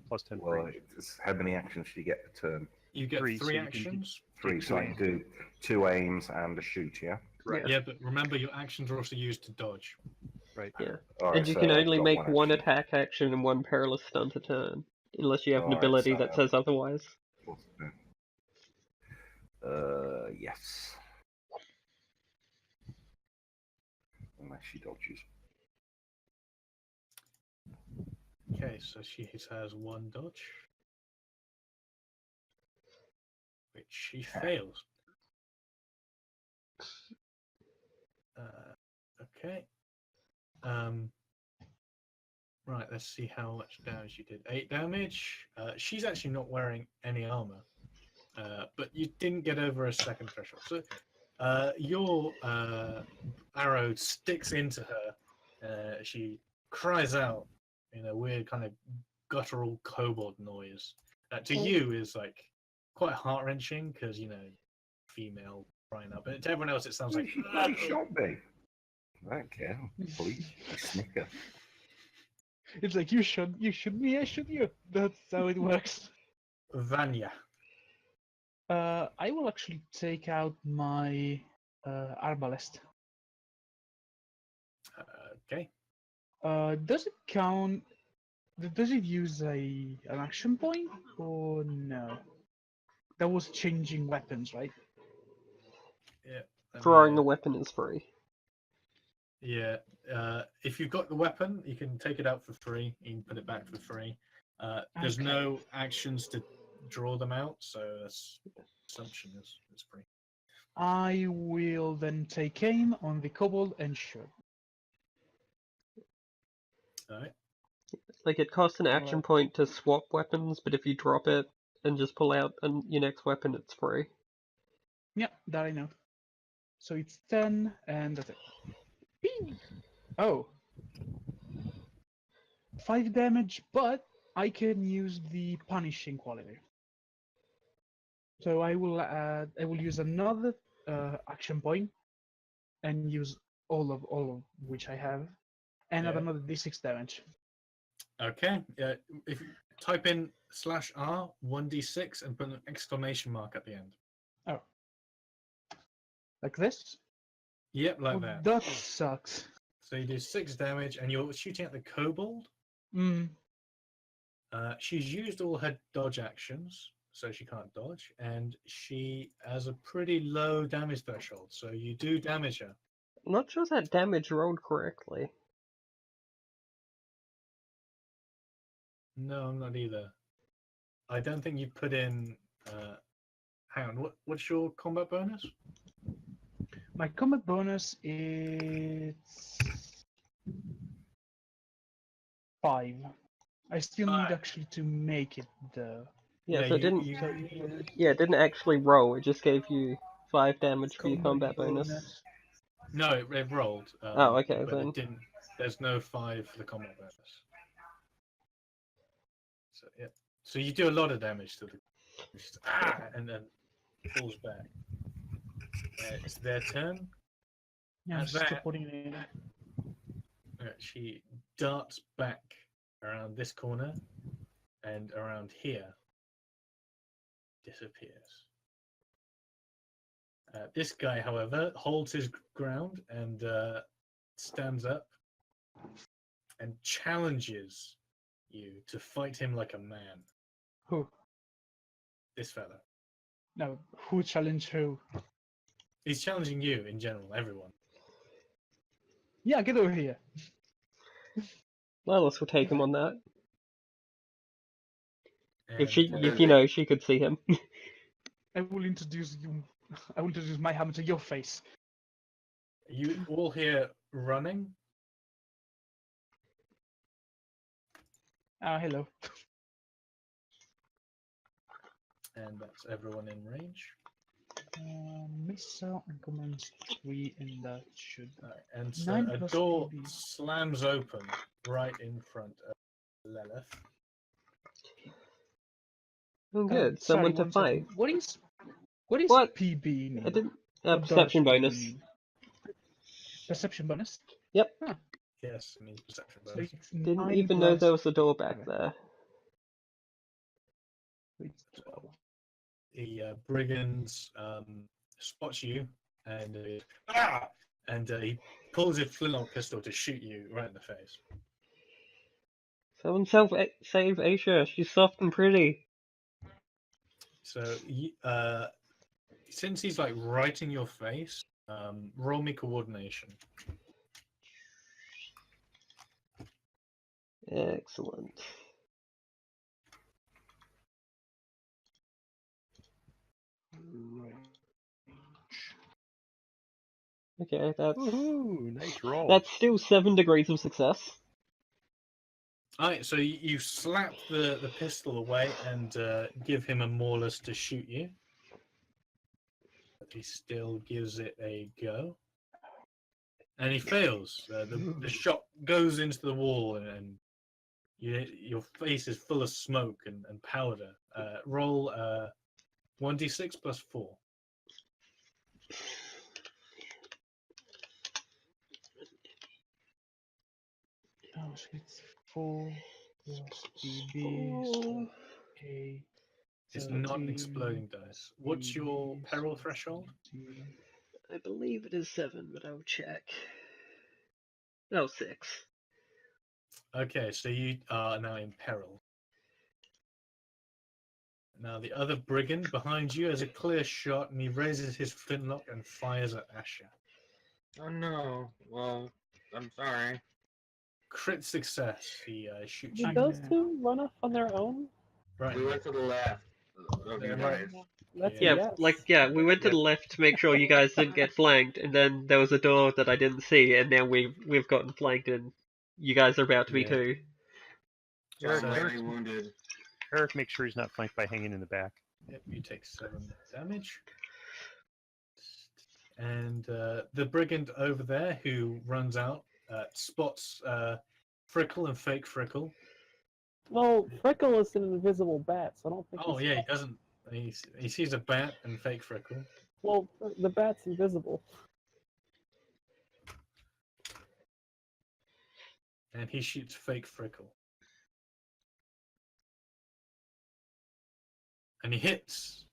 [SPEAKER 3] plus 10 for
[SPEAKER 7] Well,
[SPEAKER 3] each.
[SPEAKER 7] how many actions do you get per turn?
[SPEAKER 1] You get
[SPEAKER 3] Three,
[SPEAKER 1] three
[SPEAKER 3] so you can do-
[SPEAKER 1] actions.
[SPEAKER 7] 3, so I can do 2 aims and a shoot, yeah?
[SPEAKER 3] Right.
[SPEAKER 1] Yeah, but remember your actions are also used to dodge.
[SPEAKER 3] Right.
[SPEAKER 2] Yeah.
[SPEAKER 7] Alright,
[SPEAKER 2] And you
[SPEAKER 7] so
[SPEAKER 2] can
[SPEAKER 7] I've
[SPEAKER 2] only
[SPEAKER 7] got
[SPEAKER 2] make one
[SPEAKER 7] action.
[SPEAKER 2] attack action and one perilous stunt a turn, unless you have an
[SPEAKER 7] Alright,
[SPEAKER 2] ability
[SPEAKER 7] so-
[SPEAKER 2] that says otherwise.
[SPEAKER 7] Yes. Unless she dodges.
[SPEAKER 1] Okay, so she has one dodge, which she fails. Okay. Right, let's see how much damage you did. 8 damage. She's actually not wearing any armor, but you didn't get over a second threshold. So your arrow sticks into her. She cries out in a weird kind of guttural kobold noise. To you is like quite heart wrenching because female crying out, but to everyone else it sounds like
[SPEAKER 7] She bloody shot me. I don't care. Please, I snicker.
[SPEAKER 5] It's like you shoot me, I shoot you. That's how it works.
[SPEAKER 1] Vanya.
[SPEAKER 5] I will actually take out my arbalest.
[SPEAKER 1] Okay.
[SPEAKER 5] Does it count? Does it use an action point or no? That was changing weapons, right?
[SPEAKER 1] Yeah. let me,
[SPEAKER 2] Throwing a weapon is free.
[SPEAKER 1] Yeah. If you've got the weapon, you can take it out for free. You can put it back for free. There's
[SPEAKER 5] Okay.
[SPEAKER 1] no actions to draw them out, so that's assumption is free.
[SPEAKER 5] I will then take aim on the kobold and shoot.
[SPEAKER 1] All right.
[SPEAKER 2] Like, it costs an action
[SPEAKER 5] Alright.
[SPEAKER 2] point to swap weapons, but if you drop it and just pull out your next weapon, it's free.
[SPEAKER 5] Yeah, that I know. So it's 10, and that's it. Bing! Oh. 5 damage, but I can use the punishing quality. So I will use another action point and use all of which I have, and add
[SPEAKER 1] Yeah.
[SPEAKER 5] another d6 damage.
[SPEAKER 1] Okay. If you type in /R 1d6 and put an exclamation mark at the end.
[SPEAKER 5] Oh. Like this?
[SPEAKER 1] Yep, like
[SPEAKER 5] Oh,
[SPEAKER 1] that.
[SPEAKER 5] that sucks.
[SPEAKER 1] So you do 6 damage, and you're shooting at the kobold.
[SPEAKER 5] Mm.
[SPEAKER 1] She's used all her dodge actions, so she can't dodge, and she has a pretty low damage threshold, so you do damage her.
[SPEAKER 2] I'm not sure if that damage rolled correctly.
[SPEAKER 1] No, I'm not either. I don't think you put in. Hang on, what's your combat bonus?
[SPEAKER 5] My combat bonus is 5. I still need
[SPEAKER 1] 5.
[SPEAKER 5] actually to make it though.
[SPEAKER 2] Yeah, so it didn't.
[SPEAKER 1] You,
[SPEAKER 2] Yeah, it didn't actually roll. It just gave you 5 damage for your combat bonus.
[SPEAKER 1] no, it rolled.
[SPEAKER 2] Oh, okay,
[SPEAKER 1] but
[SPEAKER 2] then.
[SPEAKER 1] it didn't. There's no 5 for the combat bonus. So yeah, so you do a lot of damage to the, and then falls back. It's their turn.
[SPEAKER 5] Yeah, I'm
[SPEAKER 1] As
[SPEAKER 5] just
[SPEAKER 1] that-
[SPEAKER 5] putting it in.
[SPEAKER 1] She darts back around this corner and around here. Disappears. This guy, however, holds his ground and stands up and challenges you to fight him like a man.
[SPEAKER 5] Who?
[SPEAKER 1] This fella.
[SPEAKER 5] No, who challenged who?
[SPEAKER 1] He's challenging you in general, everyone.
[SPEAKER 5] Yeah, get over here.
[SPEAKER 2] Lilith will take him on that. If she,
[SPEAKER 1] And,
[SPEAKER 2] if you know, she could see him.
[SPEAKER 5] I will introduce you. I will introduce my hammer to your face.
[SPEAKER 1] you all hear running.
[SPEAKER 5] Hello.
[SPEAKER 1] And that's everyone in range.
[SPEAKER 5] Missile and commands 3, and that should.
[SPEAKER 1] And so
[SPEAKER 5] 9
[SPEAKER 1] a
[SPEAKER 5] plus
[SPEAKER 1] door
[SPEAKER 5] PB.
[SPEAKER 1] slams open right in front of Lilith.
[SPEAKER 2] Oh, good.
[SPEAKER 5] Sorry,
[SPEAKER 2] Someone to
[SPEAKER 5] 1
[SPEAKER 2] fight.
[SPEAKER 5] second. What is
[SPEAKER 2] What?
[SPEAKER 5] PB mean?
[SPEAKER 2] I didn't.
[SPEAKER 5] What
[SPEAKER 2] Perception
[SPEAKER 5] does PB
[SPEAKER 2] bonus.
[SPEAKER 5] mean? Perception bonus?
[SPEAKER 2] Yep.
[SPEAKER 5] Huh.
[SPEAKER 1] Yes, it means perception
[SPEAKER 5] So
[SPEAKER 1] bonus.
[SPEAKER 5] it's
[SPEAKER 2] Didn't
[SPEAKER 5] 9
[SPEAKER 2] even know there
[SPEAKER 5] plus
[SPEAKER 2] was a door back
[SPEAKER 5] 7.
[SPEAKER 2] there.
[SPEAKER 5] It's 12.
[SPEAKER 1] The brigands spots you and he pulls his flintlock pistol to shoot you right in the face.
[SPEAKER 2] Someone save Aisha. She's soft and pretty.
[SPEAKER 1] So since he's like right in your face, roll me coordination.
[SPEAKER 2] Excellent. Okay,
[SPEAKER 3] Woohoo! Nice roll.
[SPEAKER 2] that's still 7 degrees of success.
[SPEAKER 1] Alright, so you slap the pistol away and give him a Maulus to shoot you. But he still gives it a go. And he fails. The shot goes into the wall and your face is full of smoke and powder. Roll 1d6 plus 4.
[SPEAKER 5] Oh, so it's 4 plus PB, so A.
[SPEAKER 1] It's not an
[SPEAKER 5] 13,
[SPEAKER 1] exploding dice. What's your
[SPEAKER 5] PB,
[SPEAKER 1] peril
[SPEAKER 5] so
[SPEAKER 1] threshold?
[SPEAKER 5] 17.
[SPEAKER 2] I believe it is 7, but I'll check. Oh, 6.
[SPEAKER 1] Okay, so you are now in peril. Now the other brigand behind you has a clear shot and he raises his flintlock and fires at Asher.
[SPEAKER 4] Oh no. Well, I'm sorry.
[SPEAKER 1] Crit success. He shoots
[SPEAKER 6] Did
[SPEAKER 1] you.
[SPEAKER 6] those two run off on their own?
[SPEAKER 1] Right.
[SPEAKER 4] We went to the left of you
[SPEAKER 1] Yeah,
[SPEAKER 4] guys.
[SPEAKER 1] right.
[SPEAKER 6] That's
[SPEAKER 1] Yeah.
[SPEAKER 6] a yes.
[SPEAKER 2] We went to the
[SPEAKER 4] Yep.
[SPEAKER 2] left to make sure you guys didn't get flanked, and then there was a door that I didn't see, and now we've gotten flanked, and you guys are about to be
[SPEAKER 1] Yeah.
[SPEAKER 2] too.
[SPEAKER 4] So
[SPEAKER 3] Eric,
[SPEAKER 4] I'm
[SPEAKER 1] So-
[SPEAKER 4] lightly wounded.
[SPEAKER 3] Eric, make sure he's not flanked by hanging in the back.
[SPEAKER 1] Yep, you take 7 damage. And the brigand over there who runs out spots Frickle and fake Frickle.
[SPEAKER 6] Well, Frickle is an invisible bat, so I don't think.
[SPEAKER 1] Oh
[SPEAKER 6] he's
[SPEAKER 1] yeah, he doesn't. He sees a bat and fake Frickle.
[SPEAKER 6] Well, the bat's invisible.
[SPEAKER 1] And he shoots fake Frickle. And he hits.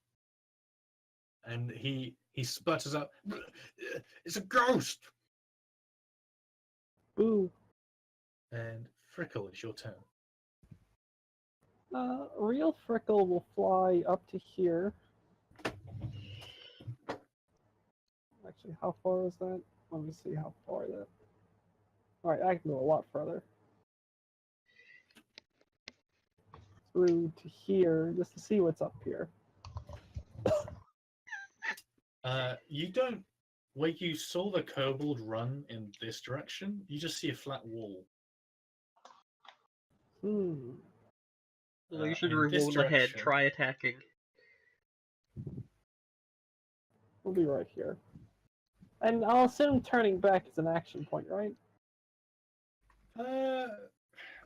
[SPEAKER 1] And he sputters up. It's a ghost!
[SPEAKER 6] Boo.
[SPEAKER 1] And Frickle, it's your turn.
[SPEAKER 6] Real Frickle will fly up to here. Actually, how far is that? Let me see how far that. Alright, I can go a lot further. Through to here, just to see what's up here.
[SPEAKER 1] You don't. Where you saw the kobold run in this direction, you just see a flat wall.
[SPEAKER 2] Well, you should
[SPEAKER 1] in this
[SPEAKER 2] reward ahead.
[SPEAKER 1] direction.
[SPEAKER 2] Try attacking.
[SPEAKER 6] We'll be right here. And I'll assume turning back is an action point, right?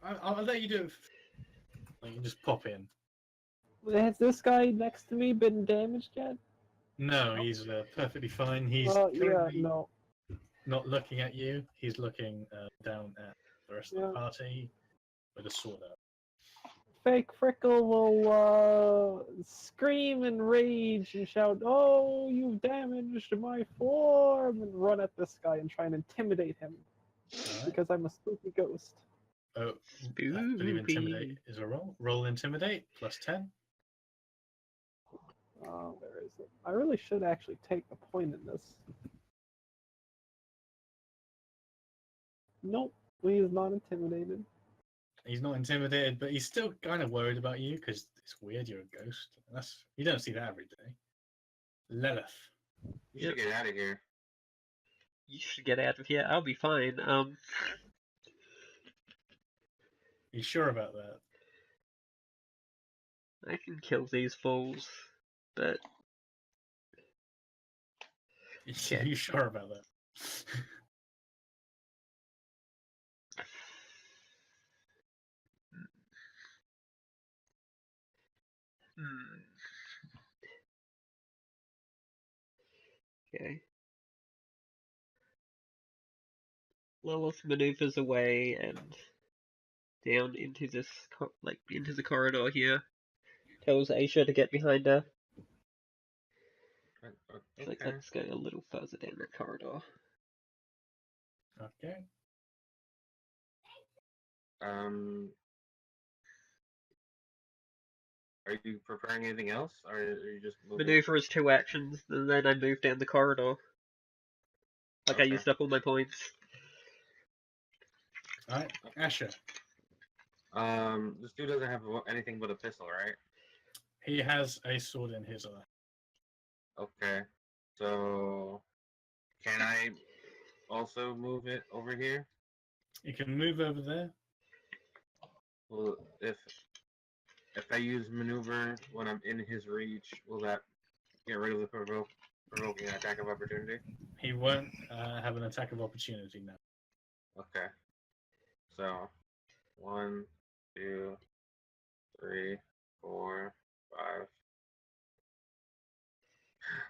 [SPEAKER 1] I'll let you do it. You can just pop in.
[SPEAKER 6] Has this guy next to me been damaged yet?
[SPEAKER 1] No, he's perfectly fine. He's
[SPEAKER 6] Yeah,
[SPEAKER 1] currently
[SPEAKER 6] no.
[SPEAKER 1] not looking at you. He's looking down at the rest of
[SPEAKER 6] Yeah.
[SPEAKER 1] the party with a sword out.
[SPEAKER 6] Fake Frickle will scream and rage and shout, "Oh, you've damaged my form!" and run at this guy and try and intimidate him.
[SPEAKER 1] Alright.
[SPEAKER 6] Because I'm a spooky ghost.
[SPEAKER 1] Oh, I believe intimidate is a roll. Roll intimidate plus 10.
[SPEAKER 6] Where is it? I really should actually take the point in this. Nope, he is not intimidated.
[SPEAKER 1] He's not intimidated, but he's still kind of worried about you because it's weird. You're a ghost. You don't see that every day. Lilith.
[SPEAKER 4] You should get out of here.
[SPEAKER 2] You should get out of here. I'll be fine.
[SPEAKER 1] You sure about that?
[SPEAKER 2] I can kill these fools, but
[SPEAKER 1] Yeah. You sure about that?
[SPEAKER 2] Hmm. Okay. Lilith maneuvers away and down into this, into the corridor here. Tells Aisha to get behind her. So
[SPEAKER 4] Okay.
[SPEAKER 2] let's go a little further down that corridor.
[SPEAKER 1] Okay.
[SPEAKER 4] Are you preparing anything else, or are you just moving?
[SPEAKER 2] Maneuver is 2 actions, and then I move down the corridor. Like I
[SPEAKER 4] Okay.
[SPEAKER 2] used up all my points.
[SPEAKER 1] Alright, Asher.
[SPEAKER 4] This dude doesn't have anything but a pistol, right?
[SPEAKER 1] He has a sword in his eye.
[SPEAKER 4] Okay. So, can I also move it over here?
[SPEAKER 1] You can move over there.
[SPEAKER 4] Well, if I use maneuver when I'm in his reach, will that get rid of the provoking attack of opportunity?
[SPEAKER 1] He won't have an attack of opportunity now.
[SPEAKER 4] Okay. So, 1, 2, 3, 4, 5.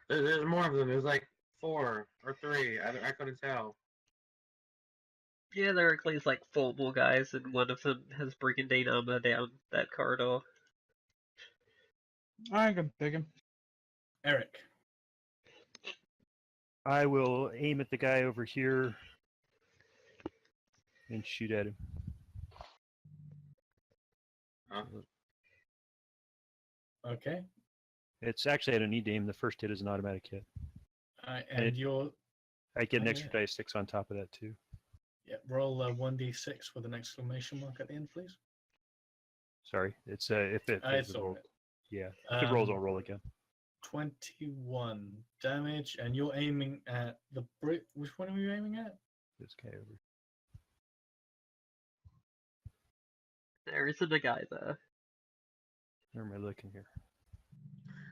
[SPEAKER 4] There's more of them. There's like 4 or 3. I couldn't tell.
[SPEAKER 2] Yeah, there are at least like 4 more guys, and one of them has brigandine armor down that corridor.
[SPEAKER 5] I can take him.
[SPEAKER 1] Eric.
[SPEAKER 3] I will aim at the guy over here and shoot at him.
[SPEAKER 4] Huh?
[SPEAKER 1] Okay.
[SPEAKER 3] It's actually, I don't need to aim. The first hit is an automatic hit.
[SPEAKER 1] And you're...
[SPEAKER 3] I get an
[SPEAKER 1] Oh,
[SPEAKER 3] extra
[SPEAKER 1] yeah.
[SPEAKER 3] dice 6 on top of that too.
[SPEAKER 1] Yeah, roll 1d6 with an exclamation mark at the end, please.
[SPEAKER 3] Sorry, it's if it
[SPEAKER 1] It's
[SPEAKER 3] roll.
[SPEAKER 1] alright.
[SPEAKER 3] Yeah, if it rolls, I'll
[SPEAKER 1] Um,
[SPEAKER 3] roll again.
[SPEAKER 1] 21 damage, and you're aiming at the brick. Which one are you aiming at?
[SPEAKER 3] This guy over.
[SPEAKER 2] There isn't a guy there.
[SPEAKER 3] Where am I looking here?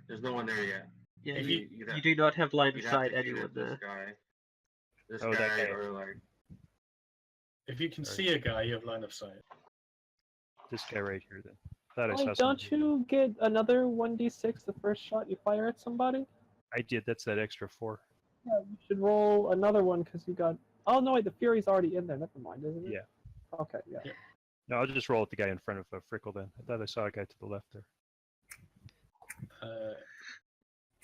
[SPEAKER 4] There's no one there yet.
[SPEAKER 2] Yeah,
[SPEAKER 1] If
[SPEAKER 2] you,
[SPEAKER 4] you'd
[SPEAKER 2] you
[SPEAKER 4] have-
[SPEAKER 2] do not have line of
[SPEAKER 4] You'd have
[SPEAKER 2] sight
[SPEAKER 4] to shoot
[SPEAKER 2] anyone
[SPEAKER 4] at this
[SPEAKER 2] there.
[SPEAKER 4] guy. This
[SPEAKER 3] Oh, that
[SPEAKER 4] guy,
[SPEAKER 3] guy.
[SPEAKER 4] or like...
[SPEAKER 1] If you can
[SPEAKER 3] Sorry.
[SPEAKER 1] see a guy, you have line of sight.
[SPEAKER 3] This guy right here. Then. Thought I
[SPEAKER 6] Wait,
[SPEAKER 3] saw
[SPEAKER 6] don't
[SPEAKER 3] somebody.
[SPEAKER 6] you get another 1d6 the first shot you fire at somebody?
[SPEAKER 3] I did. That's that extra 4.
[SPEAKER 6] Yeah, you should roll another one because you got. Oh no, wait, the Fury's already in there. Never mind, isn't it?
[SPEAKER 3] Yeah.
[SPEAKER 6] Okay, yeah.
[SPEAKER 3] No, I'll just roll at the guy in front of Frickle then. I thought I saw a guy to the left there.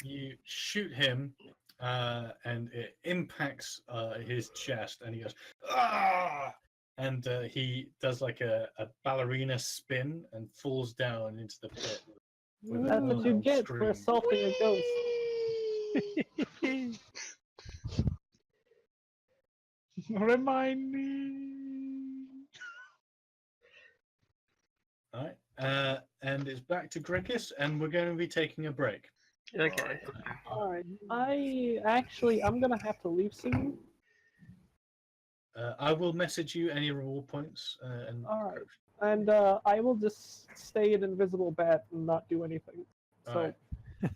[SPEAKER 1] You shoot him, and it impacts his chest, and he goes, "Ah!" And he does like a ballerina spin and falls down into the pit. With a
[SPEAKER 6] That's what you
[SPEAKER 1] loud
[SPEAKER 6] get for
[SPEAKER 1] scream.
[SPEAKER 6] assaulting a ghost.
[SPEAKER 5] Remind me.
[SPEAKER 1] All right, and it's back to Gregis, and we're going to be taking a break.
[SPEAKER 2] Okay.
[SPEAKER 6] Alright, I'm gonna have to leave soon.
[SPEAKER 1] I will message you any reward points. And
[SPEAKER 6] Alright. And I will just stay an invisible bat and not do anything. So,
[SPEAKER 1] Alright.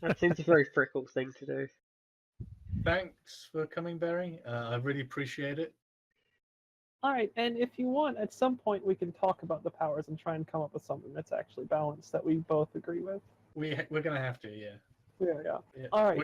[SPEAKER 2] That seems a very Frickle thing to do.
[SPEAKER 1] Thanks for coming, Barry. I really appreciate it.
[SPEAKER 6] alright, and if you want, at some point we can talk about the powers and try and come up with something that's actually balanced that we both agree with.
[SPEAKER 1] We're going to have to, yeah.
[SPEAKER 6] Yeah.
[SPEAKER 1] Yeah.
[SPEAKER 6] Alright.